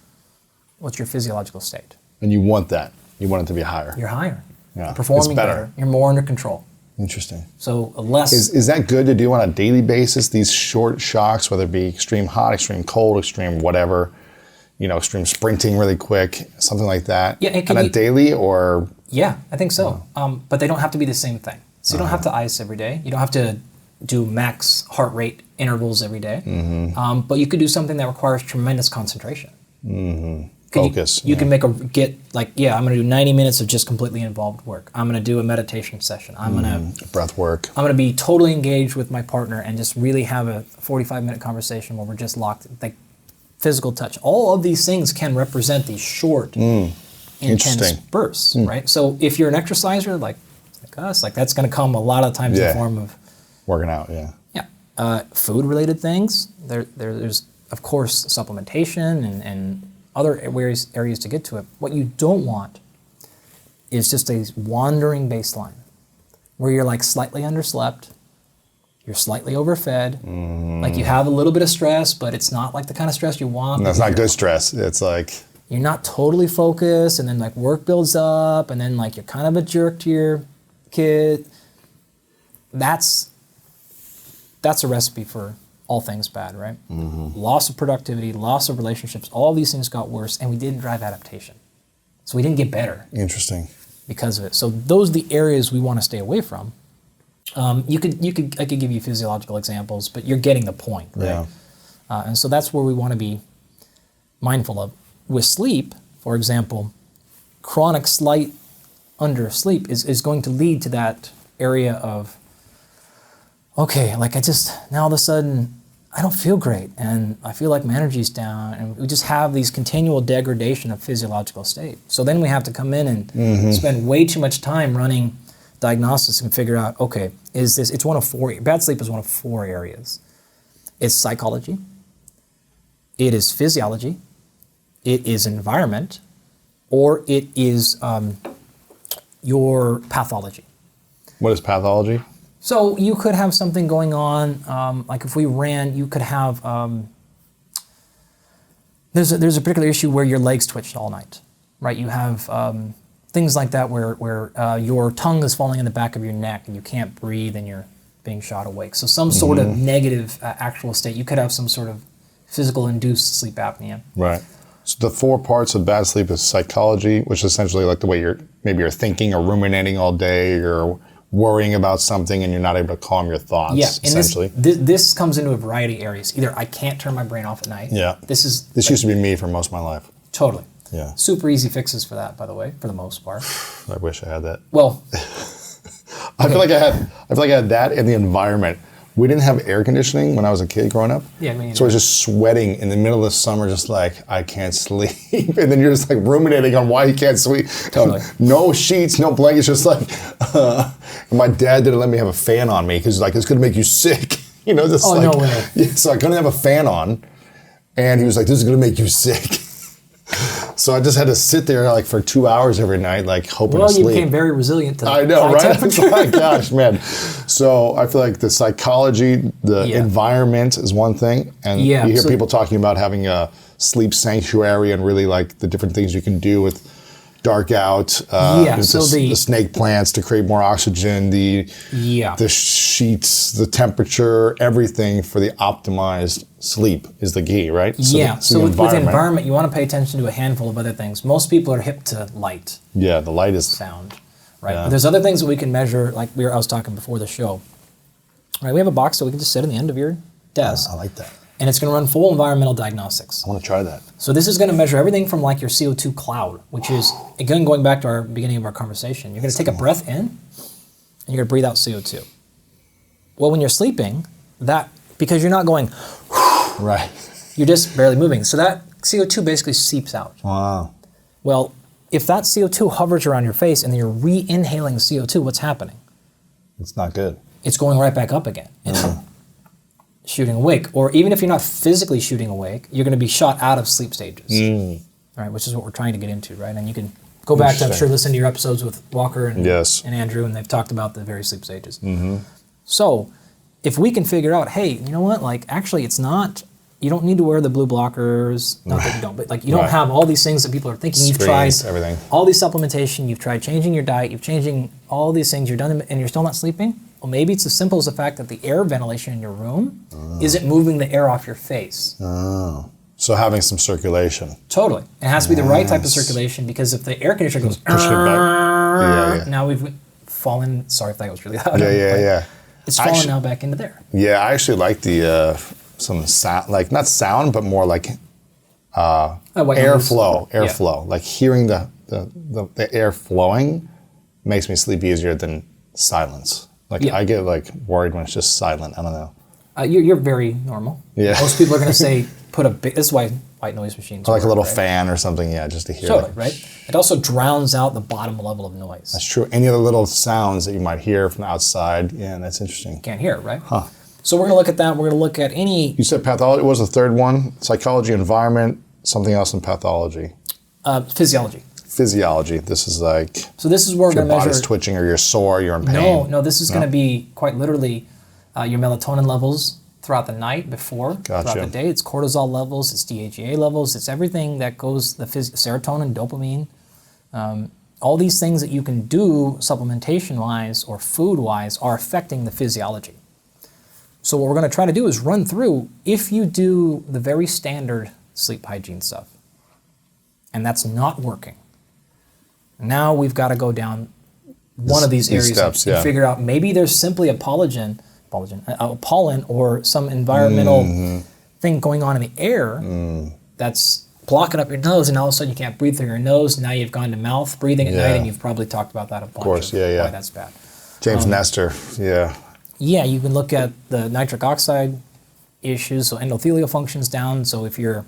what's your physiological state. And you want that. You want it to be higher. You're higher. Yeah. You're performing It's better. better. You're more under control. Interesting. So less... Is that good to do on a daily basis, these short shocks, whether it be extreme hot, extreme cold, extreme whatever, extreme sprinting really quick, something like that? Yeah, it can on be, a daily or? Yeah, I think so. But they don't have to be the same thing. So you don't have to ice every day. You don't have to do max heart rate intervals every day. But you could do something that requires tremendous concentration. Focus. You can I'm going to do 90 minutes of just completely involved work. I'm going to do a meditation session. I'm going to breath work. I'm going to be totally engaged with my partner and just really have a 45-minute conversation where we're just locked, like physical touch. All of these things can represent these short, intense bursts, right? So if you're an exerciser like us, like that's going to come a lot of times in the form of working out. Food-related things. There's of course supplementation and other areas to get to it. What you don't want is just a wandering baseline where you're like slightly underslept, you're slightly overfed, like you have a little bit of stress, but it's not like the kind of stress you want. That's not good stress. It's like... You're not totally focused, and then like work builds up, and then like you're kind of a jerk to your kid. That's a recipe for all things bad, right? Loss of productivity, loss of relationships, all these things got worse, and we didn't drive adaptation. So we didn't get better. Interesting. Because of it. So those are the areas we want to stay away from. I could give you physiological examples, but you're getting the point, right? Yeah. And so that's where we want to be mindful of. With sleep, for example, chronic slight undersleep is going to lead to that area of, okay, like now all of a sudden, I don't feel great, and I feel like my energy's down, and we just have these continual degradation of physiological state. So then we have to come in and spend way too much time running diagnostics and figure out, okay, it's one of four, bad sleep is one of four areas. It's psychology, it is physiology, it is environment, or it is your pathology. What is pathology? So you could have something going on, like if we ran, you could have, there's a particular issue where your legs twitched all night, right? You have things like that where your tongue is falling in the back of your neck and you can't breathe and you're being shot awake. So some sort of negative actual state. You could have some sort of physical induced sleep apnea. Right. So the four parts of bad sleep is psychology, which is essentially like the way you're thinking or ruminating all day, or worrying about something and you're not able to calm your thoughts, essentially. This comes into a variety of areas. Either I can't turn my brain off at night. Yeah. This used to be me for most of my life. Totally. Yeah. Super easy fixes for that, by the way, for the most part. I wish I had that. Well, I feel like I had that in the environment. We didn't have air conditioning when I was a kid growing up. Yeah, me neither. So I was just sweating in the middle of the summer, just like, I can't sleep. And then you're just like ruminating on why you can't sleep. Totally. No sheets, no blankets, just like, and my dad didn't let me have a fan on me because like, it's going to make you sick. No way. Yeah, so I couldn't have a fan on. And he was like, this is going to make you sick. So I just had to sit there like for 2 hours every night, like hoping to sleep. Well, you became very resilient to I know, high right? temperature. My gosh, man. So I feel like the psychology, the environment is one thing. And you hear people talking about having a sleep sanctuary and really like the different things you can do with dark out, the snake plants to create more oxygen, the sheets, the temperature, everything for the optimized sleep is the key, right? So with environment, you want to pay attention to a handful of other things. Most people are hip to light. Yeah, the light is sound, right? Yeah. But there's other things that we can measure, like I was talking before the show. Right, we have a box that we can just sit on the end of your desk. I like that. And it's going to run full environmental diagnostics. I want to try that. So this is going to measure everything from like your CO2 cloud, which is, again, going back to our beginning of our conversation, you're going to take a breath in and you're going to breathe out CO2. Well, when you're sleeping, because you're not going, right, you're just barely moving. So that CO2 basically seeps out. Wow. Well, if that CO2 hovers around your face and then you're re-inhaling the CO2, what's happening? It's not good. It's going right back up again. Shooting awake, or even if you're not physically shooting awake, you're going to be shot out of sleep stages, right? Which is what we're trying to get into, right? And you can go back to, I'm sure, listen to your episodes with Walker and Andrew, and they've talked about the various sleep stages. So if we can figure out, hey, you know what? Like, actually, it's not You don't need to wear the blue blockers. Not that you don't, but like you don't Right. have all these things that people are thinking. You've tried Screens, everything. all these supplementation. You've tried changing your diet. You've changing all these things. You're done, and you're still not sleeping. Well, maybe it's as simple as the fact that the air ventilation in your room isn't moving the air off your face. Oh. So having some circulation. Totally. It has to be the right type of circulation, because if the air conditioner goes, Push it back. Yeah. now we've fallen. Sorry if that was really loud. Yeah. It's fallen now back into there. Yeah, I actually like the some sound, like not sound, but more like airflow. Like hearing the air flowing makes me sleep easier than silence. Like I get like worried when it's just silent. I don't know. You're very normal. Yeah. Most people are going to say put a big. This is why white noise machines. Or like work, a little right? fan or something. Yeah, just to hear. Totally right. It also drowns out the bottom level of noise. That's true. Any other little sounds that you might hear from outside. Yeah, that's interesting. Can't hear it, right? Huh. So we're going to look at that. We're going to look at any. You said pathology. What was the third one? Psychology, environment, something else in pathology. Physiology. Physiology. This is like. So this is where we're your going to measure. body's twitching or you're sore, you're in pain. No. This is going to be quite literally your melatonin levels throughout the night, throughout the day. It's cortisol levels, it's DHEA levels, it's everything that goes, serotonin, dopamine, all these things that you can do supplementation-wise or food-wise are affecting the physiology. So what we're going to try to do is run through, if you do the very standard sleep hygiene stuff, and that's not working, now we've got to go down one of these areas steps, and figure out maybe there's simply a pollen or some environmental thing going on in the air that's blocking up your nose, and all of a sudden you can't breathe through your nose. Now you've gone to mouth breathing at night, and you've probably talked about that a bunch. Of course, why that's bad. James Nestor, Yeah, you can look at the nitric oxide issues, so endothelial function's down. So if you're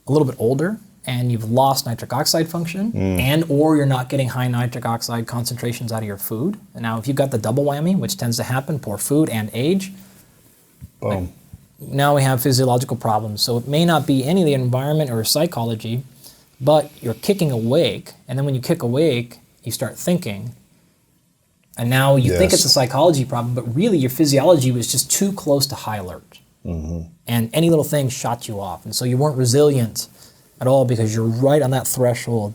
a little bit older and you've lost nitric oxide function, and or you're not getting high nitric oxide concentrations out of your food. And now if you've got the double whammy, which tends to happen, poor food and age, boom. Now we have physiological problems. So it may not be any of the environment or psychology, but you're kicking awake, and then when you kick awake, you start thinking, and now you think it's a psychology problem, but really your physiology was just too close to high alert. And any little thing shot you off. And so you weren't resilient at all because you're right on that threshold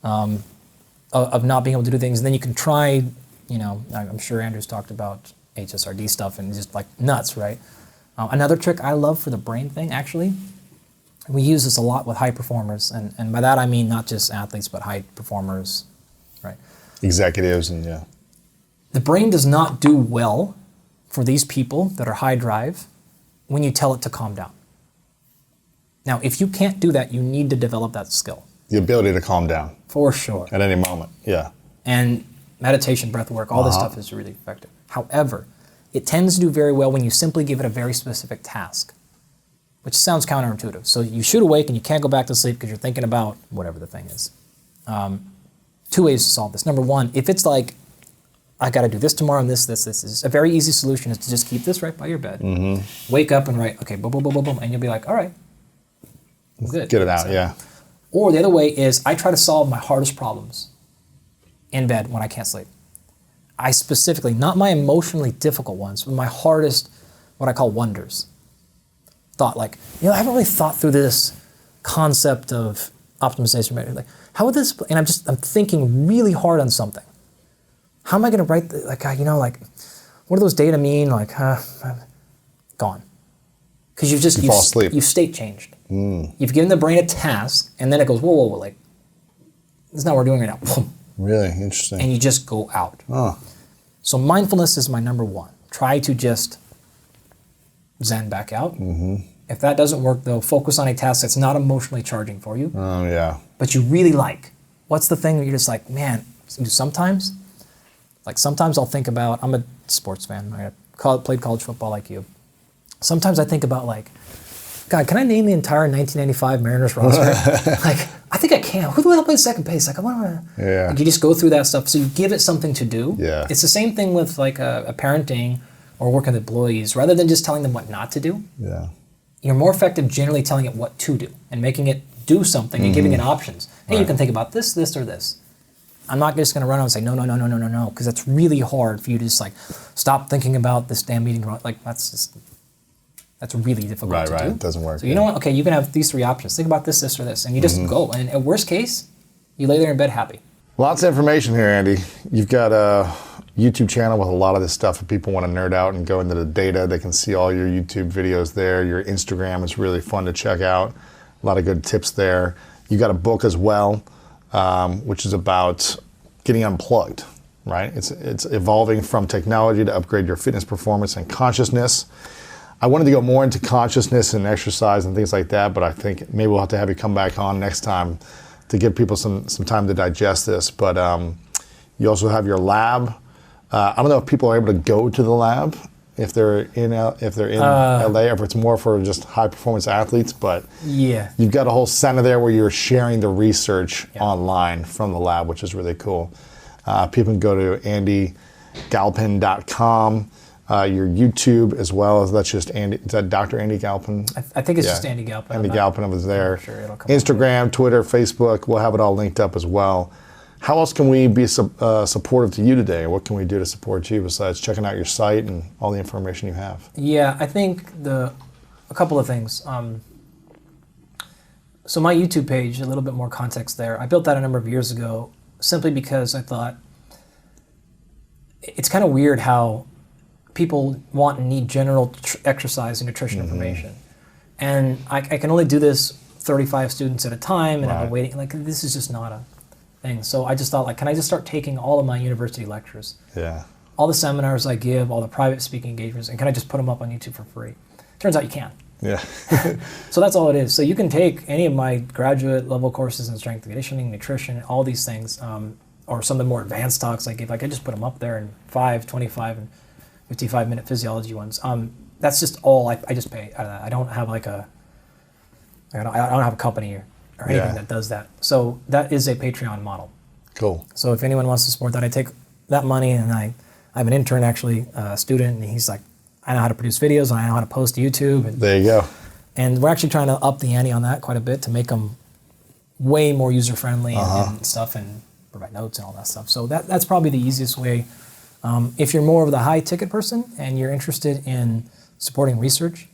of not being able to do things. And then you can try, I'm sure Andrew's talked about HSRD stuff and just like nuts, right? Another trick I love for the brain thing, actually, we use this a lot with high performers. And by that I mean not just athletes, but high performers, right? Executives and The brain does not do well for these people that are high drive when you tell it to calm down. Now, if you can't do that, you need to develop that skill. the ability to calm down. For sure. At any moment, yeah. And meditation, breath work, all this stuff is really effective. However, it tends to do very well when you simply give it a very specific task, which sounds counterintuitive. So you shoot awake and you can't go back to sleep because you're thinking about whatever the thing is. Two ways to solve this. Number one, if it's like, I got to do this tomorrow and this is a very easy solution is to just keep this right by your bed. Mm-hmm. Wake up and write, okay, boom, boom, boom, boom, boom, and you'll be like, all right, I'm good. Get it out, yeah. Or the other way is I try to solve my hardest problems in bed when I can't sleep. I specifically, not my emotionally difficult ones, but my hardest, what I call wonders. Thought like, I haven't really thought through this concept of optimization. Like, how would this, and I'm thinking really hard on something. How am I going to write, what do those data mean? Like, gone. Because you've fall asleep. You've state changed. You've given the brain a task, and then it goes, whoa, like, this is not what we're doing right now. Really interesting. And you just go out. Oh. So mindfulness is my number one. Try to just zen back out. Mm-hmm. If that doesn't work, though, focus on a task that's not emotionally charging for you. Oh, yeah. But you really like. What's the thing that you're just like, man, sometimes I'll think about, I'm a sports fan. I played college football like you. Sometimes I think about like, God, can I name the entire 1995 Mariners roster? Like, I think I can. Who the hell plays second base? Like, I want to. Yeah. Like, you just go through that stuff. So you give it something to do. Yeah. It's the same thing with like a parenting or working with employees. Rather than just telling them what not to do, Yeah. you're more effective generally telling it what to do and making it do something and giving it options. Hey, you can think about this, or this. I'm not just going to run out and say, no, because that's really hard for you to just like stop thinking about this damn meeting. Like, that's just, That's really difficult Right, to right. do. It doesn't work. So you know what? Okay, you can have these 3 options. Think about this, or this, and you just go. And at worst case, you lay there in bed happy. Lots of information here, Andy. You've got a YouTube channel with a lot of this stuff. If people want to nerd out and go into the data, they can see all your YouTube videos there. Your Instagram is really fun to check out. A lot of good tips there. You got a book as well, which is about getting unplugged, right? It's evolving from technology to upgrade your fitness performance and consciousness. I wanted to go more into consciousness and exercise and things like that, but I think maybe we'll have to have you come back on next time to give people some time to digest this. But you also have your lab. I don't know if people are able to go to the lab if they're in LA, or if it's more for just high performance athletes. But yeah, you've got a whole center there where you're sharing the research online from the lab, which is really cool. People can go to andygalpin.com. Your YouTube as well as that's just Andy. Is that Dr. Andy Galpin? I think it's just Andy Galpin. Andy Galpin was there. Sure it'll come Instagram, Twitter, Facebook. We'll have it all linked up as well. How else can we be supportive to you today? What can we do to support you besides checking out your site and all the information you have? Yeah, I think a couple of things. So my YouTube page, a little bit more context there. I built that a number of years ago simply because I thought it's kind of weird how people want and need general exercise and nutrition information. And I can only do this 35 students at a time, and I'm waiting. Like, this is just not a thing. So I just thought, like, can I just start taking all of my university lectures, all the seminars I give, all the private speaking engagements, and can I just put them up on YouTube for free? Turns out you can. Yeah. So that's all it is. So you can take any of my graduate level courses in strength and conditioning, nutrition, all these things, or some of the more advanced talks I give. Like, I just put them up there in 5, 25, and 55-minute physiology ones. That's just all I just pay out of that. I don't have like I don't have a company or anything that does that. So that is a Patreon model. Cool. So if anyone wants to support that, I take that money, and I have an intern, actually, a student, and he's like, I know how to produce videos, and I know how to post to YouTube. And, there you go. And we're actually trying to up the ante on that quite a bit to make them way more user-friendly and stuff, and provide notes and all that stuff. So that's probably the easiest way. If you're more of the high-ticket person and you're interested in supporting research,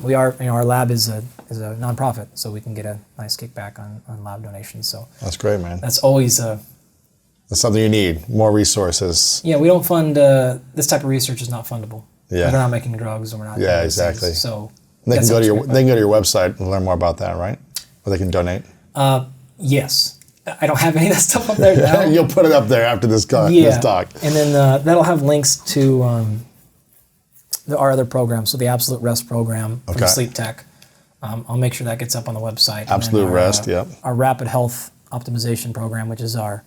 we are, our lab is a nonprofit, so we can get a nice kickback on lab donations. So that's great, man. That's always that's something you need, more resources. Yeah, we don't fund this type of research is not fundable. Yeah, we're not making drugs, and we're not. Yeah, exactly. Things, so they can go to your website and learn more about that, right? Or they can donate. Yes. I don't have any of that stuff up there now. You'll put it up there after this talk. And then that'll have links to our other programs. So the Absolute Rest program from the Sleep Tech. I'll make sure that gets up on the website. Absolute Rest, yep. Our Rapid Health Optimization program, which is the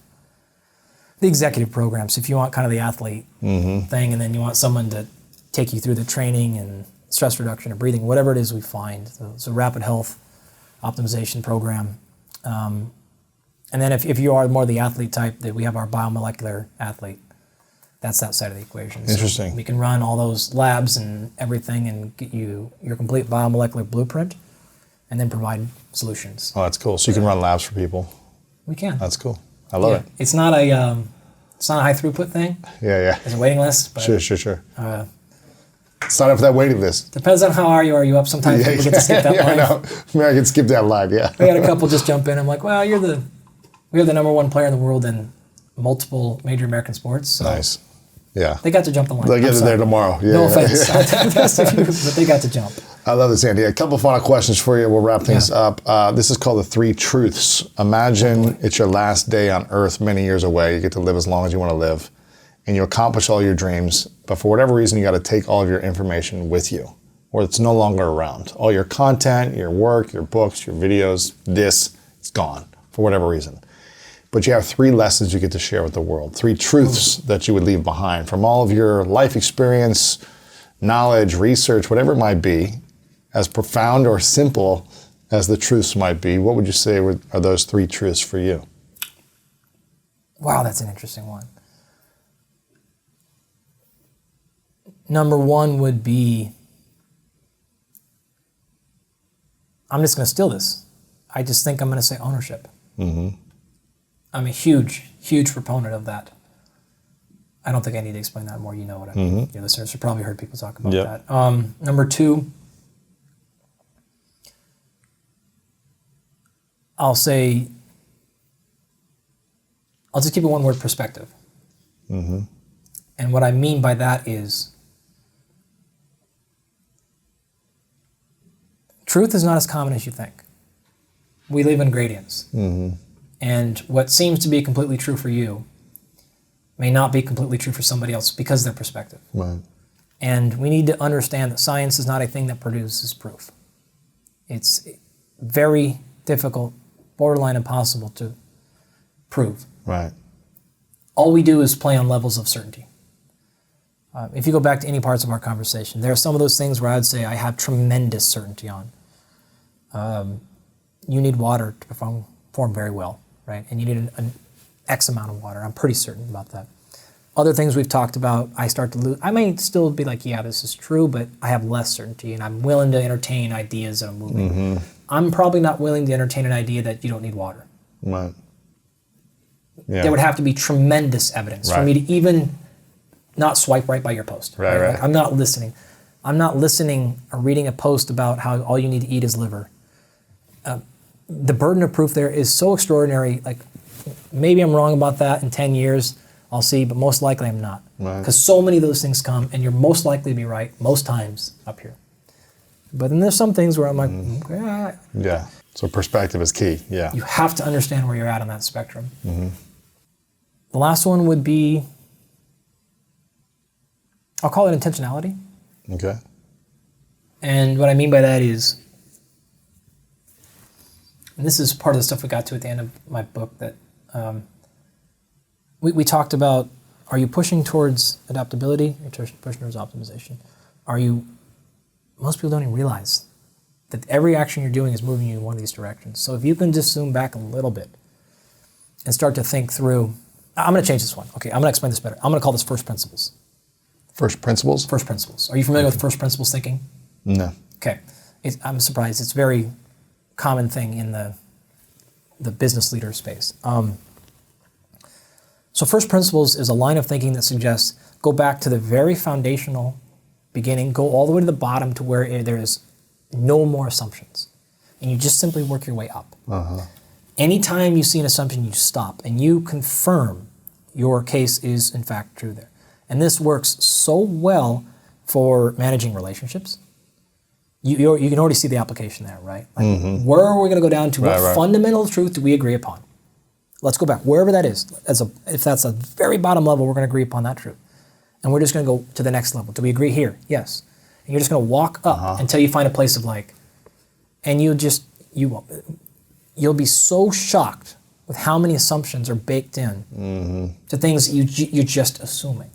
executive program. So if you want kind of the athlete thing, and then you want someone to take you through the training and stress reduction or breathing, whatever it is we find. So Rapid Health Optimization program. And then if you are more the athlete type, that we have our biomolecular athlete. That's that side of the equation. Interesting. So we can run all those labs and everything and get you your complete biomolecular blueprint, and then provide solutions. Oh, that's cool. So you can run labs for people. We can. That's cool. I love it. It's not a high throughput thing. Yeah. There's a waiting list. But, sure. Sign up for that waiting list. Depends on how are you up. Sometimes people get to skip that line. I know. I can skip that line. Yeah. We had a couple just jump in. I'm like, well, you're the number one player in the world in multiple major American sports. So nice. Yeah. They got to jump the line. They'll get there tomorrow. Yeah, no offense. But they got to jump. I love this, Andy. A couple final questions for you. We'll wrap things up. This is called the 3 truths. Imagine it's your last day on Earth many years away. You get to live as long as you want to live, and you accomplish all your dreams. But for whatever reason, you got to take all of your information with you, or it's no longer around. All your content, your work, your books, your videos, it's gone for whatever reason. But you have 3 lessons you get to share with the world, 3 truths that you would leave behind from all of your life experience, knowledge, research, whatever it might be, as profound or simple as the truths might be. What would you say are those 3 truths for you? Wow, that's an interesting one. Number 1 would be, I'm just going to steal this. I just think I'm going to say ownership. I'm a huge, huge proponent of that. I don't think I need to explain that more. You know what I mean. Your listeners have probably heard people talk about that. Number 2, I'll say, I'll just keep it one word: perspective. Mm-hmm. And what I mean by that is, truth is not as common as you think. We live in gradients. Mm-hmm. And what seems to be completely true for you may not be completely true for somebody else because of their perspective. Right. And we need to understand that science is not a thing that produces proof. It's very difficult, borderline impossible to prove. Right. All we do is play on levels of certainty. If you go back to any parts of our conversation, there are some of those things where I would say I have tremendous certainty on. You need water to perform very well, right? And you need an X amount of water. I'm pretty certain about that. Other things we've talked about, I start to lose. I may still be like, yeah, this is true, but I have less certainty, and I'm willing to entertain ideas that are moving. Mm-hmm. I'm probably not willing to entertain an idea that you don't need water. Right. Yeah. There would have to be tremendous evidence for me to even not swipe right by your post. Right. Like, I'm not listening. I'm not listening or reading a post about how all you need to eat is liver. The burden of proof there is so extraordinary. Like, maybe I'm wrong about that in 10 years. I'll see, but most likely I'm not. Because so many of those things come, and you're most likely to be right most times up here. But then there's some things where I'm like, Yeah. So perspective is key. Yeah. You have to understand where you're at on that spectrum. Mm-hmm. The last one would be, I'll call it intentionality. Okay. And what I mean by that is, and this is part of the stuff we got to at the end of my book, that we talked about, are you pushing towards adaptability or pushing towards optimization? Most people don't even realize that every action you're doing is moving you in one of these directions. So if you can just zoom back a little bit and start to think through, I'm going to change this one. Okay, I'm going to explain this better. I'm going to call this first principles. First principles? First principles. Are you familiar with first principles thinking? No. Okay. I'm surprised. It's a very common thing in the business leader space. So first principles is a line of thinking that suggests go back to the very foundational beginning, go all the way to the bottom to where there is no more assumptions. And you just simply work your way up. Uh-huh. Anytime you see an assumption, you stop and you confirm your case is in fact true there. And this works so well for managing relationships. You can already see the application there, right? Like, where are we going to go down to? What fundamental truth do we agree upon? Let's go back, wherever that is. If that's a very bottom level, we're going to agree upon that truth. And we're just going to go to the next level. Do we agree here? Yes. And you're just going to walk up until you find a place of like, and you'll be so shocked with how many assumptions are baked in to things you're just assuming.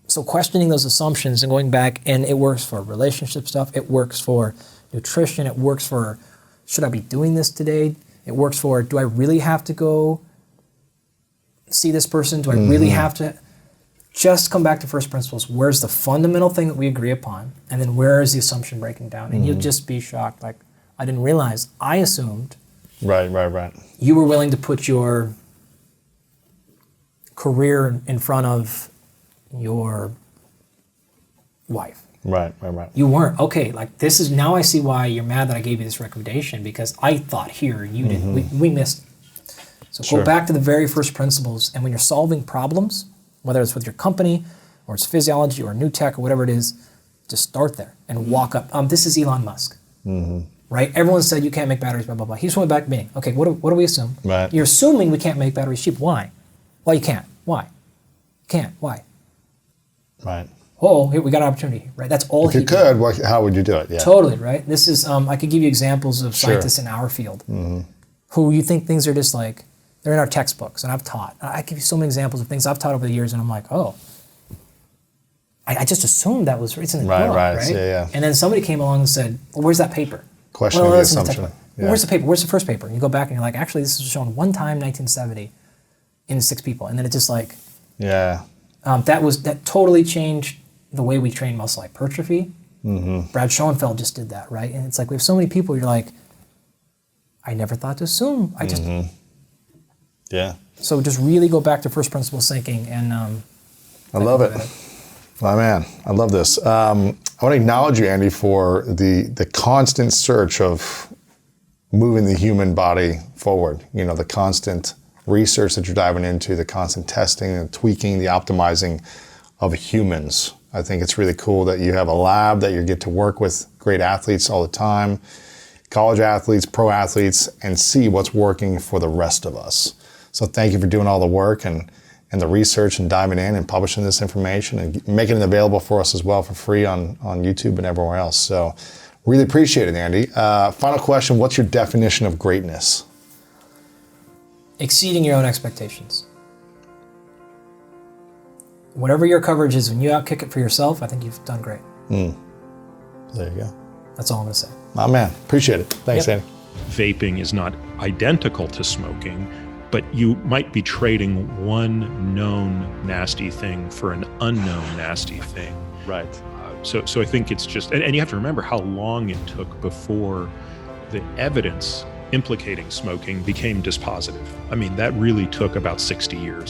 So questioning those assumptions and going back, and it works for relationship stuff, it works for nutrition, it works for, should I be doing this today? It works for, do I really have to go see this person? Do I really have to? Just come back to first principles. Where's the fundamental thing that we agree upon? And then where is the assumption breaking down? And you'll just be shocked. Like, I didn't realize, I assumed. Right. You were willing to put your career in front of your wife. Right. You weren't. Okay, like this is, now I see why you're mad that I gave you this recommendation, because I thought here, you didn't. We missed. So go back to the very first principles, and when you're solving problems, whether it's with your company, or it's physiology, or new tech, or whatever it is, just start there and walk up. This is Elon Musk, right? Everyone said you can't make batteries, blah, blah, blah. He's going back to being, okay, what do we assume? Right. You're assuming we can't make batteries cheap. Why? Well, you can't. Why? Can't. Why? Right. Oh, here we got an opportunity, right? That's all if you could, how would you do it? Yeah. Totally, right? This is, I could give you examples of scientists in our field who you think things are just like, they're in our textbooks, and I've taught. I give you so many examples of things I've taught over the years, and I'm like, oh, I just assumed that was, it's in the book, right? Yeah. And then somebody came along and said, well, where's that paper? Questioning the assumption. Well, where's the paper? Where's the first paper? And you go back and you're like, actually, this was shown one time, 1970, in 6 people. And then it just like, that totally changed the way we train muscle hypertrophy. Brad Schoenfeld just did that, right? And it's like, we have so many people, you're like, I never thought to assume. I just... Yeah. So just really go back to first principles thinking, and I love it. My man, I love this. I want to acknowledge you, Andy, for the constant search of moving the human body forward. You know, the constant research that you're diving into, the constant testing and tweaking, the optimizing of humans. I think it's really cool that you have a lab that you get to work with great athletes all the time, college athletes, pro athletes, and see what's working for the rest of us. So thank you for doing all the work and the research and diving in and publishing this information and making it available for us as well for free on YouTube and everywhere else. So really appreciate it, Andy. Final question, what's your definition of greatness? Exceeding your own expectations. Whatever your coverage is, when you outkick it for yourself, I think you've done great. There you go. That's all I'm going to say. My man, appreciate it. Thanks, Yep. Andy. Vaping is not identical to smoking, but you might be trading one known nasty thing for an unknown nasty thing. Right. So I think it's just, and you have to remember how long it took before the evidence implicating smoking became dispositive. I mean, that really took about 60 years.